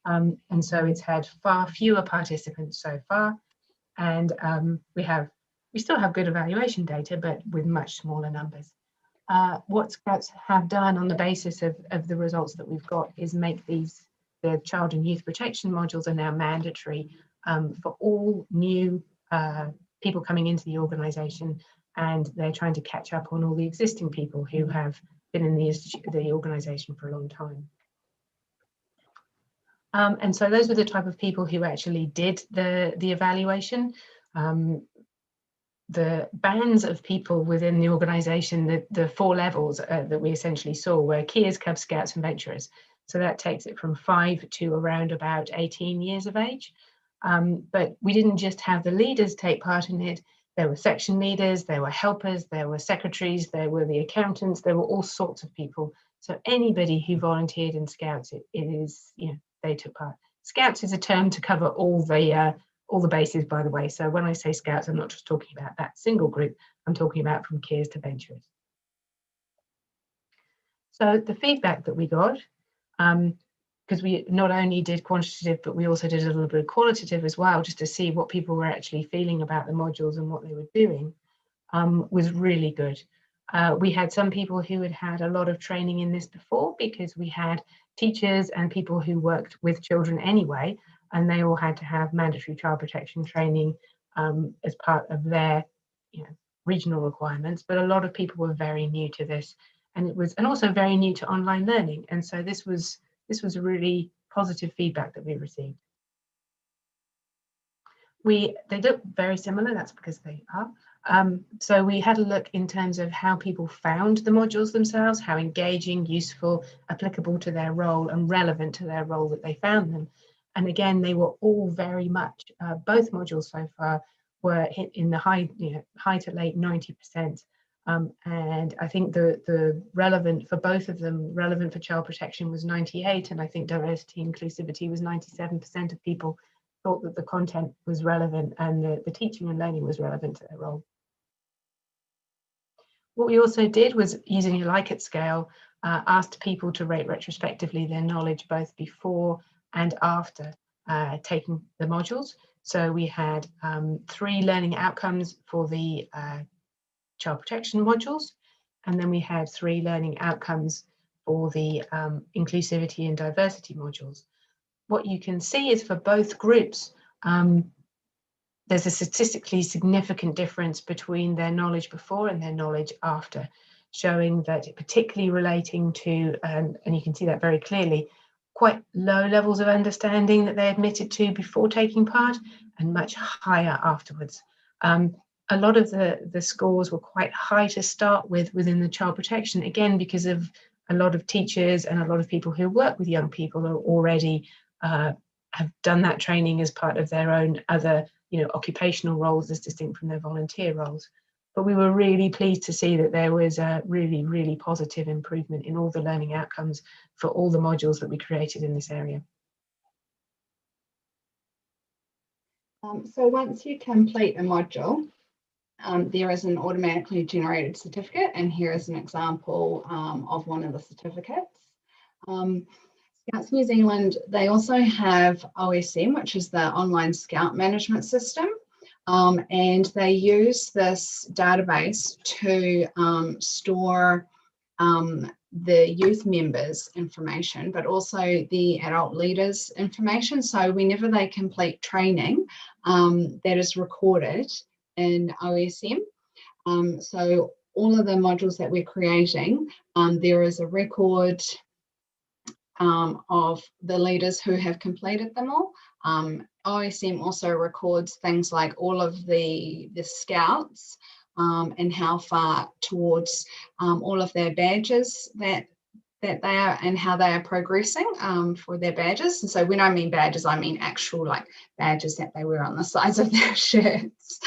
And so it's had far fewer participants so far. And we still have good evaluation data, but with much smaller numbers. What Scouts have done on the basis of the results that we've got is make the child and youth protection modules are now mandatory for all new people coming into the organisation, and they're trying to catch up on all the existing people who have been in the organisation for a long time. And so those were the type of people who actually did the evaluation. The bands of people within the organisation, the 4 levels that we essentially saw were Keers, Cub Scouts and Venturers. So that takes it from 5 to around about 18 years of age. But we didn't just have the leaders take part in it. There were section leaders, there were helpers, there were secretaries, there were the accountants, there were all sorts of people. So anybody who volunteered in Scouts, they took part. Scouts is a term to cover all the bases, by the way. So when I say Scouts, I'm not just talking about that single group, I'm talking about from Keers to Venturers. So the feedback that we got, because we not only did quantitative, but we also did a little bit of qualitative as well, just to see what people were actually feeling about the modules and what they were doing, was really good. We had some people who had had a lot of training in this before, because we had teachers and people who worked with children anyway, and they all had to have mandatory child protection training as part of their regional requirements. But a lot of people were very new to this, and also very new to online learning. And so this was a really positive feedback that we received. They look very similar, that's because they are. So we had a look in terms of how people found the modules themselves, how engaging, useful, applicable to their role and relevant to their role that they found them. And again, they were all very much, both modules so far were hit in the high to late 90%. And I think the relevant for both of them, relevant for child protection was 98, and I think diversity and inclusivity was 97% of people thought that the content was relevant and the teaching and learning was relevant to their role. What we also did was, using a Likert scale, asked people to rate retrospectively their knowledge both before and after taking the modules. So we had 3 learning outcomes for the child protection modules, and then we had 3 learning outcomes for the inclusivity and diversity modules. What you can see is for both groups, there's a statistically significant difference between their knowledge before and their knowledge after. showing that particularly relating to, and you can see that very clearly, quite low levels of understanding that they admitted to before taking part and much higher afterwards. A lot of the scores were quite high to start with within the child protection, again, because of a lot of teachers and a lot of people who work with young people who already have done that training as part of their own other, occupational roles as distinct from their volunteer roles. But we were really pleased to see that there was a really, really positive improvement in all the learning outcomes for all the modules that we created in this area. So once you complete a module, there is an automatically generated certificate, and here is an example of one of the certificates. Scouts New Zealand, they also have OSM, which is the online scout management system, and they use this database to store the youth members' information, but also the adult leaders' information. So whenever they complete training, that is recorded in OSM. So all of the modules that we're creating, there is a record of the leaders who have completed them all. OSM also records things like all of the scouts and how far towards all of their badges that they are and how they are progressing for their badges. And so when I mean badges, I mean actual like badges that they wear on the sides of their shirts.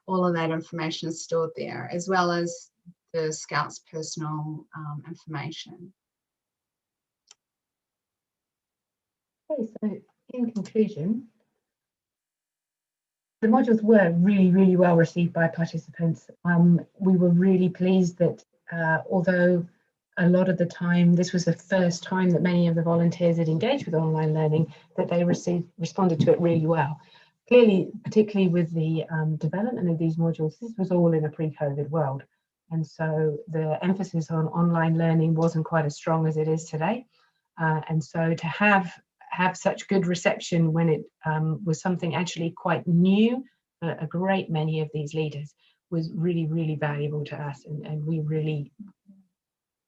All of that information is stored there, as well as the Scouts' personal information. Okay, so in conclusion, the modules were really, really well received by participants. We were really pleased that although a lot of the time this was the first time that many of the volunteers had engaged with online learning, that they responded to it really well. Clearly, particularly with the development of these modules, this was all in a pre-COVID world. And so the emphasis on online learning wasn't quite as strong as it is today. And so to have such good reception when it was something actually quite new, a great many of these leaders, was really, really valuable to us. And we really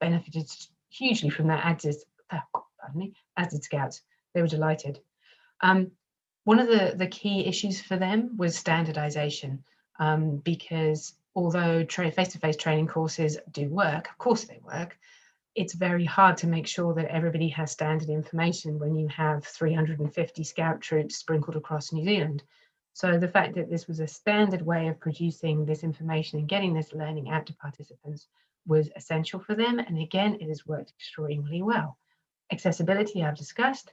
benefited hugely from that, as did Scouts. They were delighted. One of the key issues for them was standardization, because although face-to-face training courses do work, of course they work, it's very hard to make sure that everybody has standard information when you have 350 Scout troops sprinkled across New Zealand. So the fact that this was a standard way of producing this information and getting this learning out to participants was essential for them. And again, it has worked extremely well. Accessibility I've discussed,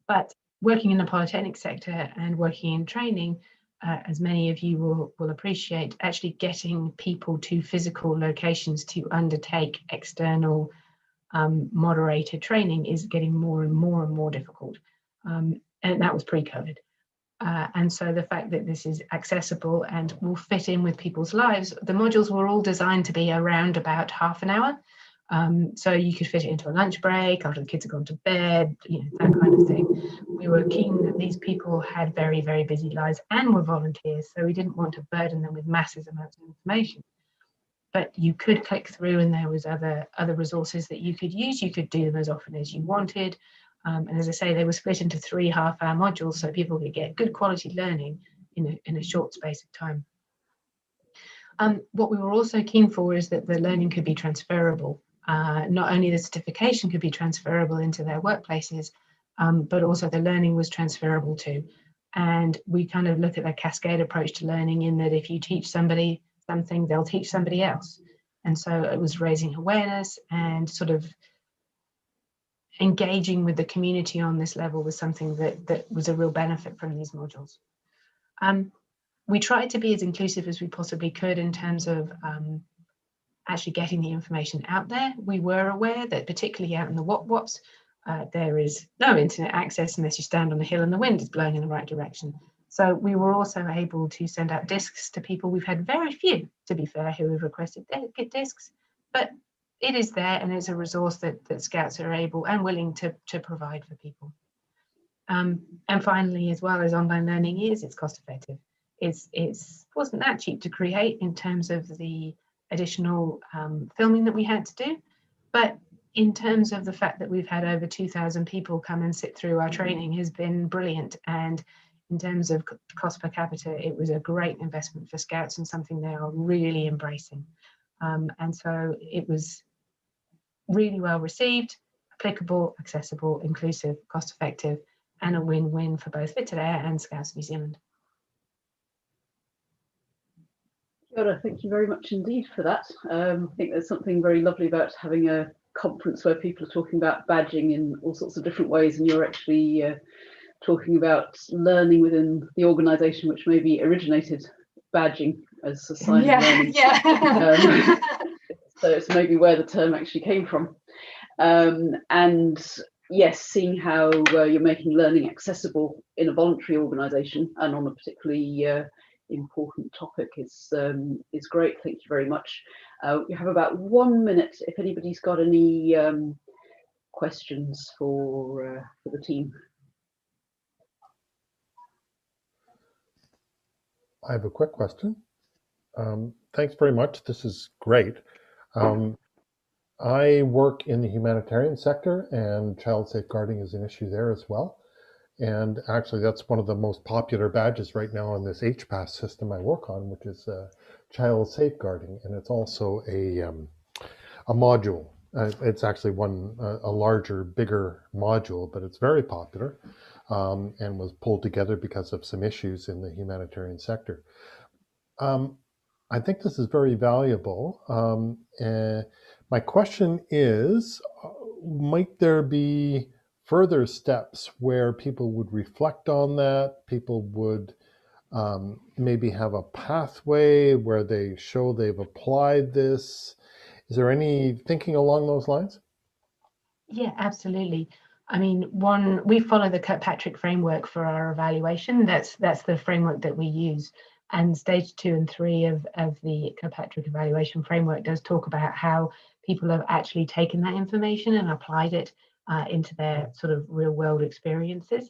but working in the polytechnic sector and working in training, as many of you will appreciate, actually getting people to physical locations to undertake external moderated training is getting more and more and more difficult. And that was pre-COVID. And so the fact that this is accessible and will fit in with people's lives, the modules were all designed to be around about half an hour. So you could fit it into a lunch break after the kids had gone to bed, that kind of thing. We were keen that these people had very, very busy lives and were volunteers, so we didn't want to burden them with massive amounts of information. But you could click through and there was other resources that you could use. You could do them as often as you wanted. And as I say, they were split into 3 half-hour modules so people could get good quality learning in a short space of time. What we were also keen for is that the learning could be transferable. Not only the certification could be transferable into their workplaces, but also the learning was transferable too. And we kind of look at a cascade approach to learning in that if you teach somebody something, they'll teach somebody else. And so it was raising awareness and sort of engaging with the community on this level was something that was a real benefit from these modules. We tried to be as inclusive as we possibly could in terms of actually getting the information out there. We were aware that particularly out in the WOPs, there is no internet access unless you stand on a hill and the wind is blowing in the right direction. So we were also able to send out discs to people. We've had very few, to be fair, who have requested get discs, but it is there and it's a resource that Scouts are able and willing to provide for people. And finally, as well as online learning it's cost effective. It wasn't that cheap to create in terms of the additional filming that we had to do. But in terms of the fact that we've had over 2,000 people come and sit through our training has been brilliant. And in terms of cost per capita, it was a great investment for Scouts and something they are really embracing. And so it was really well received, applicable, accessible, inclusive, cost effective, and a win-win for both Witterdair and Scouts New Zealand. Kia ora, thank you very much indeed for that. I think there's something very lovely about having a conference where people are talking about badging in all sorts of different ways, and you're actually talking about learning within the organisation, which maybe originated badging as a sign of learning. Yeah. So it's maybe where the term actually came from. And yes, seeing how you're making learning accessible in a voluntary organisation and on a particularly important topic is great. Thank you very much. We have about 1 minute if anybody's got any questions for the team. I have a quick question. Thanks very much. This is great. I work in the humanitarian sector, and child safeguarding is an issue there as well. And actually, that's one of the most popular badges right now on this HPAS system I work on, which is child safeguarding, and it's also a module. It's actually a larger, bigger module, but it's very popular and was pulled together because of some issues in the humanitarian sector. I think this is very valuable. My question is, might there be further steps where people would reflect on that? People would maybe have a pathway where they show they've applied this. Is there any thinking along those lines? Yeah, absolutely. I mean, we follow the Kirkpatrick framework for our evaluation. That's the framework that we use. And stage 2 and 3 of the Kirkpatrick evaluation framework does talk about how people have actually taken that information and applied it into their sort of real world experiences.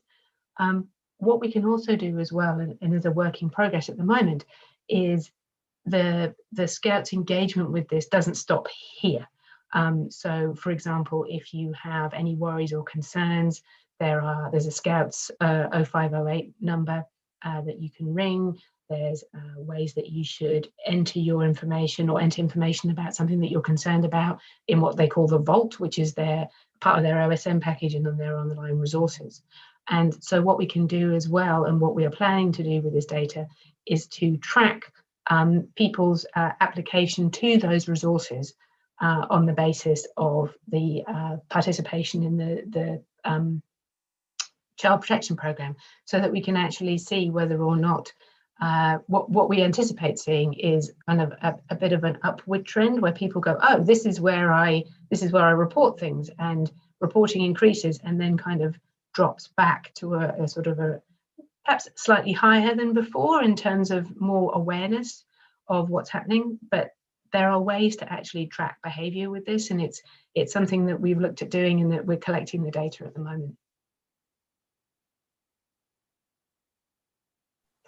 What we can also do as well, and is a work in progress at the moment, is the Scouts' engagement with this doesn't stop here. So, for example, if you have any worries or concerns, there's a Scouts 0508 number that you can ring. There's ways that you should enter your information or enter information about something that you're concerned about in what they call the vault, which is part of their OSM package and then their online resources. And so what we can do as well, and what we are planning to do with this data, is to track people's application to those resources on the basis of the participation in the child protection program, so that we can actually see whether or not what we anticipate seeing is kind of a bit of an upward trend where people go, oh, this is where I report things, and reporting increases and then kind of drops back to a sort of a perhaps slightly higher than before in terms of more awareness of what's happening. But there are ways to actually track behavior with this, and it's something that we've looked at doing and that we're collecting the data at the moment.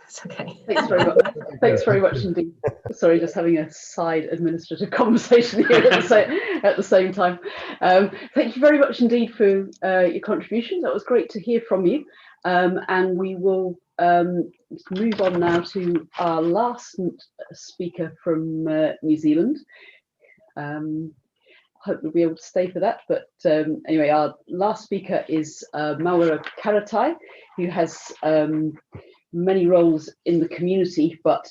That's okay. Thanks very much. Thanks very much indeed. Sorry, just having a side administrative conversation here at the same time. Thank you very much indeed for your contributions. That was great to hear from you. And we will move on now to our last speaker from New Zealand. Hope we'll be able to stay for that. But anyway, our last speaker is Maura Karatai, who has many roles in the community, but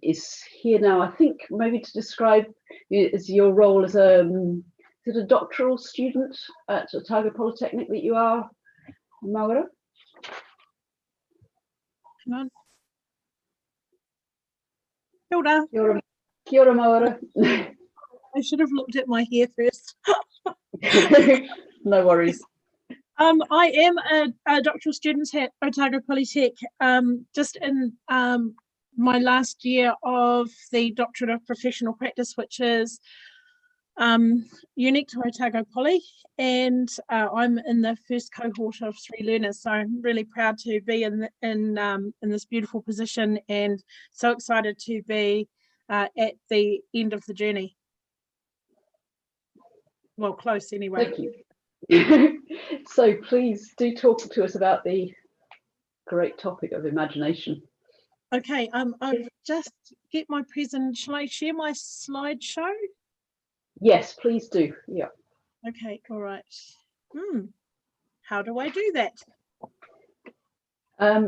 is here now, I think, maybe to describe is your role as is it a doctoral student at Otago Polytechnic that you are, Maura? Hang on. Kia ora. Kia ora, Maura. I should have looked at my hair first. No worries. I am a doctoral student at Otago Polytech, just in my last year of the Doctorate of Professional Practice, which is unique to Otago Poly, and I'm in the first cohort of 3 learners, so I'm really proud to be in this beautiful position, and so excited to be at the end of the journey. Well, close anyway. Thank you. So please do talk to us about the great topic of imagination. Okay, I've just get my present. Shall I share my slideshow? Yes, please do. Yeah. Okay, all right. How do I do that?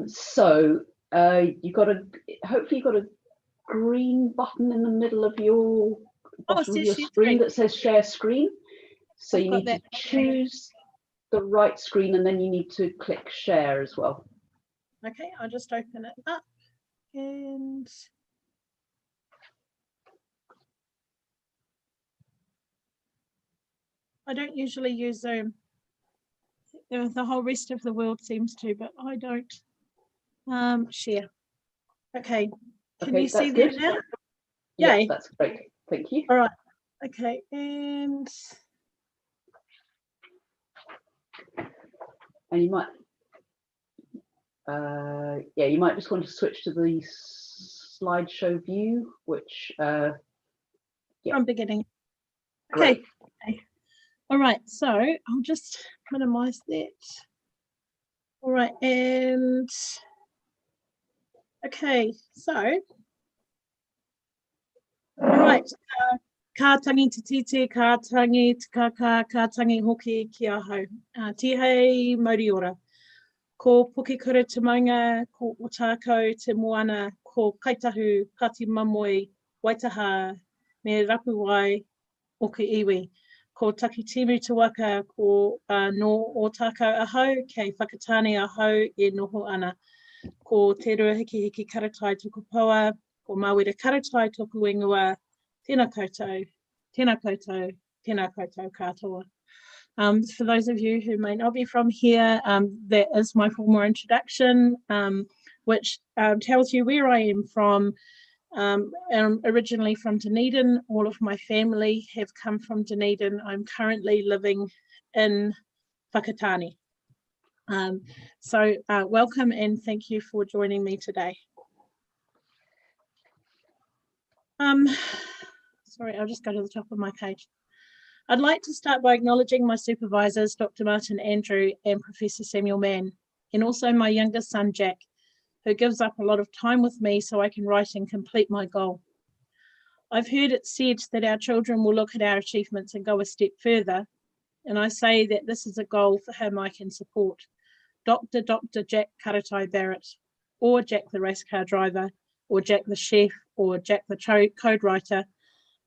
So you got a, hopefully you've got a green button in the middle of your bottom of your screen that says share screen. So you need to choose the right screen, and then you need to click share as well. Okay, I'll just open it up, and I don't usually use Zoom. The whole rest of the world seems to, but I don't. Share. Okay, can you see that now? Yeah, that's great. Thank you. All right. Okay, and you might, yeah, you might just want to switch to the slideshow view, which, yeah. From beginning. Okay. Okay. All right, so I'll just minimize that. All right, and okay, so all right, ka tangi te tite, ka tangi te kaka, ka tangi hoki ki ahau. Tihei mauri ora. Ko puke kura te maunga, ko otako te moana, ko kaitahu, pati mamoi, waitaha, me rapu wai, o ke iwi. Ko takitimu te waka, ko no otako ahau, kei whakatane ahau e noho ana. Ko te rua hiki hiki karatai tuku poa, ko mawera karatai tuku ingoa, tēnā koutou, tēnā koutou, tēnā koutou katoa. For those of you who may not be from here, that is my formal introduction, which tells you where I am from. I'm originally from Dunedin. All of my family have come from Dunedin. I'm currently living in Whakatane. So welcome and thank you for joining me today. Sorry, I'll just go to the top of my page. I'd like to start by acknowledging my supervisors, Dr. Martin Andrew and Professor Samuel Mann, and also my youngest son, Jack, who gives up a lot of time with me so I can write and complete my goal. I've heard it said that our children will look at our achievements and go a step further, and I say that this is a goal for him I can support. Dr. Jack Karatai Barrett, or Jack the race car driver, or Jack the chef, or Jack the code writer.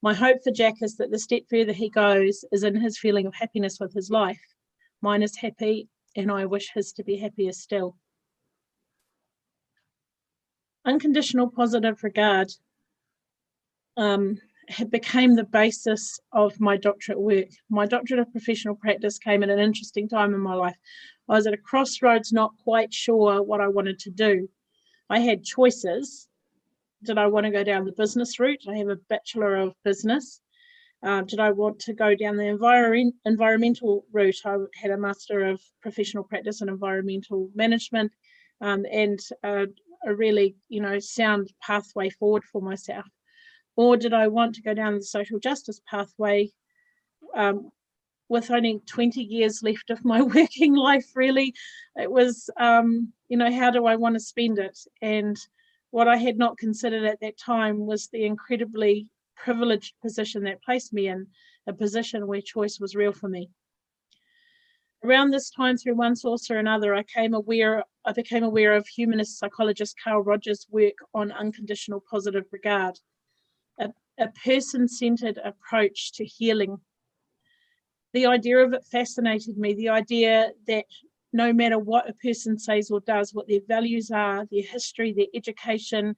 My hope for Jack is that the step further he goes is in his feeling of happiness with his life. Mine is happy, and I wish his to be happier still. Unconditional positive regard became the basis of my doctorate work. My doctorate of professional practice came at an interesting time in my life. I was at a crossroads, not quite sure what I wanted to do. I had choices. Did I want to go down the business route? I have a Bachelor of Business. Did I want to go down the environmental route? I had a Master of Professional Practice in Environmental Management, and a really, sound pathway forward for myself. Or did I want to go down the social justice pathway with only 20 years left of my working life, really? It was, how do I want to spend it? And what I had not considered at that time was the incredibly privileged position that placed me in, a position where choice was real for me. Around this time, through one source or another, I became aware of humanist psychologist Carl Rogers' work on unconditional positive regard, a person-centered approach to healing. The idea of it fascinated me, the idea that no matter what a person says or does, what their values are, their history, their education,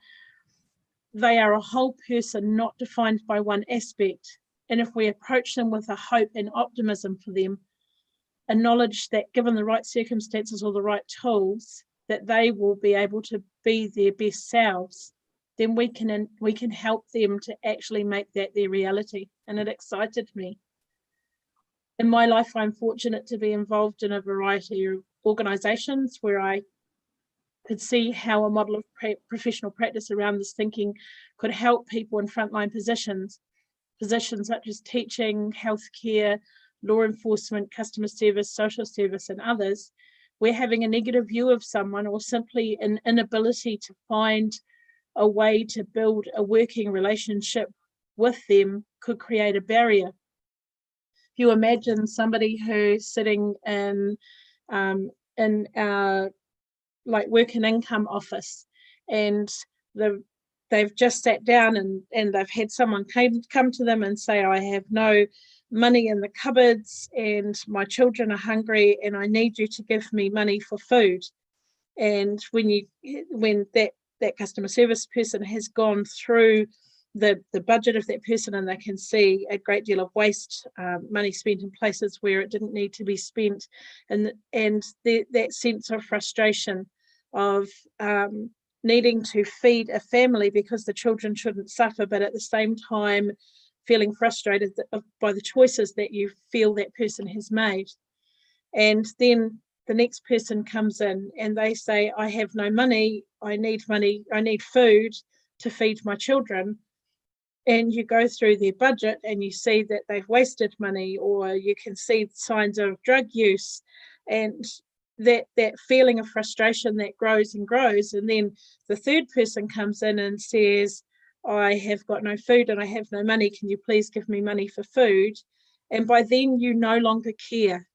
they are a whole person, not defined by one aspect. And if we approach them with a hope and optimism for them, a knowledge that given the right circumstances or the right tools, that they will be able to be their best selves, then we can help them to actually make that their reality. And it excited me. In my life, I'm fortunate to be involved in a variety of organisations where I could see how a model of professional practice around this thinking could help people in frontline positions such as teaching, healthcare, law enforcement, customer service, social service, and others, where having a negative view of someone or simply an inability to find a way to build a working relationship with them could create a barrier. If you imagine somebody who's sitting in our like work and income office, and they've just sat down and they've had someone come to them and say, I have no money in the cupboards and my children are hungry and I need you to give me money for food. And when that customer service person has gone through the budget of that person and they can see a great deal of waste, money spent in places where it didn't need to be spent, and that sense of frustration of needing to feed a family because the children shouldn't suffer, but at the same time feeling frustrated by the choices that you feel that person has made. And then the next person comes in and they say, I have no money, I need food to feed my children. And you go through their budget and you see that they've wasted money, or you can see signs of drug use, and that feeling of frustration that grows and grows. And then the third person comes in and says, I have got no food and I have no money, can you please give me money for food? And by then you no longer care.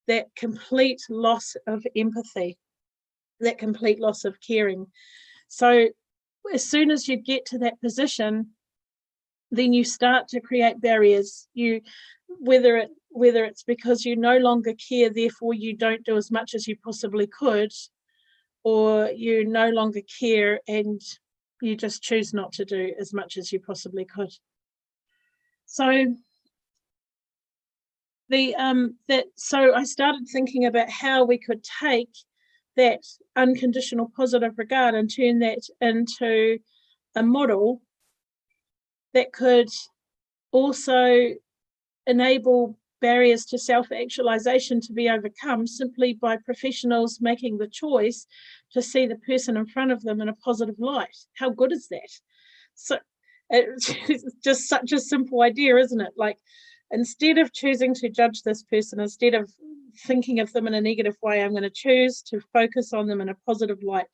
That complete loss of empathy, that complete loss of caring. So as soon as you get to that position, then you start to create barriers. Whether it's because you no longer care, therefore you don't do as much as you possibly could, or you no longer care and you just choose not to do as much as you possibly could. So I started thinking about how we could take that unconditional positive regard and turn that into a model that could also enable barriers to self-actualization to be overcome simply by professionals making the choice to see the person in front of them in a positive light. How good is that? So it's just such a simple idea, isn't it? Like, instead of choosing to judge this person, instead of thinking of them in a negative way, I'm going to choose to focus on them in a positive light.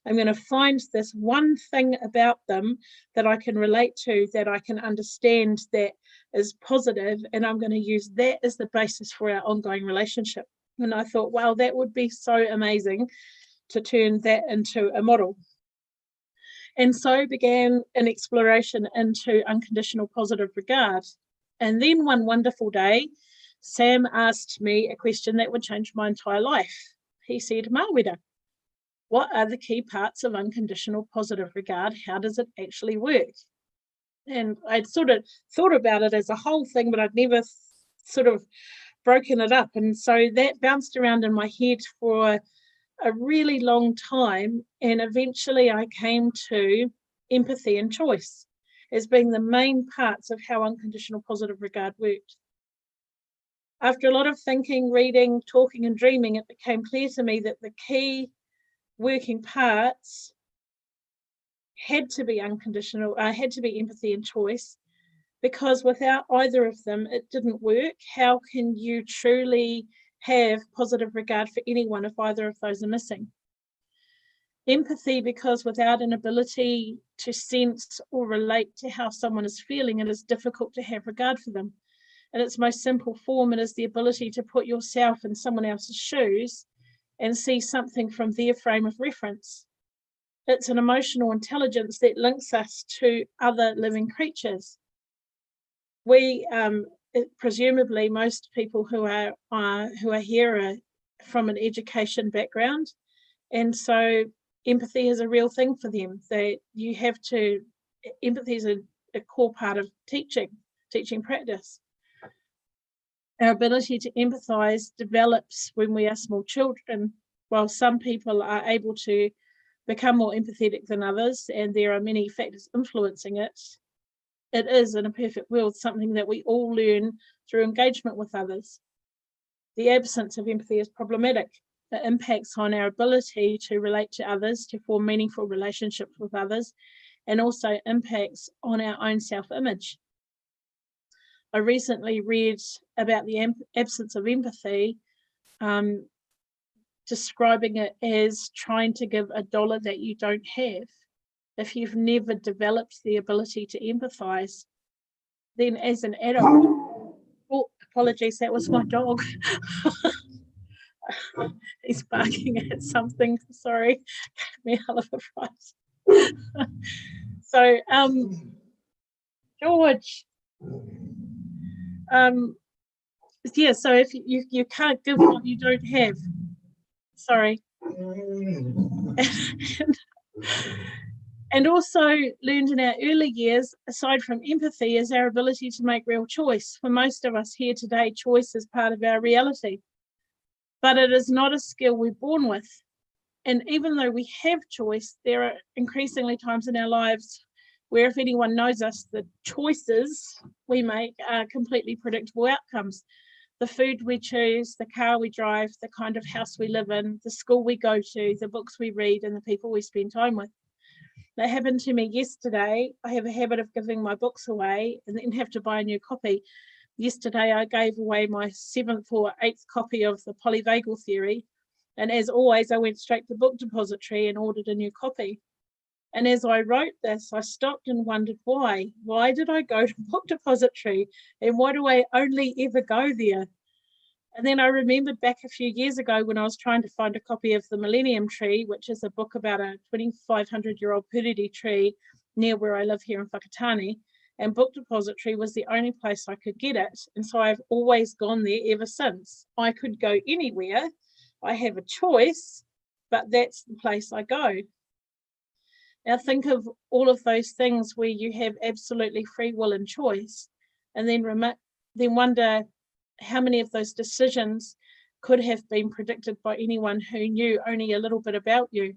I'm going to find this one thing about them that I can relate to, that I can understand, that is positive, and I'm going to use that as the basis for our ongoing relationship. And I thought, wow, that would be so amazing to turn that into a model. And so began an exploration into unconditional positive regard. And then one wonderful day, Sam asked me a question that would change my entire life. He said, Mawera, what are the key parts of unconditional positive regard? How does it actually work? And I'd sort of thought about it as a whole thing, but I'd never sort of broken it up. And so that bounced around in my head for a really long time. And eventually I came to empathy and choice as being the main parts of how unconditional positive regard worked. After a lot of thinking, reading, talking, and dreaming, it became clear to me that the key working parts had to be unconditional, had to be empathy and choice, because without either of them, it didn't work. How can you truly have positive regard for anyone if either of those are missing? Empathy, because without an ability to sense or relate to how someone is feeling, it is difficult to have regard for them. In its most simple form, it is the ability to put yourself in someone else's shoes and see something from their frame of reference. It's an emotional intelligence that links us to other living creatures. We, presumably, most people who are here are from an education background, and so empathy is a real thing for them. Empathy is a core part of teaching practice. Our ability to empathize develops when we are small children. While some people are able to become more empathetic than others, and there are many factors influencing it, it is, in a perfect world, something that we all learn through engagement with others. The absence of empathy is problematic. It impacts on our ability to relate to others, to form meaningful relationships with others, and also impacts on our own self-image. I recently read about the absence of empathy, describing it as trying to give $1 that you don't have. If you've never developed the ability to empathize, then as an adult, oh, apologies, that was my dog. He's barking at something, sorry, gave me a hell of a fright. So, George, yeah, so if you can't give what you don't have, sorry. And also learned in our early years, aside from empathy, is our ability to make real choice. For most of us here today, choice is part of our reality, but it is not a skill we're born with. And even though we have choice, there are increasingly times in our lives where, if anyone knows us, the choices we make are completely predictable outcomes. The food we choose, the car we drive, the kind of house we live in, the school we go to, the books we read, and the people we spend time with. That happened to me yesterday. I have a habit of giving my books away and then have to buy a new copy. Yesterday, I gave away my 7th or 8th copy of the polyvagal theory. And as always, I went straight to Book Depository and ordered a new copy. And as I wrote this, I stopped and wondered why. Why did I go to Book Depository? And why do I only ever go there? And then I remembered back a few years ago when I was trying to find a copy of The Millennium Tree, which is a book about a 2,500-year-old purity tree near where I live here in Whakatane. And Book Depository was the only place I could get it. And so I've always gone there ever since. I could go anywhere. I have a choice, but that's the place I go. Now think of all of those things where you have absolutely free will and choice, and then wonder how many of those decisions could have been predicted by anyone who knew only a little bit about you.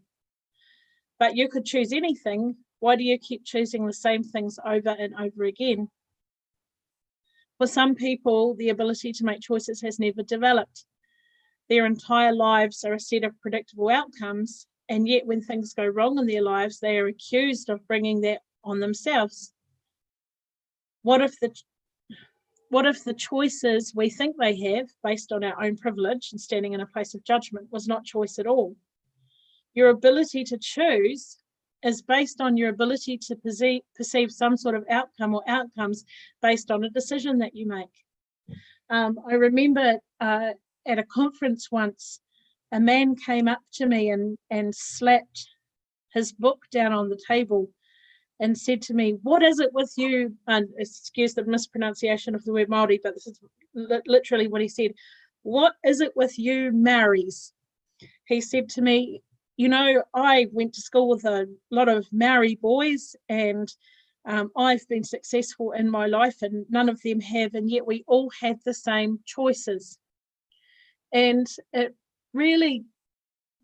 But you could choose anything. Why do you keep choosing the same things over and over again? For some people, the ability to make choices has never developed. Their entire lives are a set of predictable outcomes, and yet when things go wrong in their lives, they are accused of bringing that on themselves. What if the choices we think they have, based on our own privilege and standing in a place of judgment, was not choice at all? Your ability to choose is based on your ability to perceive some sort of outcome or outcomes based on a decision that you make. I remember at a conference once, a man came up to me and slapped his book down on the table and said to me, "What is it with you?" And excuse the mispronunciation of the word Māori, but this is literally what he said. "What is it with you Maoris?" He said to me, "You know, I went to school with a lot of Maori boys, and I've been successful in my life and none of them have, and yet we all had the same choices." And it really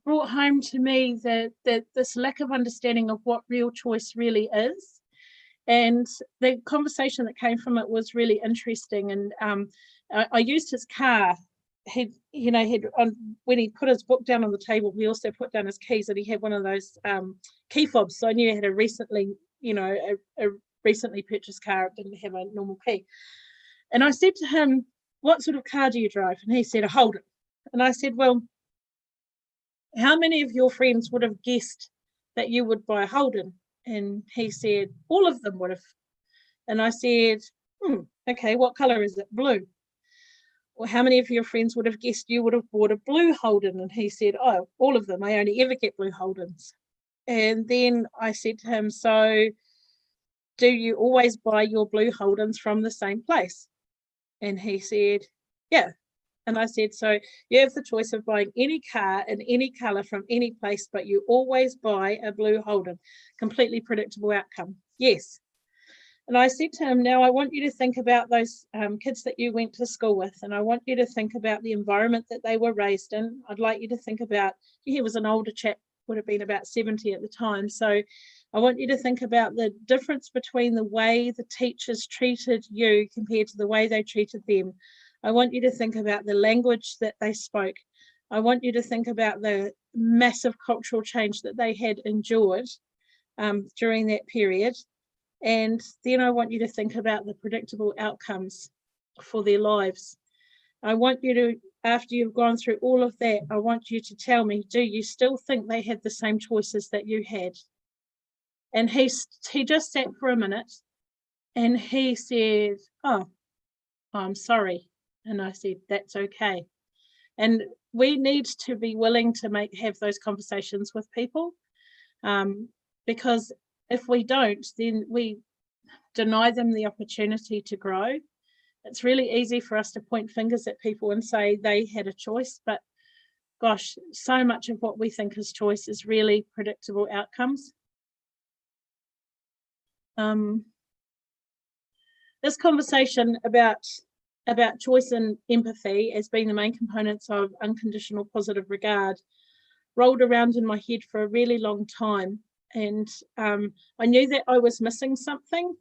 brought home to me that this lack of understanding of what real choice really is. And the conversation that came from it was really interesting. And I used his car. When he put his book down on the table, he also put down his keys, and he had one of those key fobs. So I knew he had a recently purchased car. It didn't have a normal key. And I said to him, "What sort of car do you drive?" And he said, "A Holden." And I said, "Well, how many of your friends would have guessed that you would buy a Holden?" And he said, "All of them would have." And I said, "Okay, what color is it?" "Blue." "Well, how many of your friends would have guessed you would have bought a blue Holden?" And he said, "Oh, all of them. I only ever get blue Holdens." And then I said to him, "So do you always buy your blue Holdens from the same place?" And he said, "Yeah." And I said, "So you have the choice of buying any car in any colour from any place, but you always buy a blue Holden. Completely predictable outcome." "Yes." And I said to him, "Now I want you to think about those kids that you went to school with, and I want you to think about the environment that they were raised in. I'd like you to think about," he was an older chap, would have been about 70 at the time. "So I want you to think about the difference between the way the teachers treated you compared to the way they treated them. I want you to think about the language that they spoke. I want you to think about the massive cultural change that they had endured during that period. And then I want you to think about the predictable outcomes for their lives. I want you to, after you've gone through all of that, I want you to tell me, do you still think they had the same choices that you had? And he just sat for a minute and he said, oh, I'm sorry. And I said, that's okay. And we need to be willing to have those conversations with people, because if we don't, then we deny them the opportunity to grow. It's really easy for us to point fingers at people and say they had a choice, but gosh, so much of what we think is choice is really predictable outcomes. This conversation about choice and empathy as being the main components of unconditional positive regard rolled around in my head for a really long time. And I knew that I was missing something.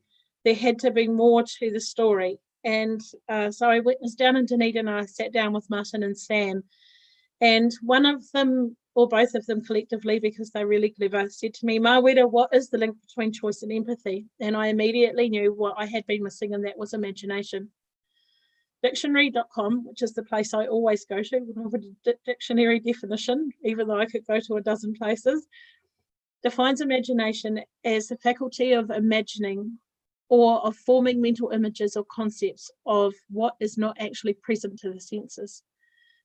There had to be more to the story. And so I was down in Dunedin and I sat down with Martin and Sam. And one of them, or both of them collectively, because they're really clever, said to me, Marweta, what is the link between choice and empathy? And I immediately knew what I had been missing, and that was imagination. Dictionary.com, which is the place I always go to when I want a dictionary definition, even though I could go to a dozen places, defines imagination as the faculty of imagining or of forming mental images or concepts of what is not actually present to the senses.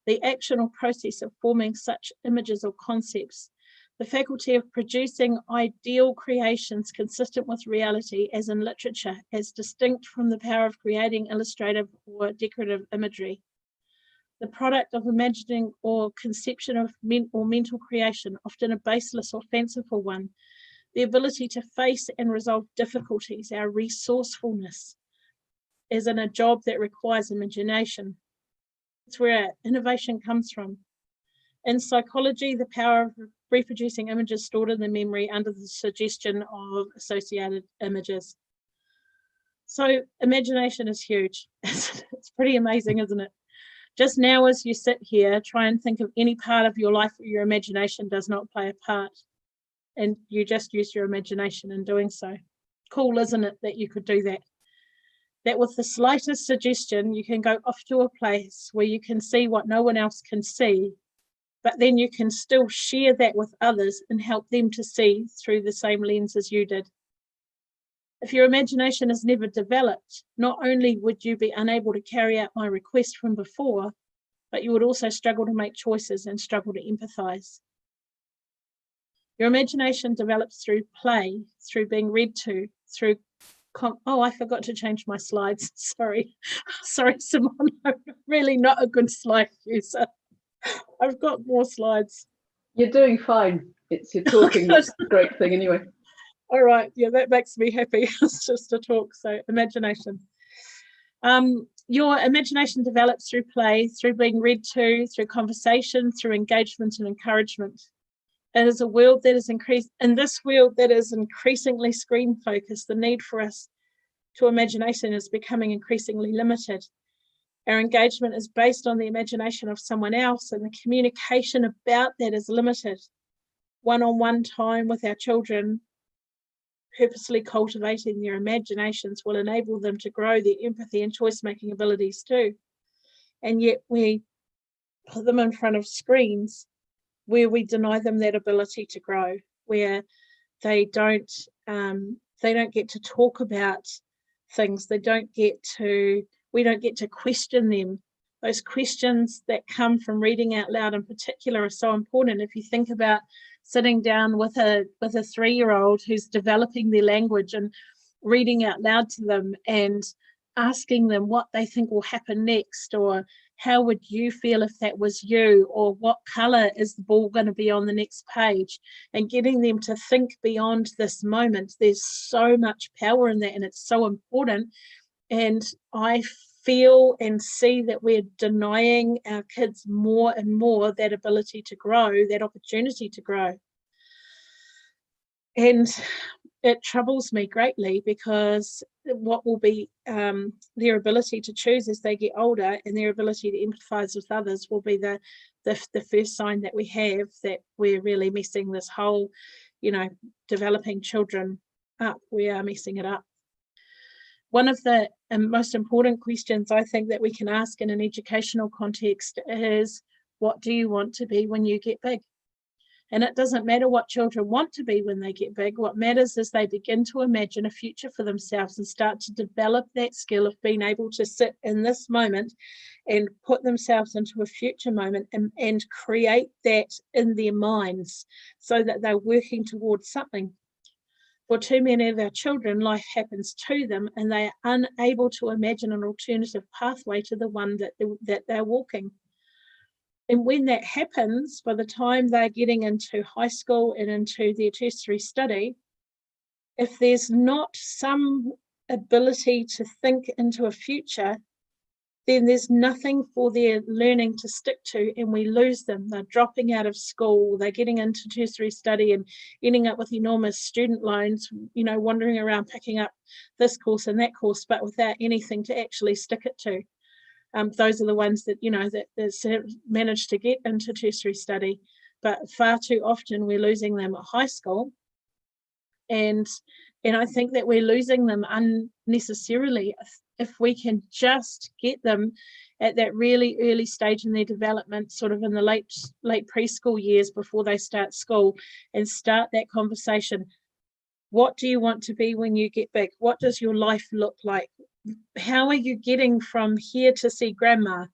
The action or process of forming such images or concepts, the faculty of producing ideal creations consistent with reality, as in literature, as distinct from the power of creating illustrative or decorative imagery. The product of imagining or conception of mental creation, often a baseless or fanciful one. The ability to face and resolve difficulties, our resourcefulness, as in a job that requires imagination. It's where innovation comes from. In psychology, the power of reproducing images stored in the memory under the suggestion of associated images. So imagination is huge. It's pretty amazing, isn't it? Just now as you sit here, try and think of any part of your life where your imagination does not play a part, and you just use your imagination in doing so. Cool, isn't it, that you could do that? That with the slightest suggestion, you can go off to a place where you can see what no one else can see, but then you can still share that with others and help them to see through the same lens as you did. If your imagination is never developed, not only would you be unable to carry out my request from before, but you would also struggle to make choices and struggle to empathize. Your imagination develops through play, through being read to, through oh, I forgot to change my slides. Sorry, Simone. I'm really not a good slide user. I've got more slides. You're doing fine. It's your talking that's the great thing anyway. All right, yeah, that makes me happy. It's just a talk. So imagination. Your imagination develops through play, through being read to, through conversation, through engagement and encouragement. It is a world that is in this world that is increasingly screen focused, the need for us to imagination is becoming increasingly limited. Our engagement is based on the imagination of someone else, and the communication about that is limited. One-on-one time with our children, purposely cultivating their imaginations, will enable them to grow their empathy and choice-making abilities too. And yet we put them in front of screens where we deny them that ability to grow, where they don't get to talk about things. We don't get to question them. Those questions that come from reading out loud in particular are so important. If you think about sitting down with a 3-year-old who's developing their language and reading out loud to them and asking them what they think will happen next, or how would you feel if that was you, or what color is the ball going to be on the next page, and getting them to think beyond this moment. There's so much power in that, and it's so important. And I feel and see that we're denying our kids more and more that ability to grow, that opportunity to grow. And it troubles me greatly, because what will be their ability to choose as they get older, and their ability to empathize with others, will be the the first sign that we have that we're really messing this whole, developing children up. We are messing it up. One of the most important questions I think that we can ask in an educational context is, what do you want to be when you get big? And it doesn't matter what children want to be when they get big. What matters is they begin to imagine a future for themselves and start to develop that skill of being able to sit in this moment and put themselves into a future moment and create that in their minds so that they're working towards something. For too many of our children, life happens to them and they are unable to imagine an alternative pathway to the one that they're walking. And when that happens, by the time they're getting into high school and into their tertiary study, if there's not some ability to think into a future, then there's nothing for their learning to stick to, and we lose them. They're dropping out of school, they're getting into tertiary study and ending up with enormous student loans, wandering around picking up this course and that course, but without anything to actually stick it to. Those are the ones that, that manage to get into tertiary study, but far too often we're losing them at high school. And I think that we're losing them unnecessarily. If we can just get them at that really early stage in their development, sort of in the late preschool years before they start school, and start that conversation. What do you want to be when you get big? What does your life look like? How are you getting from here to see grandma?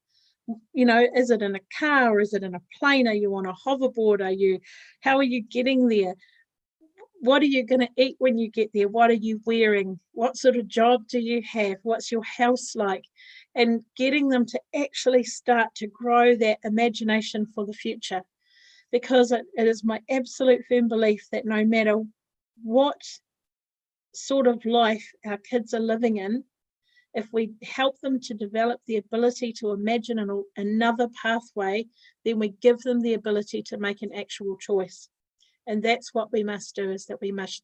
Is it in a car? Is it in a plane? Are you on a hoverboard? How are you getting there? What are you going to eat when you get there? What are you wearing? What sort of job do you have? What's your house like? And getting them to actually start to grow that imagination for the future. Because it is my absolute firm belief that no matter what sort of life our kids are living in, if we help them to develop the ability to imagine another pathway, then we give them the ability to make an actual choice. And that's what we must do, is that we must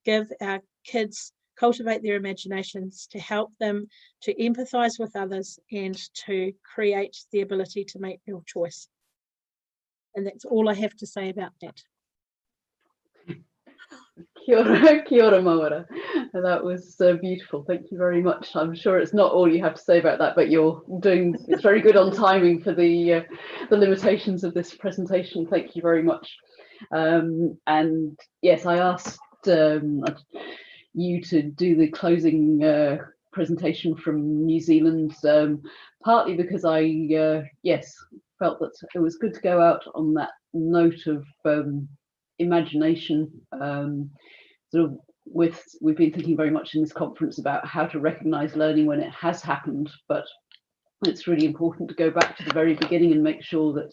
give our kids, cultivate their imaginations, to help them to empathise with others and to create the ability to make real choice. And that's all I have to say about that. Kia ora Mawara. That was beautiful. Thank you very much. I'm sure it's not all you have to say about that, but it's very good on timing for the limitations of this presentation. Thank you very much. And yes, I asked you to do the closing presentation from New Zealand, partly because I felt that it was good to go out on that note of imagination. We've been thinking very much in this conference about how to recognize learning when it has happened, but it's really important to go back to the very beginning and make sure that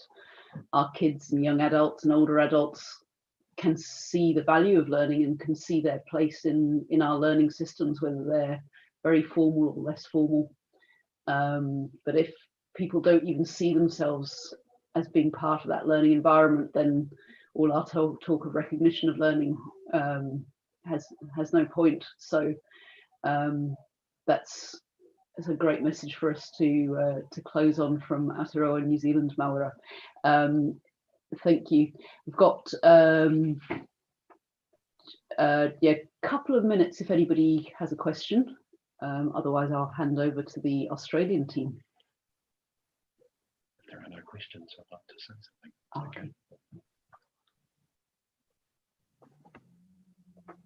our kids and young adults and older adults can see the value of learning and can see their place in our learning systems, whether they're very formal or less formal. But if people don't even see themselves as being part of that learning environment, then all our talk of recognition of learning has no point. So that's a great message for us to close on from Aotearoa, New Zealand, Mawara. Thank you. We've got a couple of minutes if anybody has a question. Otherwise, I'll hand over to the Australian team. If there are no questions, I'd like to say something. Okay.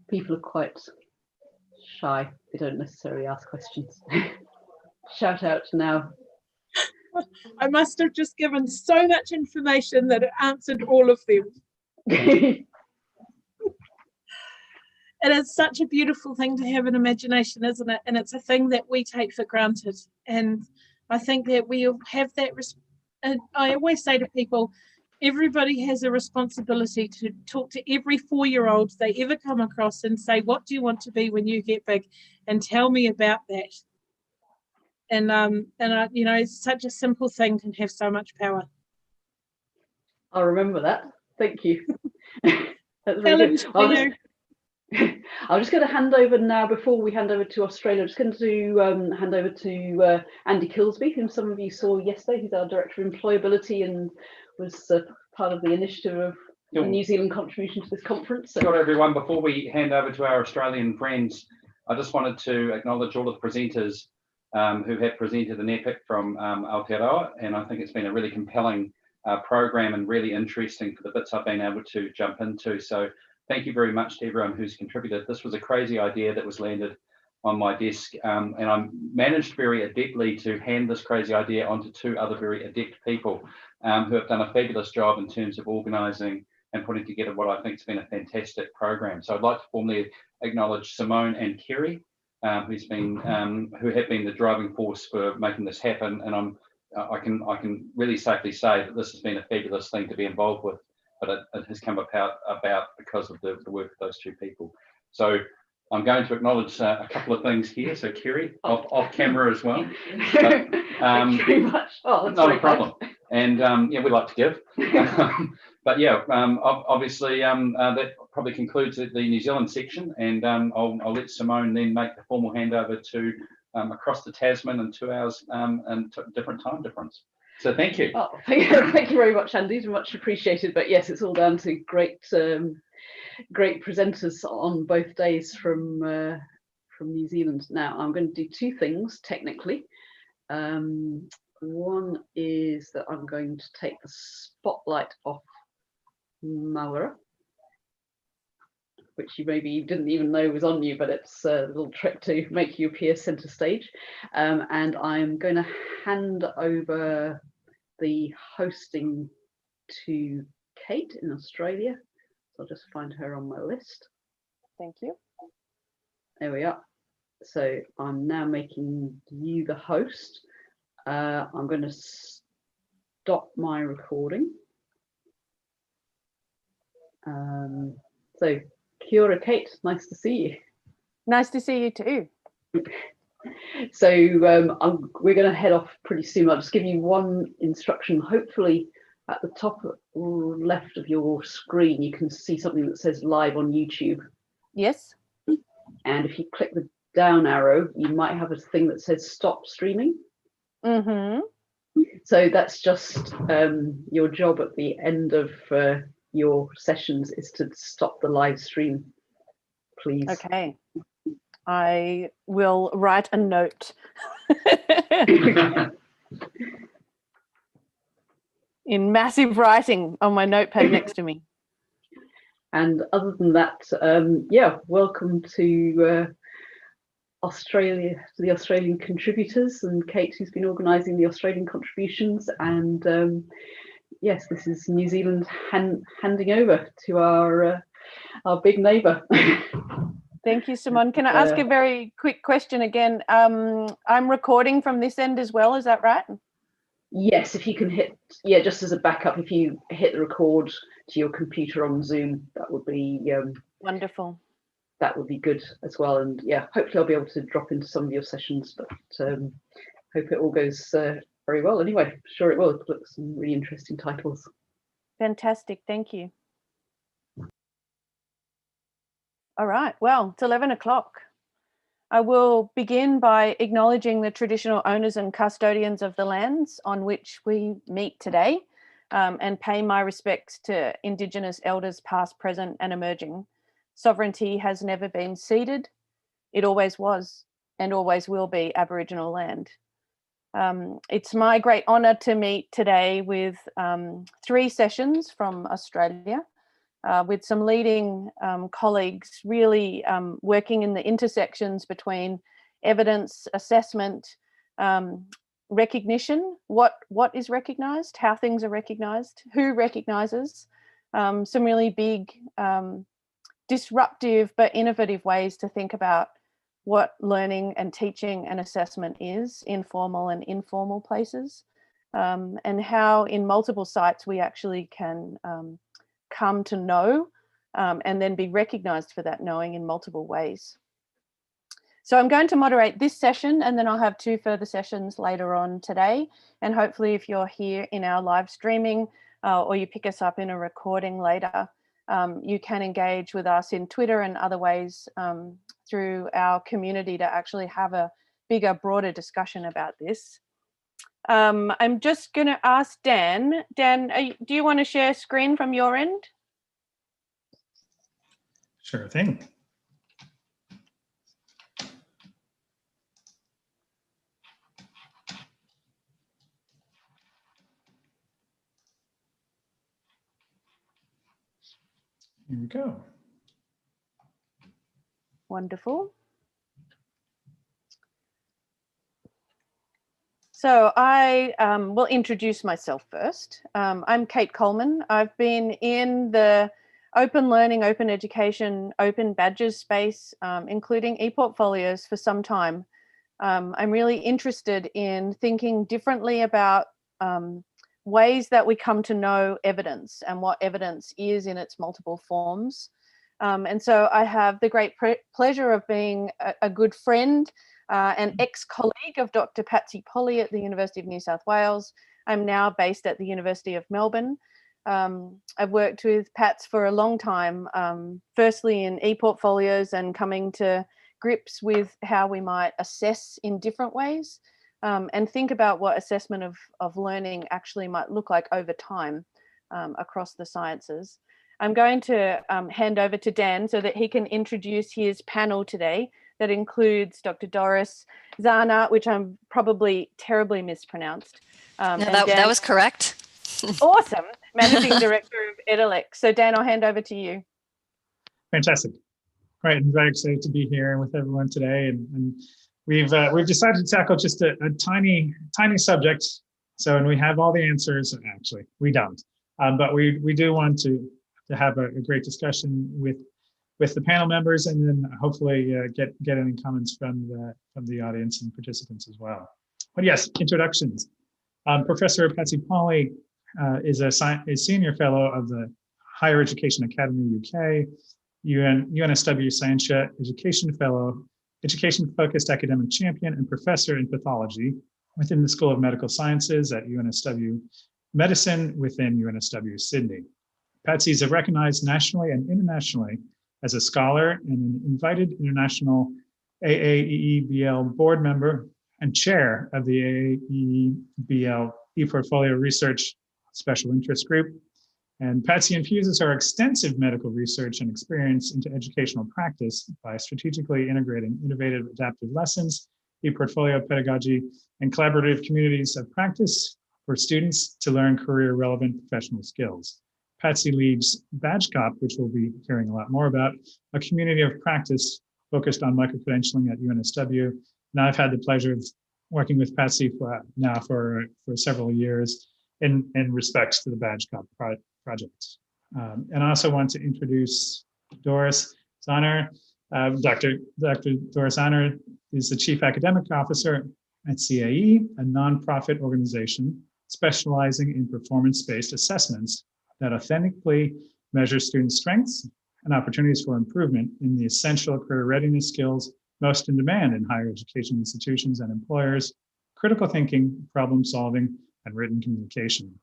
People are quite shy. They don't necessarily ask questions. Shout out now. I must have just given so much information that it answered all of them. It is such a beautiful thing to have an imagination, isn't it? And it's a thing that we take for granted. And I think that we have that. And I always say to people, everybody has a responsibility to talk to every 4-year-old they ever come across and say, what do you want to be when you get big? And tell me about that. And it's such a simple thing can have so much power. I'll remember that. Thank you. That's really good. I'm just going to hand over now, before we hand over to Australia, I'm just going to hand over to Andy Kilsby, whom some of you saw yesterday. He's our Director of Employability, and was part of the initiative of the New Zealand contribution to this conference. So. Kia ora everyone. Before we hand over to our Australian friends, I just wanted to acknowledge all of the presenters who have presented an ePIC from Aotearoa, and I think it's been a really compelling program and really interesting for the bits I've been able to jump into. So thank you very much to everyone who's contributed. This was a crazy idea that was landed on my desk, and I managed very adeptly to hand this crazy idea onto two other very adept people who have done a fabulous job in terms of organising and putting together what I think has been a fantastic program. So I'd like to formally acknowledge Simone and Kerry, who have been the driving force for making this happen, and I can really safely say that this has been a fabulous thing to be involved with, but it has come about because of the work of those two people. So I'm going to acknowledge a couple of things here. So Kerry, off camera as well. But, thank you very much. Oh, that's not a problem. And yeah, we like to give. But yeah, obviously that probably concludes the New Zealand section, and I'll let Simone then make the formal handover to across the Tasman and 2 hours and different time difference. So thank you. Oh, thank you very much, Andy. Much appreciated. But yes, it's all down to great presenters on both days from New Zealand. Now I'm going to do two things technically. One is that I'm going to take the spotlight off Mawara, which you maybe didn't even know was on you, but it's a little trick to make you appear center stage. And I'm going to hand over the hosting to Kate in Australia. So I'll just find her on my list. Thank you. There we are. So I'm now making you the host. I'm going to stop my recording. So kia ora, Kate, nice to see you. Nice to see you too. So we're going to head off pretty soon. I'll just give you one instruction. Hopefully at the top left of your screen, you can see something that says live on YouTube. Yes. And if you click the down arrow, you might have a thing that says stop streaming. Mm-hmm. So that's just your job at the end of your sessions is to stop the live stream, please. Okay. I will write a note in massive writing on my notepad next to me. And other than that, yeah, welcome to Australia, to the Australian contributors, and Kate, who's been organising the Australian contributions. And yes, this is New Zealand handing over to our big neighbour. Thank you, Simone. Can I ask a very quick question again? I'm recording from this end as well, is that right? Yes, if you can hit, yeah, just as a backup, if you hit the record to your computer on Zoom, that would be wonderful. That would be good as well. And yeah, hopefully I'll be able to drop into some of your sessions, but hope it all goes very well. Anyway, I'm sure it will. It's got some really interesting titles. Fantastic, thank you. All right, well, it's 11 o'clock. I will begin by acknowledging the traditional owners and custodians of the lands on which we meet today, and pay my respects to Indigenous elders past, present and emerging. Sovereignty has never been ceded. It always was and always will be Aboriginal land. It's my great honour to meet today with 3 sessions from Australia, with some leading colleagues really working in the intersections between evidence, assessment, recognition, what is recognised, how things are recognised, who recognises, some really big disruptive but innovative ways to think about what learning and teaching and assessment is in formal and informal places, and how in multiple sites we actually can come to know and then be recognised for that knowing in multiple ways. So I'm going to moderate this session, and then I'll have 2 further sessions later on today. And hopefully if you're here in our live streaming or you pick us up in a recording later, you can engage with us in Twitter and other ways through our community to actually have a bigger, broader discussion about this. I'm just going to ask Dan. Dan, do you want to share screen from your end? Sure thing. Here we go. Wonderful. So I will introduce myself first. I'm Kate Coleman. I've been in the open learning, open education, open badges space, including ePortfolios for some time. I'm really interested in thinking differently about ways that we come to know evidence and what evidence is in its multiple forms. And so I have the great pleasure of being a good friend, an ex-colleague of Dr. Patsy Polly at the University of New South Wales. I'm now based at the University of Melbourne. I've worked with Pats for a long time, firstly in ePortfolios and coming to grips with how we might assess in different ways and think about what assessment of learning actually might look like over time across the sciences. I'm going to hand over to Dan so that he can introduce his panel today that includes Dr. Doris Zana, which I'm probably terribly mispronounced. No, that was correct. Awesome. Managing Director of EDILEC. So Dan, I'll hand over to you. Fantastic. Right, I'm very excited to be here with everyone today, and we've decided to tackle just a tiny subject. So, and we have all the answers. Actually, we don't, but we do want to have a great discussion with the panel members, and then hopefully get any comments from the audience and participants as well. But yes, introductions. Professor Patsy Polly is a senior fellow of the Higher Education Academy UK, UNSW Scientia Education Fellow, education-focused academic champion, and professor in pathology within the School of Medical Sciences at UNSW Medicine within UNSW Sydney. Patsy is recognized nationally and internationally as a scholar and an invited international AAEEBL board member and chair of the AAEEBL ePortfolio Research Special Interest Group. And Patsy infuses her extensive medical research and experience into educational practice by strategically integrating innovative adaptive lessons, ePortfolio pedagogy, and collaborative communities of practice for students to learn career-relevant professional skills. Patsy leads BadgeCop, which we'll be hearing a lot more about, a community of practice focused on micro-credentialing at UNSW. And I've had the pleasure of working with Patsy for several years in respect to the BadgeCop project. And I also want to introduce Doris Zahner. Dr. Doris Zahner is the Chief Academic Officer at CAE, a nonprofit organization specializing in performance-based assessments that authentically measure student strengths and opportunities for improvement in the essential career readiness skills most in demand in higher education institutions and employers: critical thinking, problem solving, and written communication.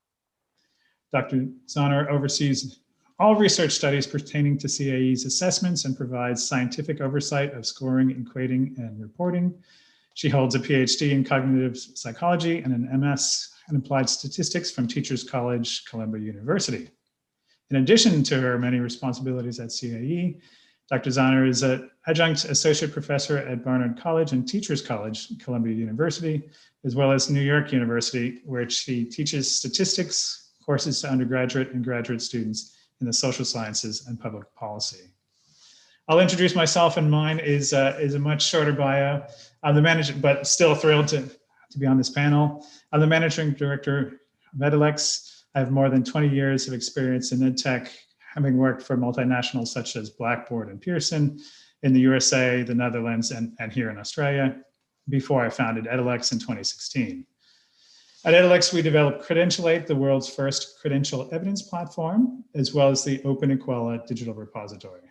Dr. Zahner oversees all research studies pertaining to CAE's assessments and provides scientific oversight of scoring, equating, and reporting. She holds a PhD in cognitive psychology and an MS in applied statistics from Teachers College, Columbia University. In addition to her many responsibilities at CAE, Dr. Zahner is an adjunct associate professor at Barnard College and Teachers College, Columbia University, as well as New York University, where she teaches statistics courses to undergraduate and graduate students in the social sciences and public policy. I'll introduce myself, and mine is a much shorter bio. I'm the manager, but still thrilled to be on this panel. I'm the managing director of EDILEC. I have more than 20 years of experience in EdTech, having worked for multinationals such as Blackboard and Pearson in the USA, the Netherlands, and here in Australia, before I founded EDILEC in 2016. At EDILEC, we developed Credentialate, the world's first credential evidence platform, as well as the Open Equala digital repository.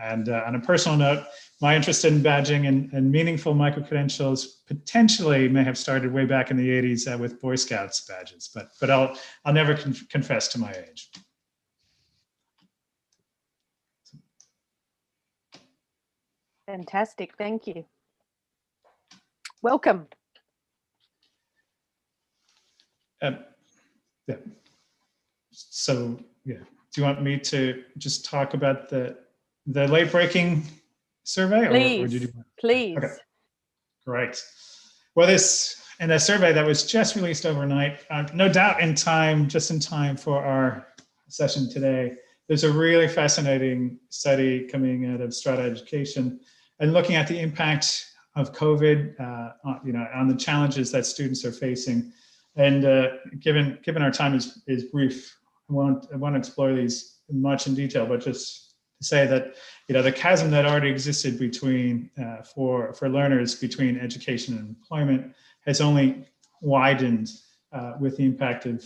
And on a personal note, my interest in badging and meaningful micro-credentials potentially may have started way back in the 80s with Boy Scouts badges, but I'll never confess to my age. Fantastic, thank you. Welcome. Yeah. So yeah, do you want me to just talk about the late breaking survey, or did you? Please. Okay, great. Well, this and a survey that was just released overnight, no doubt in time, just in time for our session today. There's a really fascinating study coming out of Strata Education and looking at the impact of COVID, on the challenges that students are facing. And given our time is brief, I want to explore these much in detail, but just to say that the chasm that already existed between for learners between education and employment has only widened with the impact of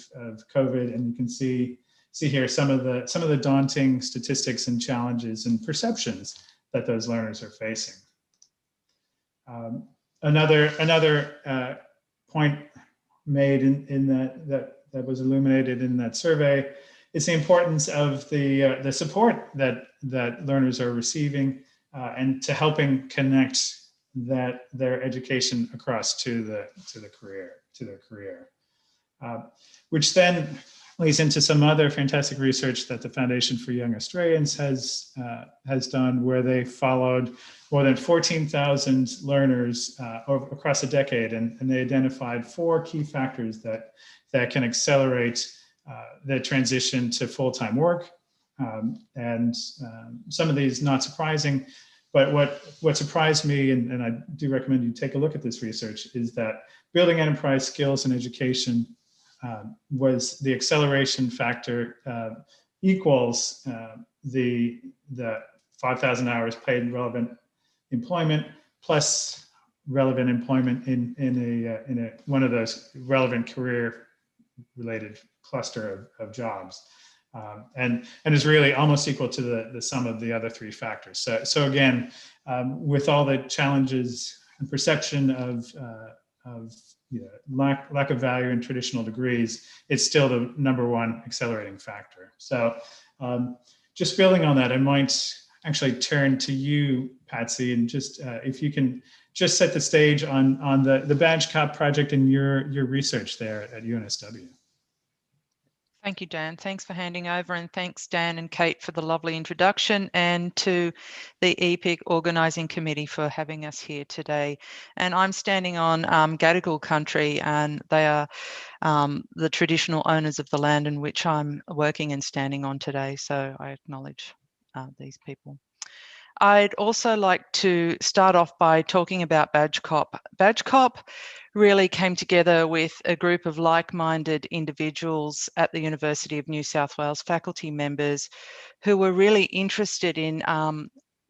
COVID, and you can see here some of the daunting statistics and challenges and perceptions that those learners are facing. Another point made in that was illuminated in that survey is the importance of the support that learners are receiving and to helping connect their education across to their career, which then leads into some other fantastic research that the Foundation for Young Australians has done, where they followed more than 14,000 learners across a decade, and they identified 4 key factors that can accelerate the transition to full-time work. And some of these not surprising, but what surprised me, and I do recommend you take a look at this research, is that building enterprise skills in education was the acceleration factor equals the 5,000 hours paid relevant employment plus relevant employment in one of those relevant career related cluster of jobs, and is really almost equal to the sum of the other 3 factors. So again, with all the challenges and perception of lack of value in traditional degrees, it's still the #1 accelerating factor. So just building on that, I might actually turn to you, Patsy, and just if you can just set the stage on the Badge Cup project and your research there at UNSW. Thank you, Dan. Thanks for handing over, and thanks, Dan and Kate, for the lovely introduction, and to the ePIC Organising Committee for having us here today. And I'm standing on Gadigal country, and they are the traditional owners of the land in which I'm working and standing on today. So I acknowledge these people. I'd also like to start off by talking about Badge Cop. Badge Cop really came together with a group of like-minded individuals at the University of New South Wales, faculty members who were really interested in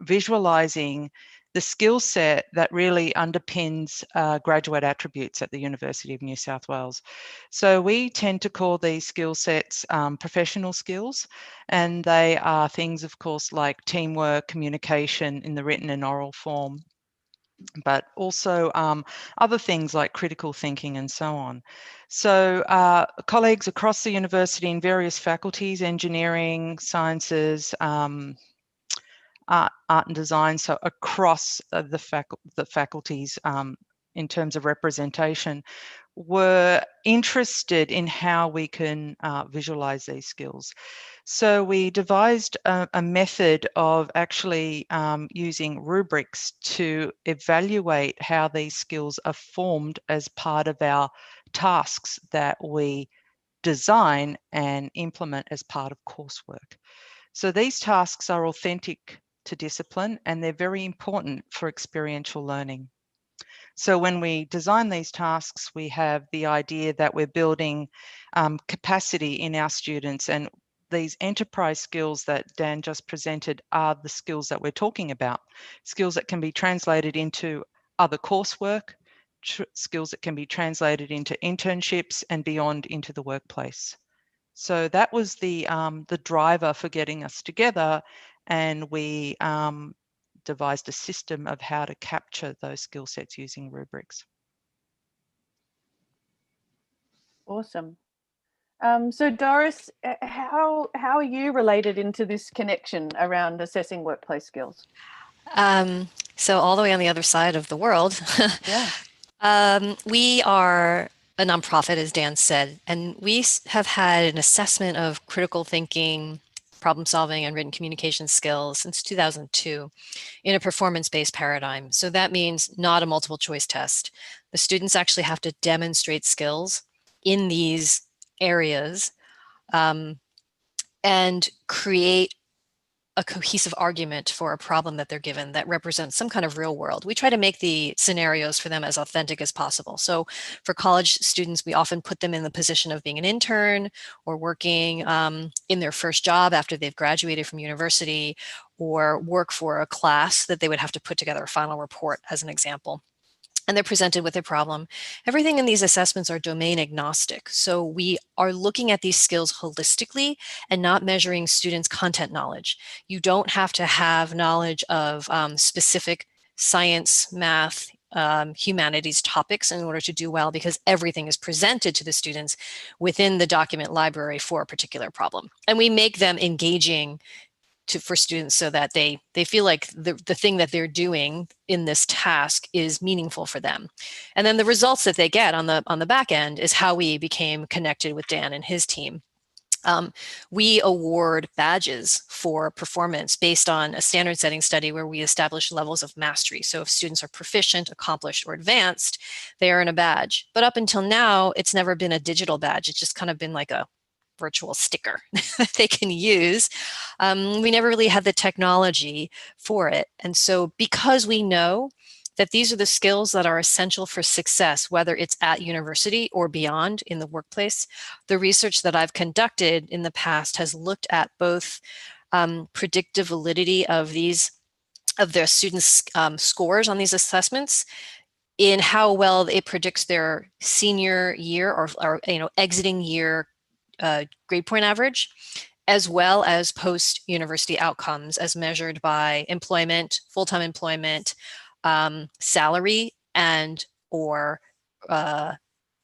visualising the skill set that really underpins graduate attributes at the University of New South Wales. So we tend to call these skill sets professional skills, and they are things, of course, like teamwork, communication in the written and oral form, but also other things like critical thinking and so on. So colleagues across the university in various faculties, engineering, sciences, art and design, so across the faculties in terms of representation, were interested in how we can visualize these skills. So we devised a method of actually using rubrics to evaluate how these skills are formed as part of our tasks that we design and implement as part of coursework. So these tasks are authentic to discipline, and they're very important for experiential learning. So when we design these tasks, we have the idea that we're building capacity in our students, and these enterprise skills that Dan just presented are the skills that we're talking about, skills that can be translated into other coursework, skills that can be translated into internships and beyond into the workplace. So that was the driver for getting us together, and we devised a system of how to capture those skill sets using rubrics. Awesome. So Doris, how are you related into this connection around assessing workplace skills? So all the way on the other side of the world, yeah. We are a nonprofit, as Dan said, and we have had an assessment of critical thinking, problem solving, and written communication skills since 2002 in a performance-based paradigm. So that means not a multiple choice test. The students actually have to demonstrate skills in these areas and create a cohesive argument for a problem that they're given that represents some kind of real world. We try to make the scenarios for them as authentic as possible. So for college students, we often put them in the position of being an intern or working in their first job after they've graduated from university, or work for a class that they would have to put together a final report, as an example. And they're presented with a problem. Everything in these assessments are domain agnostic. So we are looking at these skills holistically and not measuring students' content knowledge. You don't have to have knowledge of specific science, math, humanities topics in order to do well, because everything is presented to the students within the document library for a particular problem. And we make them engaging for students so that they feel like the thing that they're doing in this task is meaningful for them. And then the results that they get on the back end is how we became connected with Dan and his team. We award badges for performance based on a standard setting study where we establish levels of mastery. So if students are proficient, accomplished, or advanced, they earn a badge. But up until now, it's never been a digital badge. It's just kind of been like a virtual sticker that they can use. We never really had the technology for it. And so because we know that these are the skills that are essential for success, whether it's at university or beyond in the workplace, the research that I've conducted in the past has looked at both predictive validity of their students' scores on these assessments, in how well it predicts their senior year or exiting year grade point average, as well as post-university outcomes as measured by employment, full-time employment, salary, and or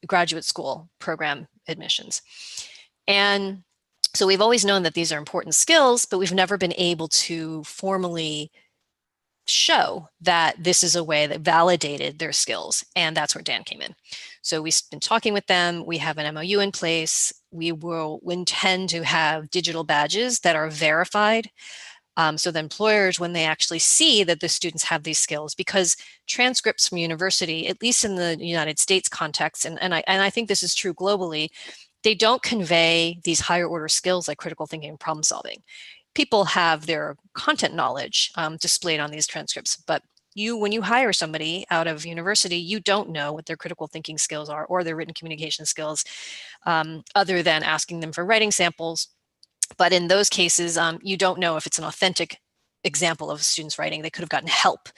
graduate school program admissions. And so we've always known that these are important skills, but we've never been able to formally show that this is a way that validated their skills. And that's where Dan came in. So we've been talking with them. We have an MOU in place. We will intend to have digital badges that are verified. So the employers, when they actually see that the students have these skills, because transcripts from university, at least in the United States context, and I think this is true globally, they don't convey these higher order skills like critical thinking and problem solving. People have their content knowledge displayed on these transcripts, but when you hire somebody out of university, you don't know what their critical thinking skills are or their written communication skills, other than asking them for writing samples. But in those cases, you don't know if it's an authentic example of students writing. They could have gotten help.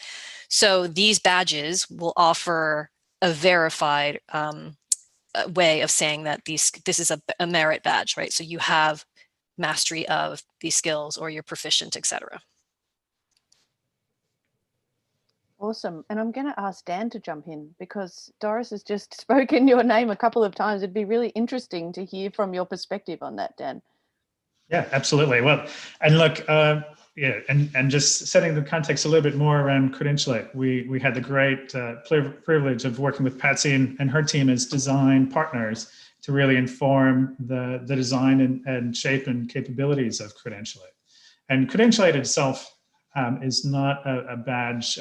So these badges will offer a verified way of saying that this is a merit badge, right? So you have mastery of these skills, or you're proficient, etc. Awesome. And I'm going to ask Dan to jump in, because Doris has just spoken your name a couple of times. It'd be really interesting to hear from your perspective on that, Dan. Yeah, absolutely. Well, and look, and just setting the context a little bit more around Credentialate, we had the great privilege of working with Patsy and her team as design partners to really inform the design and shape and capabilities of Credentialate. And Credentialate itself is not a badge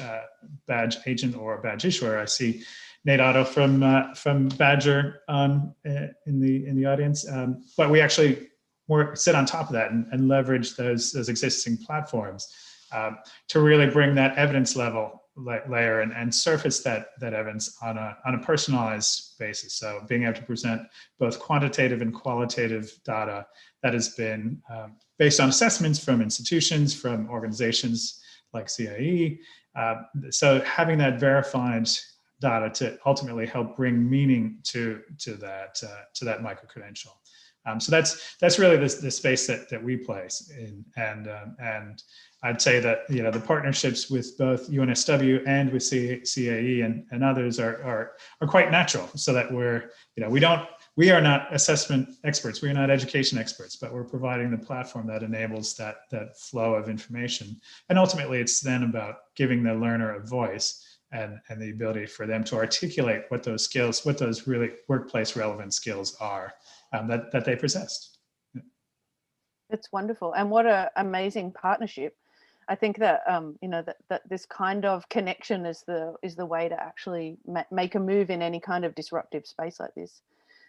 agent or a badge issuer. I see Nate Otto from Badger in the audience, but we actually sit on top of that and leverage those existing platforms to really bring that evidence layer and surface that evidence on a personalized basis. So being able to present both quantitative and qualitative data that has been based on assessments from institutions, from organizations like CIE. So having that verified data to ultimately help bring meaning to that micro-credential. So that's really the space that we play in, and I'd say that the partnerships with both UNSW and with CAE and others are quite natural, so that we are not assessment experts, we are not education experts, but we're providing the platform that enables that flow of information, and ultimately it's then about giving the learner a voice and the ability for them to articulate what those skills, what those really workplace relevant skills are that they possessed. It's wonderful, and what an amazing partnership. I think that you know, that this kind of connection is the way to actually make a move in any kind of disruptive space like this.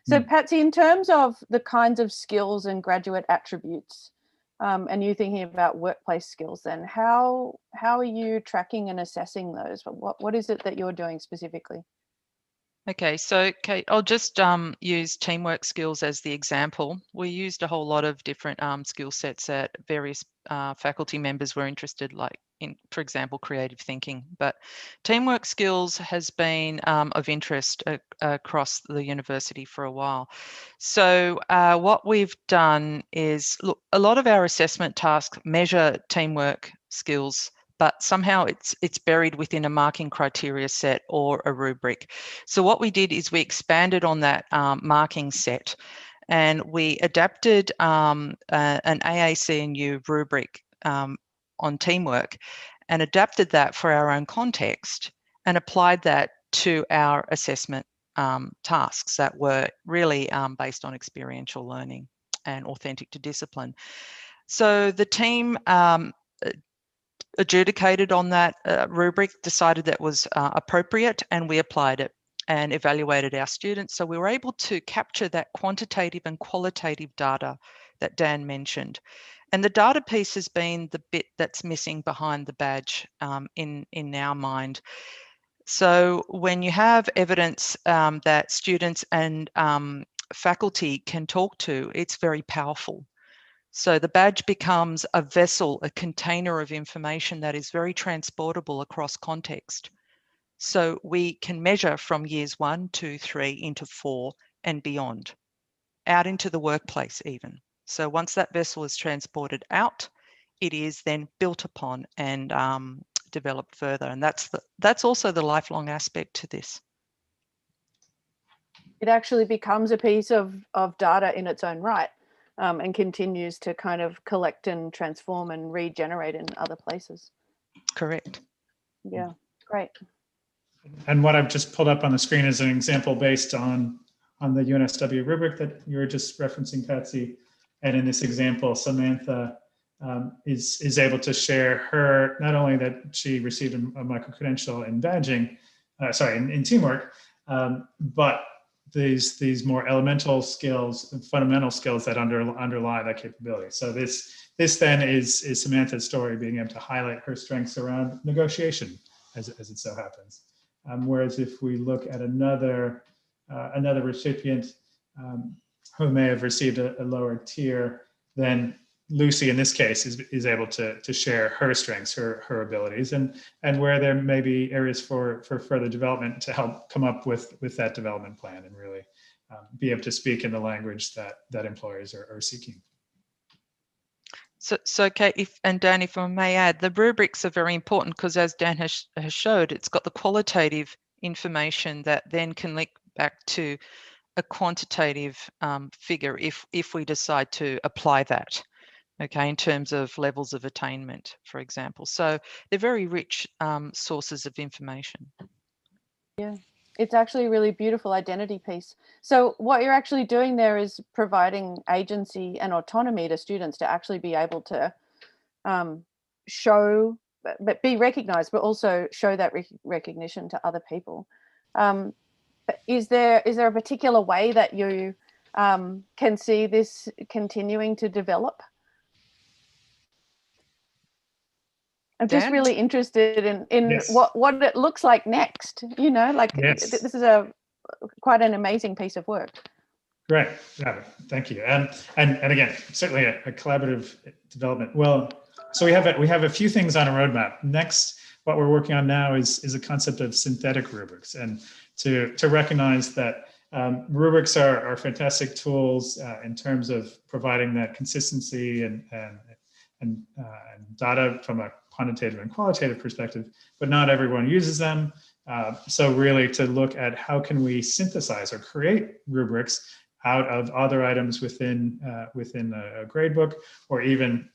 So Patsy, in terms of the kinds of skills and graduate attributes, and you thinking about workplace skills, then how are you tracking and assessing those? What is it that you're doing specifically? Okay, so Kate, I'll just use teamwork skills as the example. We used a whole lot of different skill sets that various faculty members were interested, like in, for example, creative thinking. But teamwork skills has been of interest across the university for a while. So what we've done is, look, a lot of our assessment tasks measure teamwork skills, but somehow it's buried within a marking criteria set or a rubric. So what we did is we expanded on that marking set, and we adapted an AAC&U rubric on teamwork and adapted that for our own context and applied that to our assessment tasks that were really based on experiential learning and authentic to discipline. So the team adjudicated on that rubric, decided that was appropriate, and we applied it and evaluated our students. So we were able to capture that quantitative and qualitative data that Dan mentioned. And the data piece has been the bit that's missing behind the badge in our mind. So when you have evidence that students and faculty can talk to, it's very powerful. So the badge becomes a vessel, a container of information that is very transportable across context. So we can measure from years 1, 2, 3 into 4 and beyond, out into the workplace even. So once that vessel is transported out, it is then built upon and developed further. And that's also the lifelong aspect to this. It actually becomes a piece of data in its own right. And continues to kind of collect and transform and regenerate in other places. Correct. Yeah, great. And what I've just pulled up on the screen is an example based on the UNSW rubric that you were just referencing, Patsy. And in this example, Samantha is able to share her, not only that she received a micro-credential in badging, in teamwork, but these more elemental skills and fundamental skills that underlie that capability. So this then is Samantha's story, being able to highlight her strengths around negotiation, as it so happens. Whereas if we look at another recipient who may have received a lower tier, then Lucy, in this case, is able to share her strengths, her abilities, and where there may be areas for further development to help come up with that development plan and really be able to speak in the language that employers are seeking. So Kate and Dan, if I may add, the rubrics are very important because, as Dan has showed, it's got the qualitative information that then can link back to a quantitative figure if we decide to apply that. Okay, in terms of levels of attainment, for example. So they're very rich sources of information. Yeah, it's actually a really beautiful identity piece. So what you're actually doing there is providing agency and autonomy to students to actually be able to show, but be recognized, but also show that recognition to other people. Is there a particular way that you can see this continuing to develop? I'm just Dan? really interested in Yes. what it looks like next. You know, like Yes. this is quite an amazing piece of work. Great, yeah, thank you. And again, certainly a collaborative development. Well, so we have a few things on a roadmap. Next, what we're working on now is a concept of synthetic rubrics, and to recognize that rubrics are fantastic tools in terms of providing that consistency and data from a quantitative and qualitative perspective, but not everyone uses them. So really to look at how can we synthesize or create rubrics out of other items within a gradebook, or even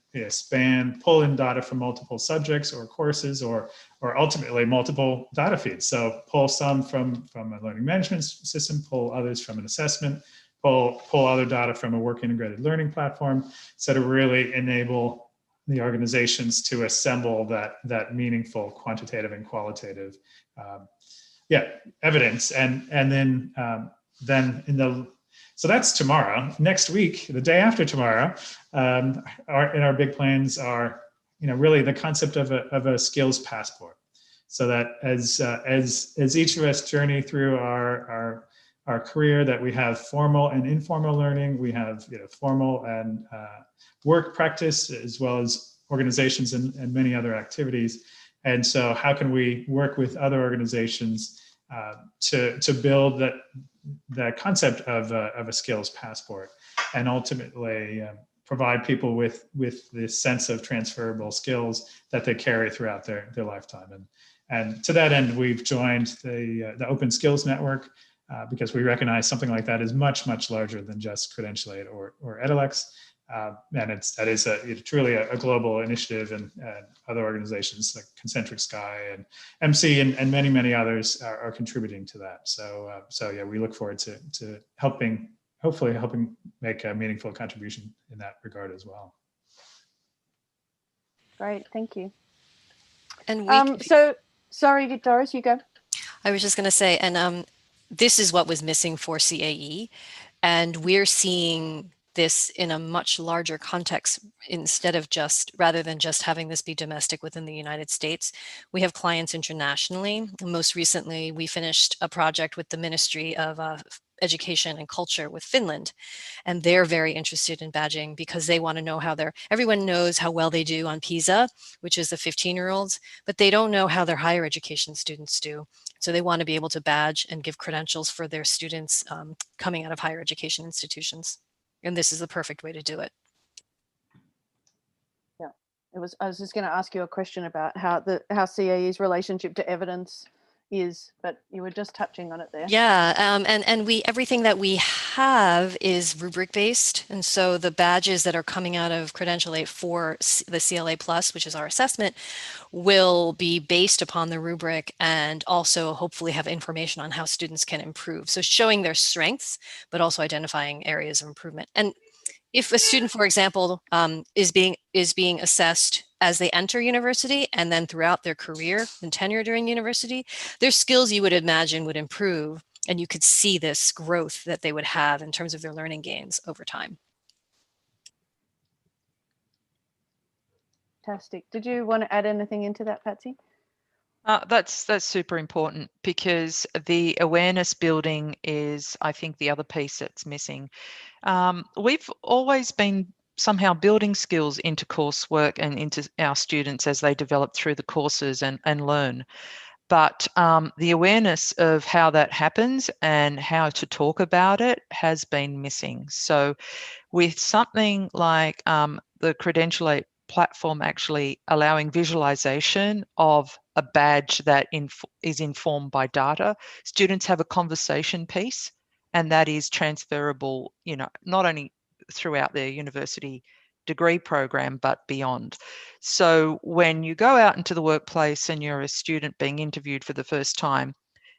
pull in data from multiple subjects or courses or ultimately multiple data feeds. So pull some from a learning management system, pull others from an assessment, pull other data from a work integrated learning platform, so to really enable the organizations to assemble that meaningful quantitative and qualitative evidence. And then so that's tomorrow. Next week, the day after tomorrow, in our big plans are, really the concept of a skills passport, so that as each of us journey through our career, that we have formal and informal learning, we have formal and work practice, as well as organizations and many other activities. And so how can we work with other organizations to build that concept of a skills passport, and ultimately provide people with this sense of transferable skills that they carry throughout their lifetime. And to that end, we've joined the Open Skills Network, because we recognize something like that is much, much larger than just Credentialate or Edelex. And that is truly a global initiative, and other organizations like Concentric Sky and MC and many, many others are contributing to that. So yeah, we look forward to hopefully helping make a meaningful contribution in that regard as well. Great, thank you. And so sorry, Doris, you go. I was just going to say, and this is what was missing for CAE, and we're seeing this in a much larger context, rather than just having this be domestic within the United States. We have clients internationally. Most recently, we finished a project with the Ministry of Education and Culture with Finland, and they're very interested in badging because they want to know how everyone knows how well they do on PISA, which is the 15-year-olds, but they don't know how their higher education students do. So they want to be able to badge and give credentials for their students coming out of higher education institutions. And this is the perfect way to do it. Yeah, I was just going to ask you a question about how CAE's relationship to evidence is, but you were just touching on it there. Yeah, and everything that we have is rubric based, and so the badges that are coming out of Credentialate for the CLA Plus, which is our assessment, will be based upon the rubric, and also hopefully have information on how students can improve. So showing their strengths, but also identifying areas of improvement. And if a student, for example, is being assessed as they enter university and then throughout their career and tenure during university, their skills, you would imagine, would improve, and you could see this growth that they would have in terms of their learning gains over time. Fantastic. Did you want to add anything into that, Patsy? That's super important, because the awareness building is, I think, the other piece that's missing. We've always been somehow building skills into coursework and into our students as they develop through the courses and learn. But the awareness of how that happens and how to talk about it has been missing. So with something like the Credentialate platform actually allowing visualization of a badge that is informed by data, students have a conversation piece, and that is transferable, not only throughout their university degree program, but beyond. So when you go out into the workplace and you're a student being interviewed for the first time,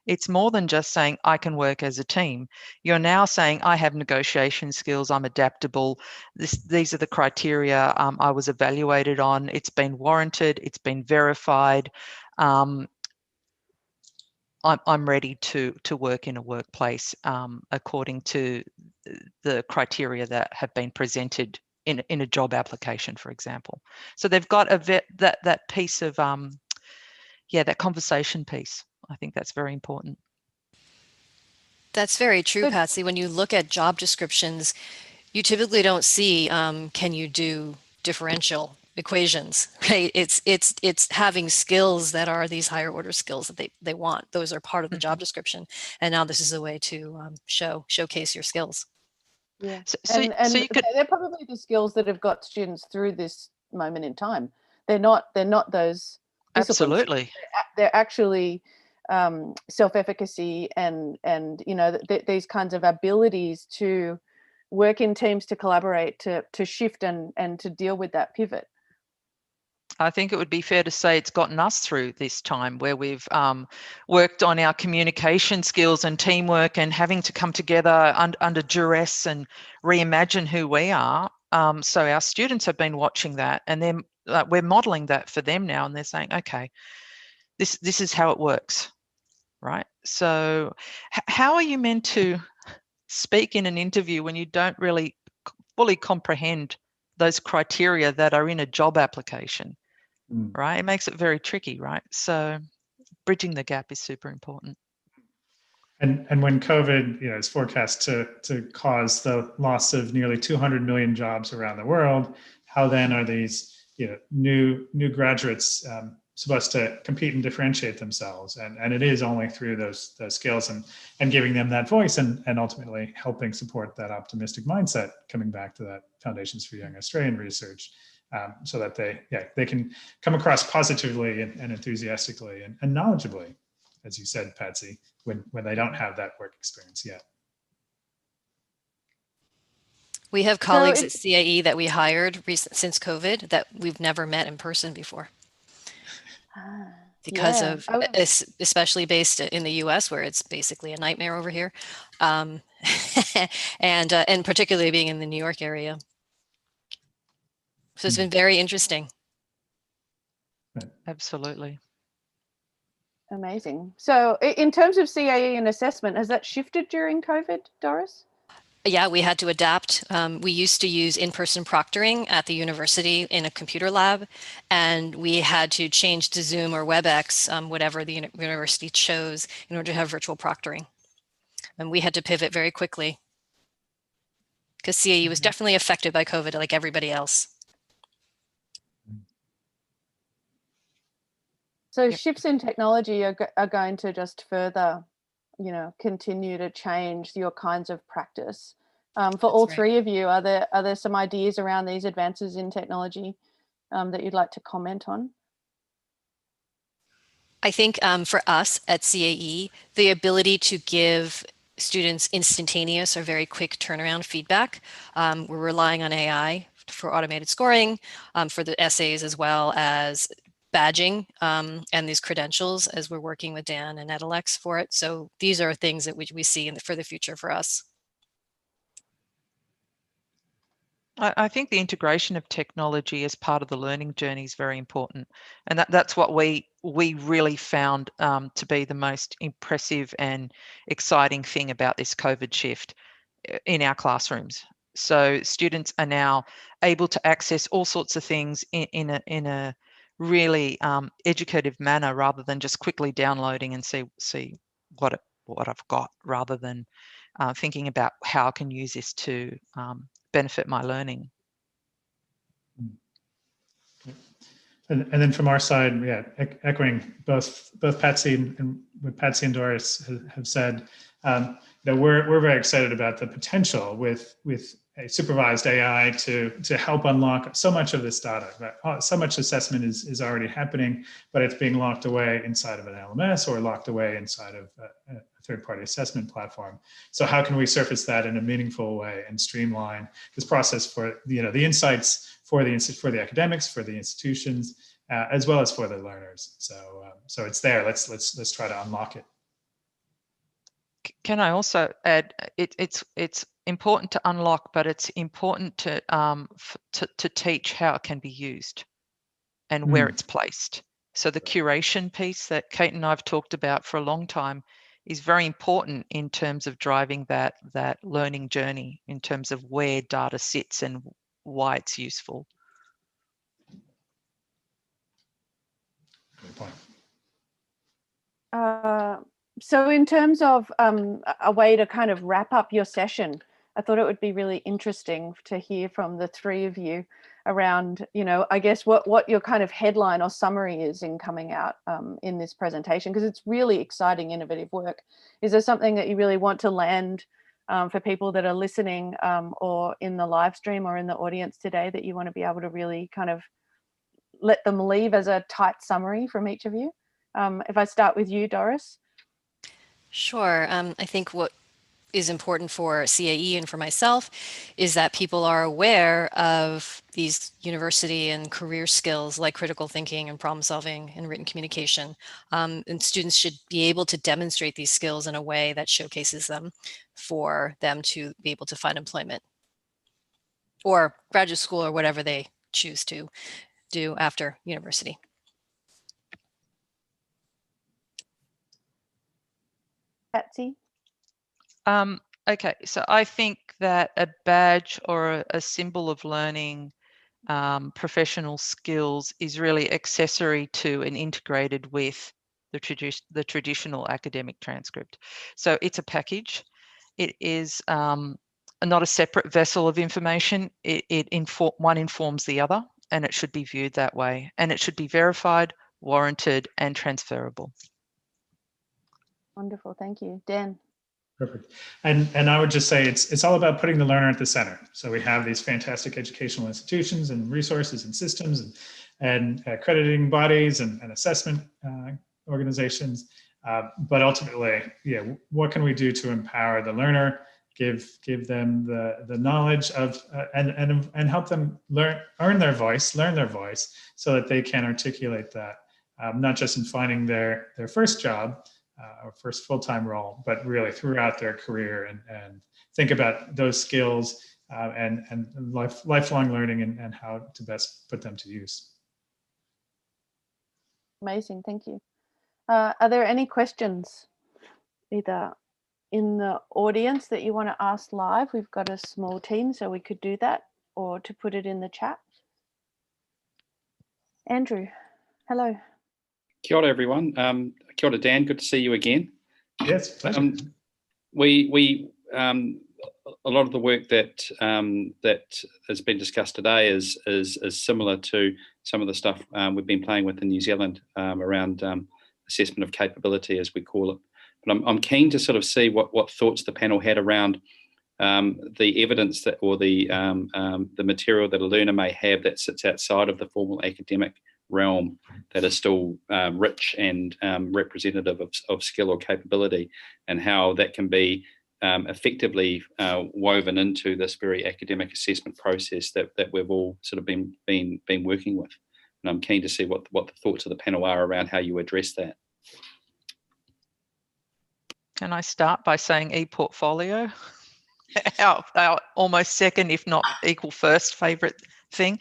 it's more than just saying, I can work as a team. You're now saying, I have negotiation skills, I'm adaptable. These are the criteria I was evaluated on. It's been warranted, it's been verified. I'm ready to work in a workplace according to the criteria that have been presented in a job application, for example. So they've got that piece of, that conversation piece. I think that's very important. That's very true, Patsy. When you look at job descriptions, you typically don't see, can you do differential equations, right? It's having skills that are these higher order skills that they want. Those are part of the job description. And now this is a way to showcase your skills. Yeah, so they're probably the skills that have got students through this moment in time. They're not those disciplines. Absolutely. They're actually self-efficacy and these kinds of abilities to work in teams, to collaborate, to shift and to deal with that pivot. I think it would be fair to say it's gotten us through this time where we've worked on our communication skills and teamwork and having to come together under duress and reimagine who we are. So our students have been watching that, and then we're modeling that for them now, and they're saying, okay, this is how it works, right? So how are you meant to speak in an interview when you don't really fully comprehend those criteria that are in a job application? Right? It makes it very tricky, right? So bridging the gap is super important. And when COVID, is forecast to cause the loss of nearly 200 million jobs around the world, how then are these new graduates supposed to compete and differentiate themselves? And it is only through those skills and giving them that voice and ultimately helping support that optimistic mindset, coming back to that Foundations for Young Australian research. So that they can come across positively and enthusiastically and knowledgeably, as you said, Patsy, when they don't have that work experience yet. We have colleagues at CAE that we hired since COVID that we've never met in person before. Because of, especially based in the US, where it's basically a nightmare over here. And particularly being in the New York area. So it's been very interesting. Absolutely. Amazing. So in terms of CAE and assessment, has that shifted during COVID, Doris? Yeah, we had to adapt. We used to use in-person proctoring at the university in a computer lab, and we had to change to Zoom or WebEx, whatever the university chose, in order to have virtual proctoring. And we had to pivot very quickly because CAE was definitely affected by COVID like everybody else. So shifts in technology are going to just further, continue to change your kinds of practice. For all three of you, are there some ideas around these advances in technology that you'd like to comment on? I think for us at CAE, the ability to give students instantaneous or very quick turnaround feedback. We're relying on AI for automated scoring, for the essays, as well as badging and these credentials, as we're working with Dan and Edelex for it. So these are things that we see for the future for us. I think the integration of technology as part of the learning journey is very important. And that's what we really found to be the most impressive and exciting thing about this COVID shift in our classrooms. So students are now able to access all sorts of things in a really educative manner, rather than just quickly downloading and see what I've got, rather than thinking about how I can use this to benefit my learning. And then from our side, echoing both Patsy and what Patsy and Doris have said, we're very excited about the potential with a supervised AI to help unlock so much of this data. Right? So much assessment is already happening, but it's being locked away inside of an LMS or locked away inside of a third-party assessment platform. So how can we surface that in a meaningful way and streamline this process for the insights for the academics, for the institutions, as well as for the learners? So it's there. Let's try to unlock it. Can I also add? It's important to unlock, but it's important to teach how it can be used and where it's placed. So the curation piece that Kate and I have talked about for a long time is very important in terms of driving that learning journey, in terms of where data sits and why it's useful. Good point. So in terms of a way to kind of wrap up your session, I thought it would be really interesting to hear from the three of you around, I guess what your kind of headline or summary is in coming out in this presentation, because it's really exciting, innovative work. Is there something that you really want to land for people that are listening or in the live stream or in the audience today, that you want to be able to really kind of let them leave as a tight summary from each of you? If I start with you, Doris. Sure. I think what is important for CAE and for myself is that people are aware of these university and career skills like critical thinking and problem solving and written communication. And students should be able to demonstrate these skills in a way that showcases them for them to be able to find employment or graduate school or whatever they choose to do after university. Patsy? Okay, so I think that a badge or a symbol of learning professional skills is really accessory to and integrated with the traditional academic transcript. So it's a package. It is not a separate vessel of information. One informs the other, and it should be viewed that way. And it should be verified, warranted, and transferable. Wonderful, thank you. Dan? Perfect. And I would just say it's all about putting the learner at the center. So we have these fantastic educational institutions and resources and systems and accrediting bodies and assessment organizations. But ultimately, yeah, what can we do to empower the learner, give them the knowledge of and help them learn their voice, so that they can articulate that, not just in finding their first job, or first full-time role, but really throughout their career, and think about those skills and lifelong learning and how to best put them to use. Amazing, thank you. Are there any questions either in the audience that you want to ask live? We've got a small team, so we could do that, or to put it in the chat. Andrew, hello. Kia ora, everyone. Kia ora, Dan. Good to see you again. Yes, pleasure. A lot of the work that has been discussed today is similar to some of the stuff we've been playing with in New Zealand around assessment of capability, as we call it. But I'm keen to sort of see what thoughts the panel had around the evidence that, or the material that a learner may have that sits outside of the formal academic realm that is still rich and representative of skill or capability, and how that can be effectively woven into this very academic assessment process that we've all sort of been working with. And I'm keen to see what the thoughts of the panel are around how you address that. Can I start by saying ePortfolio? Our almost second, if not equal first favourite thing.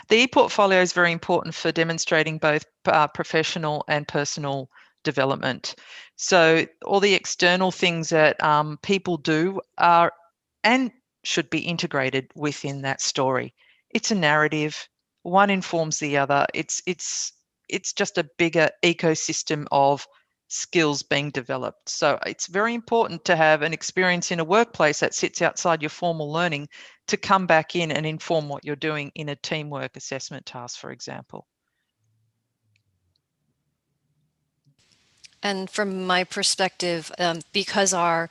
The ePortfolio is very important for demonstrating both professional and personal development. So all the external things that people do are and should be integrated within that story. It's a narrative. One informs the other. It's just a bigger ecosystem of skills being developed. So it's very important to have an experience in a workplace that sits outside your formal learning to come back in and inform what you're doing in a teamwork assessment task, for example. And from my perspective, because the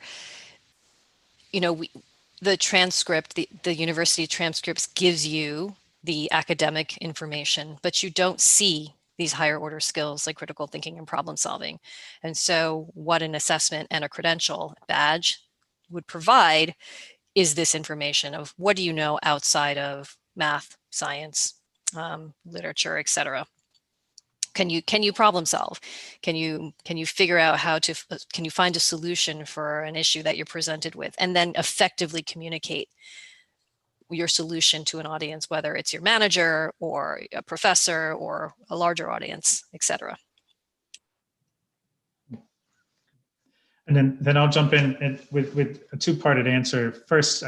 transcript, the university transcripts gives you the academic information, but you don't see these higher order skills like critical thinking and problem solving. And so what an assessment and a credential badge would provide is this information of what do you know outside of math, science, literature, etc. Can you problem solve? Can you figure out can you find a solution for an issue that you're presented with, and then effectively communicate your solution to an audience, whether it's your manager or a professor or a larger audience, etc. And then I'll jump in with a two-parted answer. First,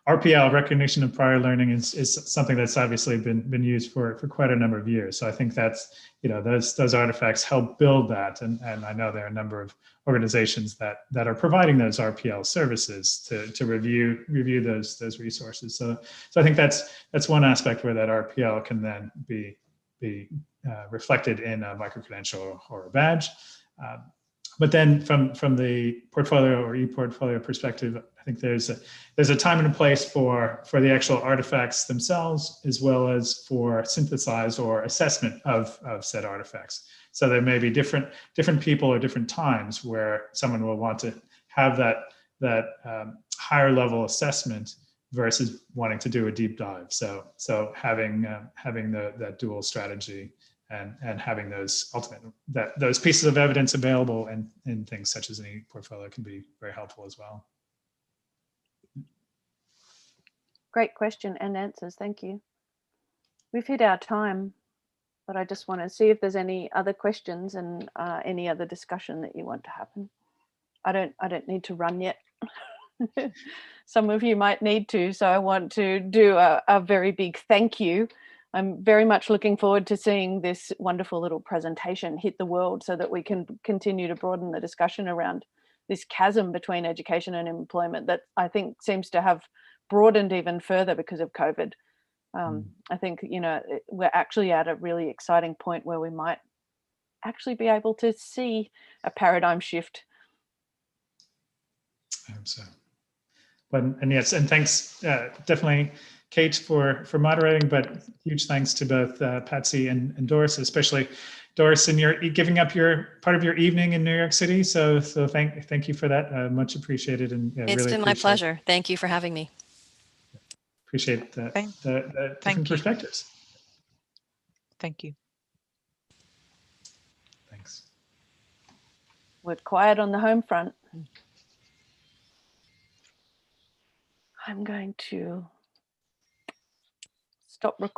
RPL, recognition of prior learning, is something that's obviously been used for quite a number of years. So I think that's, those artifacts help build that. And I know there are a number of organizations that are providing those RPL services to review those resources. So I think that's one aspect where that RPL can then be reflected in a microcredential or a badge. But then from the portfolio or ePortfolio perspective, I think there's a time and a place for the actual artifacts themselves, as well as for synthesize or assessment of said artifacts. So there may be different people or different times where someone will want to have that higher level assessment versus wanting to do a deep dive. So having that dual strategy and having those those pieces of evidence available in things such as an e-portfolio can be very helpful as well. Great question and answers. Thank you. We've hit our time, but I just want to see if there's any other questions and any other discussion that you want to happen. I don't need to run yet. Some of you might need to, so I want to do a very big thank you. I'm very much looking forward to seeing this wonderful little presentation hit the world so that we can continue to broaden the discussion around this chasm between education and employment that I think seems to have broadened even further because of COVID. I think, we're actually at a really exciting point where we might actually be able to see a paradigm shift. I hope so. And yes, and thanks definitely, Kate, for moderating, but huge thanks to both Patsy and Doris, especially Doris, and you're giving up part of your evening in New York City. So thank you for that. Much appreciated. And It's really been my pleasure. Thank you for having me. Appreciate the different perspectives. Thank you. Thanks. We're quiet on the home front. I'm going to stop recording.